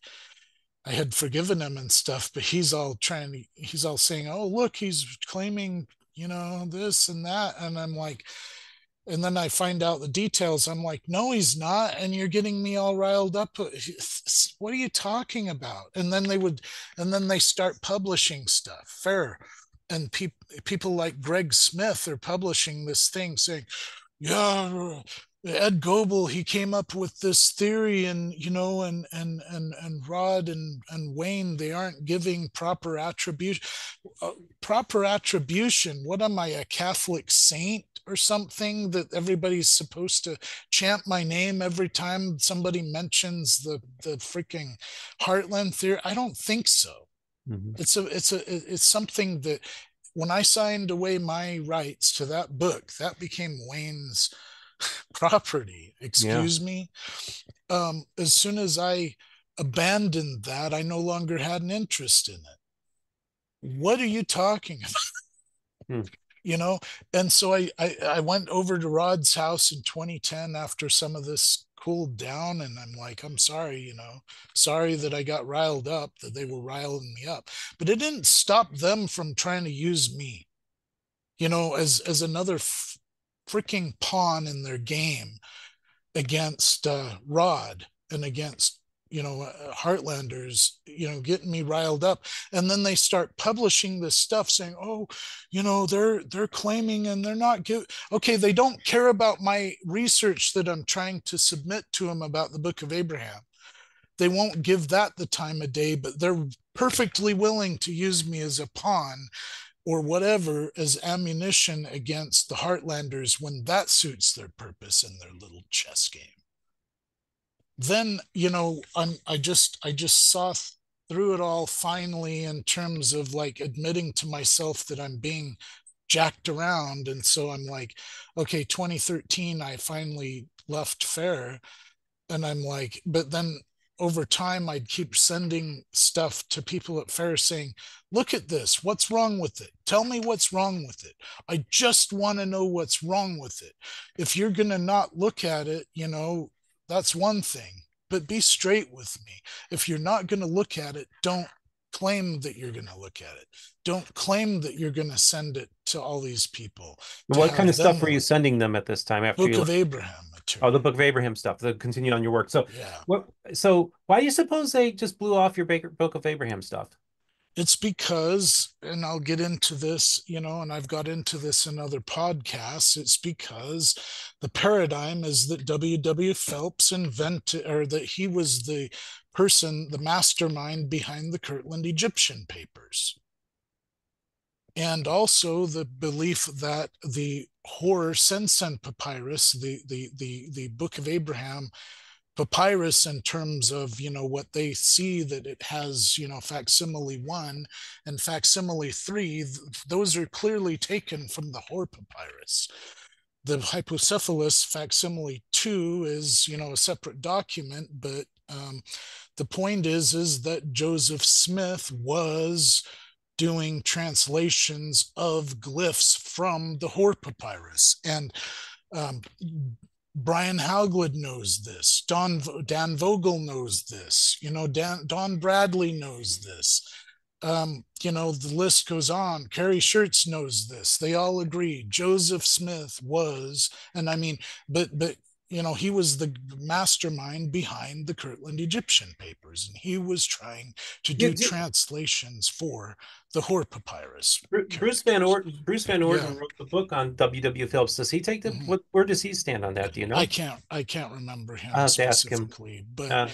I had forgiven him and stuff, but he's all saying, "Oh, look, he's claiming, this and that," and I'm like, and then I find out the details. I'm like, no, he's not. And you're getting me all riled up. What are you talking about? And then they start publishing stuff. Fair. And people like Greg Smith are publishing this thing saying, yeah, Ed Goble, he came up with this theory, and and Rod and Wayne, they aren't giving proper attribution. Proper attribution. What am I, a Catholic saint or something, that everybody's supposed to chant my name every time somebody mentions the freaking Heartland theory? I don't think so. Mhm. It's something that, when I signed away my rights to that book, that became Wayne's property. Yeah. Excuse me. As soon as I abandoned that, I no longer had an interest in it. What are you talking about? Hmm. you know and so I went over to Rod's house in 2010 after some of this cooled down, and I'm like, I'm sorry, sorry that I got riled up, that they were riling me up, but it didn't stop them from trying to use me, as another freaking pawn in their game against Rod, and against Heartlanders, getting me riled up. And then they start publishing this stuff saying, oh, they're claiming, and they're not okay, they don't care about my research that I'm trying to submit to them about the Book of Abraham. They won't give that the time of day, but they're perfectly willing to use me as a pawn or whatever, as ammunition against the Heartlanders when that suits their purpose in their little chess game. Then I just saw through it all finally, in terms of like admitting to myself that I'm being jacked around. And so I'm like, okay, 2013 I finally left FAIR, and I'm like, but then over time I'd keep sending stuff to people at FAIR saying, look at this, what's wrong with it, tell me what's wrong with it, I just want to know what's wrong with it. If you're going to not look at it, that's one thing, but be straight with me. If you're not going to look at it, don't claim that you're going to look at it. Don't claim that you're going to send it to all these people to What kind of have stuff them were you look. sending them at this time after Book you of left? Abraham Oh, the material. Book of Abraham stuff that continued on your work. So Yeah. what? So why do you suppose they just blew off your Book of Abraham stuff? It's because, and I'll get into this, and I've got into this in other podcasts, it's because the paradigm is that W. Phelps invented, or that he was the person, the mastermind behind the Kirtland Egyptian papers. And also the belief that the Hor Sensen papyrus, the Book of Abraham papyrus, in terms of what they see, that it has facsimile 1 and facsimile 3, those are clearly taken from the Hor papyrus. The hypocephalus facsimile 2 is a separate document, but The point is that Joseph Smith was doing translations of glyphs from the Hoare Papyrus. And um, Brian Hauglid knows this. Dan Vogel knows this. Don Bradley knows this. The list goes on. Carrie Schurz knows this. They all agree. Joseph Smith was, and I mean, but he was the mastermind behind the Kirtland Egyptian papers, and he was trying to Yeah, do translations for the Hoare Papyrus characters. Bruce Van Yeah. Orden wrote the book on W. Phillips. Does he take the Mhm. where does he stand on that? Do you know? I can't remember I'll him have to ask him. specifically, but Uh,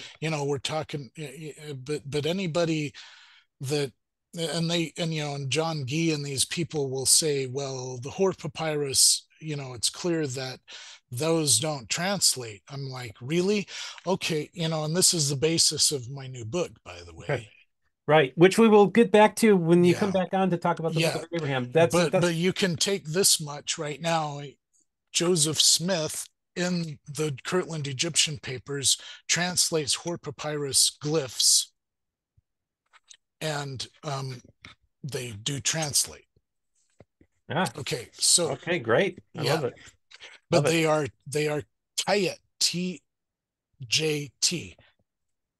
we're talking, but anybody that, and John Gee and these people will say, well, the Hoare Papyrus, it's clear that those don't translate. I'm like, really? Okay, and this is the basis of my new book, by the okay. way. Right, which we will get back to when you come Yeah, back on to talk about the Book yeah, of Abraham. but That's you can take this much right now. Joseph Smith in the Kirtland Egyptian papers translates Hoare Papyrus glyphs, and they do translate. ah, Okay, so okay, great. I yeah, love it. but Love it. they are Tayet, TJT,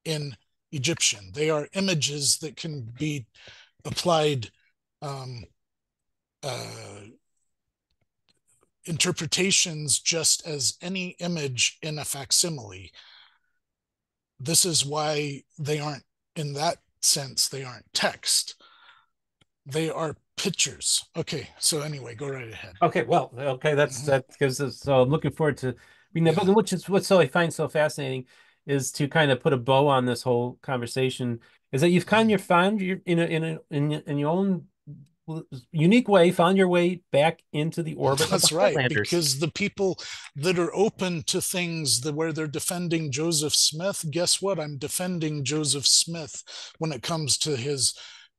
in Egyptian. They are images that can be applied um, uh, interpretations just as any image in a facsimile. This is why they aren't, in that sense, they aren't text. They are pictures. Okay, so anyway, go right ahead. Okay, well, okay, Mhm. that gives us. So I'm looking forward to reading that Yeah. book, and which is what so I find so fascinating is to kind of put a bow on this whole conversation. Is that you've kind Mhm. of found your in your own unique way found your way back into the orbit of the That's right, Heartlanders. because the people that are open to things that where they're defending Joseph Smith, guess what? I'm defending Joseph Smith when it comes to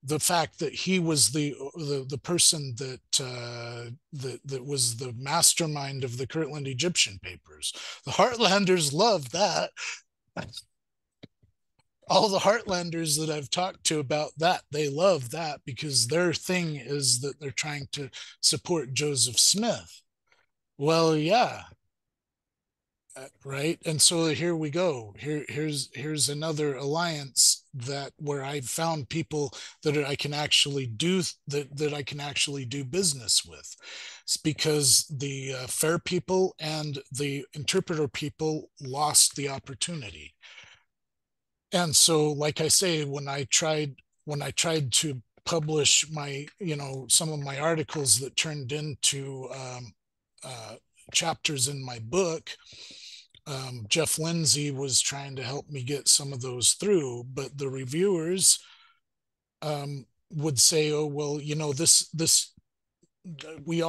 the fact that he was the person that was the mastermind of the Kirtland Egyptian papers. The Heartlanders love that. All the Heartlanders that I've talked to about that, they love that because their thing is that they're trying to support Joseph Smith. Well, yeah, right. And so here we go. Here's another alliance that where I found people that I can actually do that I can actually do business with. It's because the FAIR people and the interpreter people lost the opportunity. And so, like I say, when I tried to publish my, some of my articles that turned into uh, chapters in my book, Jeff Lindsay was trying to help me get some of those through, but the reviewers would say, "Oh, well, this we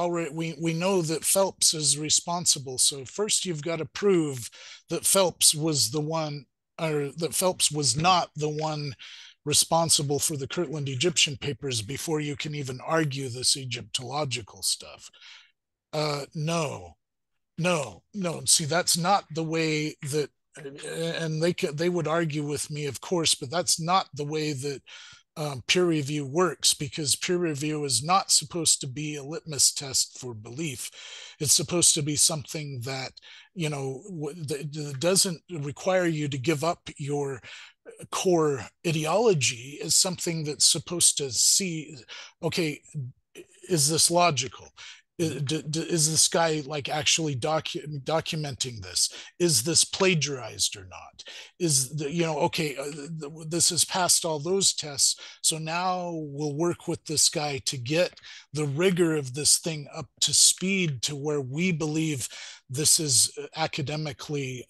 know that Phelps is responsible. So first, you've got to prove that Phelps was the one, or that Phelps was not the one." Responsible for the Kirtland Egyptian papers before you can even argue this Egyptological stuff. No, no. See, that's not the way that, and they would argue with me, of course, but that's not the way that peer review works, because peer review is not supposed to be a litmus test for belief. It's supposed to be something that that doesn't require you to give up your core ideology. Is something that's supposed to see, okay, is this logical? Is this guy like actually documenting this? Is this plagiarized or not? Is the, okay, this has passed all those tests, so now we'll work with this guy to get the rigor of this thing up to speed to where we believe this is academically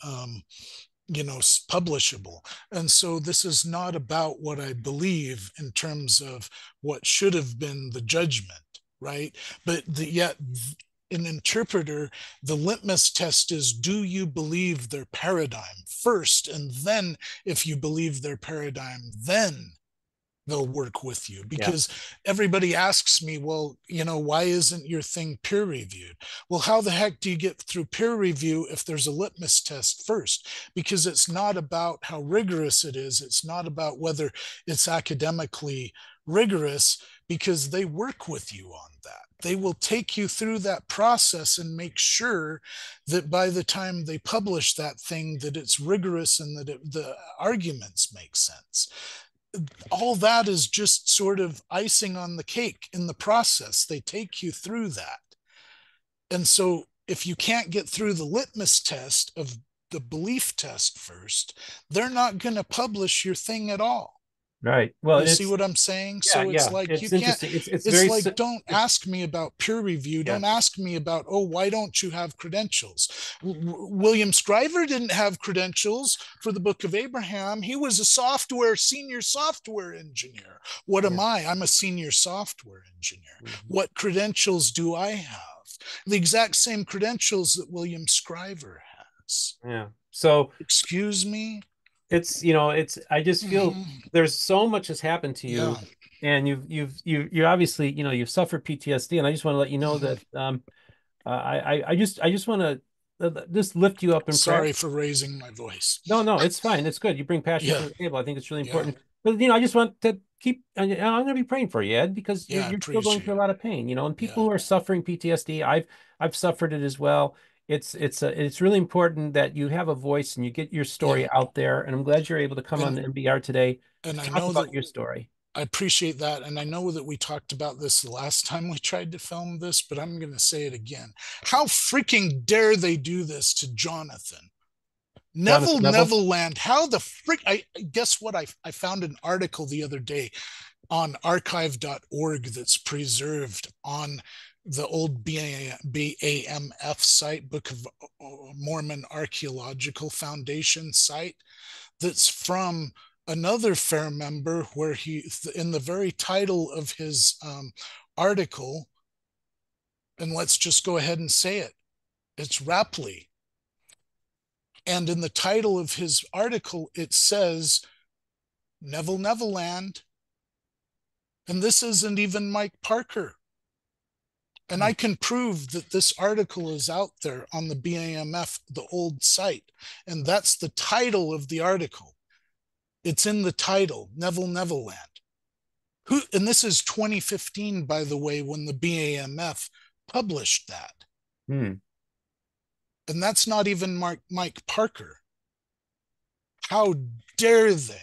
publishable. And so this is not about what I believe in terms of what should have been the judgment, right? But yet an interpreter, the litmus test is, do you believe their paradigm first? And then if you believe their paradigm, then they'll work with you, Yeah. because everybody asks me, well, why isn't your thing peer reviewed? Well, how the heck do you get through peer review if there's a litmus test first? Because it's not about how rigorous it is. It's not about whether it's academically rigorous, because they work with you on that. They will take you through that process and make sure that by the time they publish that thing, that it's rigorous and that the arguments make sense. All that is just sort of icing on the cake in the process. They take you through that. And so if you can't get through the litmus test of the belief test first, they're not going to publish your thing at all. Right. Well, You see it's what I'm saying? yeah, So it's yeah. like you It's can't, interesting. It's it's very like, don't it's ask me about peer review. yeah. Don't ask me about, oh, why don't you have credentials? William Scriver didn't have credentials for the Book of Abraham. He was a senior software engineer. What Yeah. am I? I'm a senior software engineer. Mhm. What credentials do I have? The exact same credentials that William Scriver has. Yeah. So Excuse me? it's I just feel Mm-hmm. there's so much has happened to Yeah. you, and you obviously, you've suffered PTSD, and I just want to let you know Mm-hmm. that I just want to just lift you up in prayer. Sorry for raising my voice. No, no, it's fine. It's good. You bring passion Yeah. to the table. I think it's really Yeah. important. But I just want to keep. I'm going to be praying for you, Ed, because Yeah. I you're still going appreciate through a it. lot of pain. And people Yeah. who are suffering PTSD, I've suffered it as well. It's really important that you have a voice and you get your story Yeah. out there. And I'm glad you're able to come on And the MBR today and to I talk know that about your story. I appreciate that. And I know that we talked about this the last time we tried to film this, but I'm going to say it again. How freaking dare they do this to Jonathan? Jonathan Neville. Neverland. How the frick? I guess what? I found an article the other day on archive.org that's preserved on the old BAMF site, Book of Mormon Archaeological Foundation site, that's from another FAIR member, where he, in the very title of his article, and let's just go ahead and say it, it's Rapley. And in the title of his article, it says Neverland. And this isn't even Mike Parker. And I can prove that this article is out there on the BAMF, the old site. And that's the title of the article. It's in the title, Neverland. And this is 2015, by the way, when the BAMF published that. Hmm. And that's not even Mike Parker. How dare they?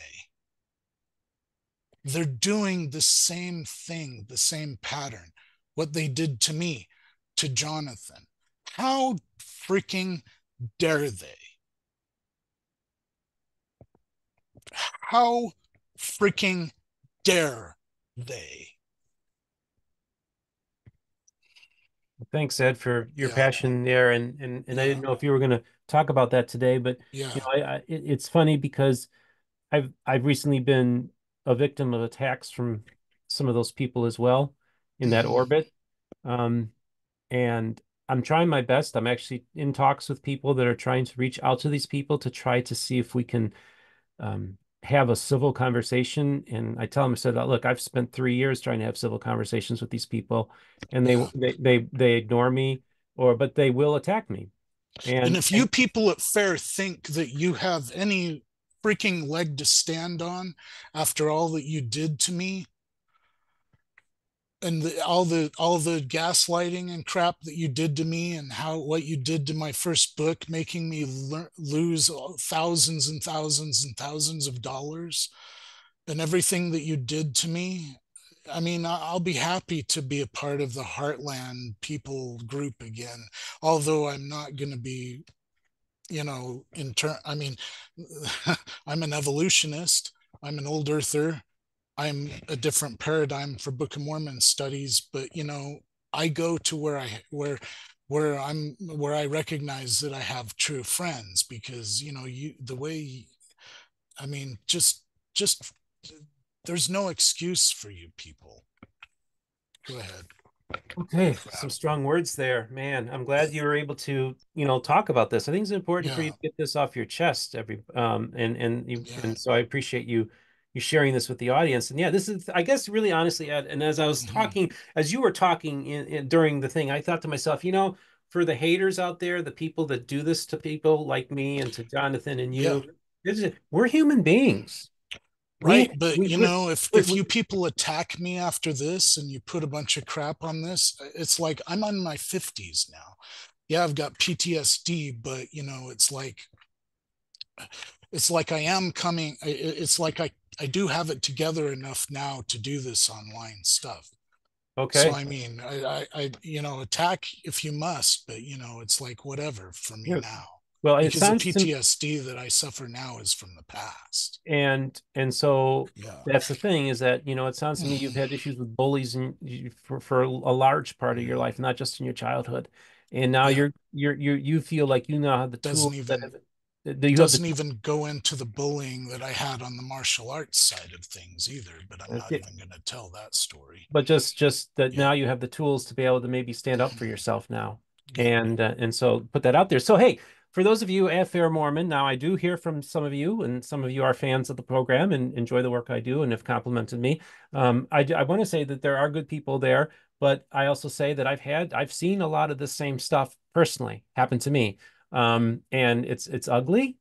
They're doing the same thing, the same pattern, what they did to me, to Jonathan. How freaking dare they? How freaking dare they? Thanks, Ed, for your Yeah, passion there. And I yeah, didn't know if you were going to talk about that today, but yeah. it's funny because I've recently been a victim of attacks from some of those people as well in that Mm-hmm. orbit. Um, and I'm trying my best. I'm actually in talks with people that are trying to reach out to these people to try to see if we can have a civil conversation. And I tell them, I said, look, I've spent 3 years trying to have civil conversations with these people, and Yeah. they ignore me, but they will attack me. And And if you people at FAIR think that you have any freaking leg to stand on after all that you did to me, and all the gaslighting and crap that you did to me, and what you did to my first book, making me lose thousands and thousands and thousands of dollars, and everything that you did to me, I mean, I'll be happy to be a part of the Heartland people group again, although I'm not going to be, I mean, I'm an evolutionist, I'm an old earther, I'm a different paradigm for Book of Mormon studies, but I go to where I recognize that I have true friends, because the way, I mean, just there's no excuse for you people. Go ahead. okay, Crap. some strong words there, man. I'm glad you were able to, talk about this. I think it's important for you Yeah, to get this off your chest and yeah. so I appreciate you you sharing this with the audience. And yeah, this is, I guess, really honestly, Ed, and as I was Mhm. talking, as you were talking during the thing, I thought to myself, for the haters out there, the people that do this to people like me and to Jonathan and Yeah. you, we're human beings. Right, We, but we, you we, know, if you people attack me after this and you put a bunch of crap on this, it's like I'm on my 50s now. Yeah, I've got PTSD, but you know, it's like I am coming, it's like I do have it together enough now to do this online stuff. So okay. I mean, you know, attack if you must, but you know, it's like whatever for me Yeah. now, Well, it because the sounds to PTSD that I suffer now is from the past. and so Yeah. that's the thing is that it sounds to me you've had issues with bullies and for a large part of your life, not just in your childhood, and now Yeah. you feel like you now have the Doesn't tools even that you have the doesn't even go into the bullying that I had on the martial arts side of things either, but I'm not even going to tell that story. but just that Yeah. now you have the tools to be able to maybe stand up for yourself now, Yeah. and so put that out there. So hey, for those of you at FAIR Mormon, now I do hear from some of you, and some of you are fans of the program and enjoy the work I do and have complimented me. I want to say that there are good people there, but I also say that I've seen a lot of the same stuff personally happen to me, and it's ugly.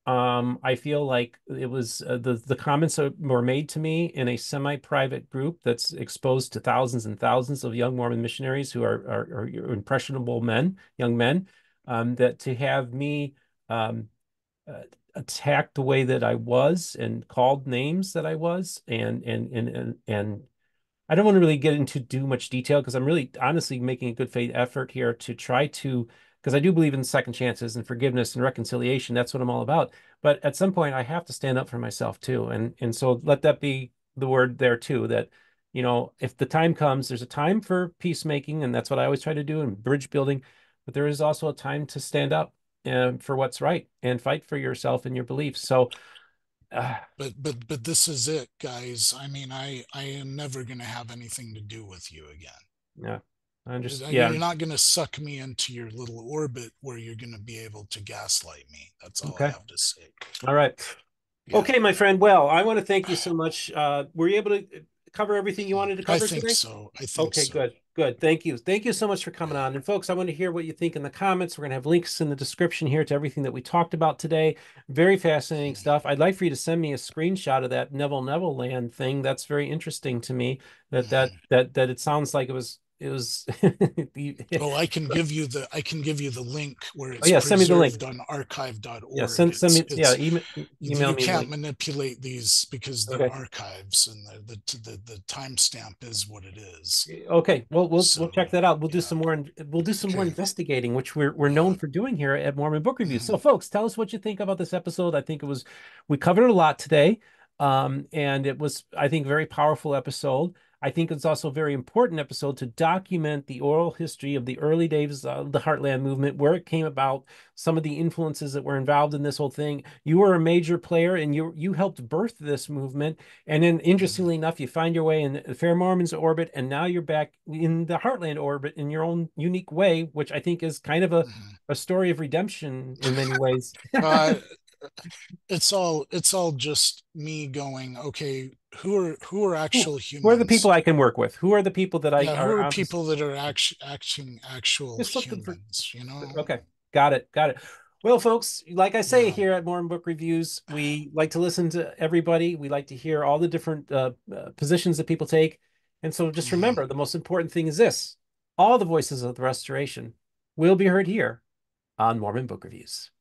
I feel like it was the comments were made to me in a semi-private group that's exposed to thousands and thousands of young Mormon missionaries who are impressionable men, young men, that to have me um, uh, attacked the way that I was and called names that I was and I don't want to really get into too much detail because I'm really honestly making a good faith effort here to try to, because I do believe in second chances and forgiveness and reconciliation. That's what I'm all about. But at some point, I have to stand up for myself too, and so let that be the word there too. That if the time comes, there's a time for peacemaking, and that's what I always try to do in bridge building. But there is also a time to stand up for what's right and fight for yourself and your beliefs. So, uh, But this is it, guys. I mean, I am never going to have anything to do with you again. yeah, I understand. Yeah, You're not going to suck me into your little orbit where you're going to be able to gaslight me. That's all I okay, have to say. all right. Yeah. Okay, my friend. Well, I want to thank you so much. Were you able to cover everything you wanted to I cover think today? so. I think Okay, so. good. Good. Thank you. Thank you so much for coming Yeah. on. And folks, I want to hear what you think in the comments. We're going to have links in the description here to everything that we talked about today. Very fascinating stuff. I'd like for you to send me a screenshot of that Neville land thing. That's very interesting to me. That it sounds like it was Oh, I can give you the link where Oh it's yeah, send me the link. preserved on Yeah, archive.org. send me yeah, email You me the can't link. manipulate these because they're Okay. archives and the timestamp is what it is. Okay, well, we'll check So that out. yeah. We'll do some more Okay. investigating, which we're known Yeah. for doing here at Mormon Book Review. So, Mhm. folks, tell us what you think about this episode. I think we covered a lot today, and it was, I think, a very powerful episode. I think it's also a very important episode to document the oral history of the early days of the Heartland movement, where it came about, some of the influences that were involved in this whole thing. You were a major player, and you helped birth this movement. And then, Mhm. interestingly enough, you find your way in the Fair Mormon's orbit, and now you're back in the Heartland orbit in your own unique way, which I think is kind of Mhm. a story of redemption in many ways. Uh, it's all just me going, okay, who are Who actual who are the people humans? I can work with? Who are the people that I Yeah, who are are on this? people that are acting actual Just looking for. humans, you know? Okay, got it, got it. Well, folks, like I say Yeah. here at Mormon Book Reviews, we like to listen to everybody. We like to hear all the different positions that people take. And so just Mhm. remember, the most important thing is this: all the voices of the restoration will be heard here on Mormon Book Reviews.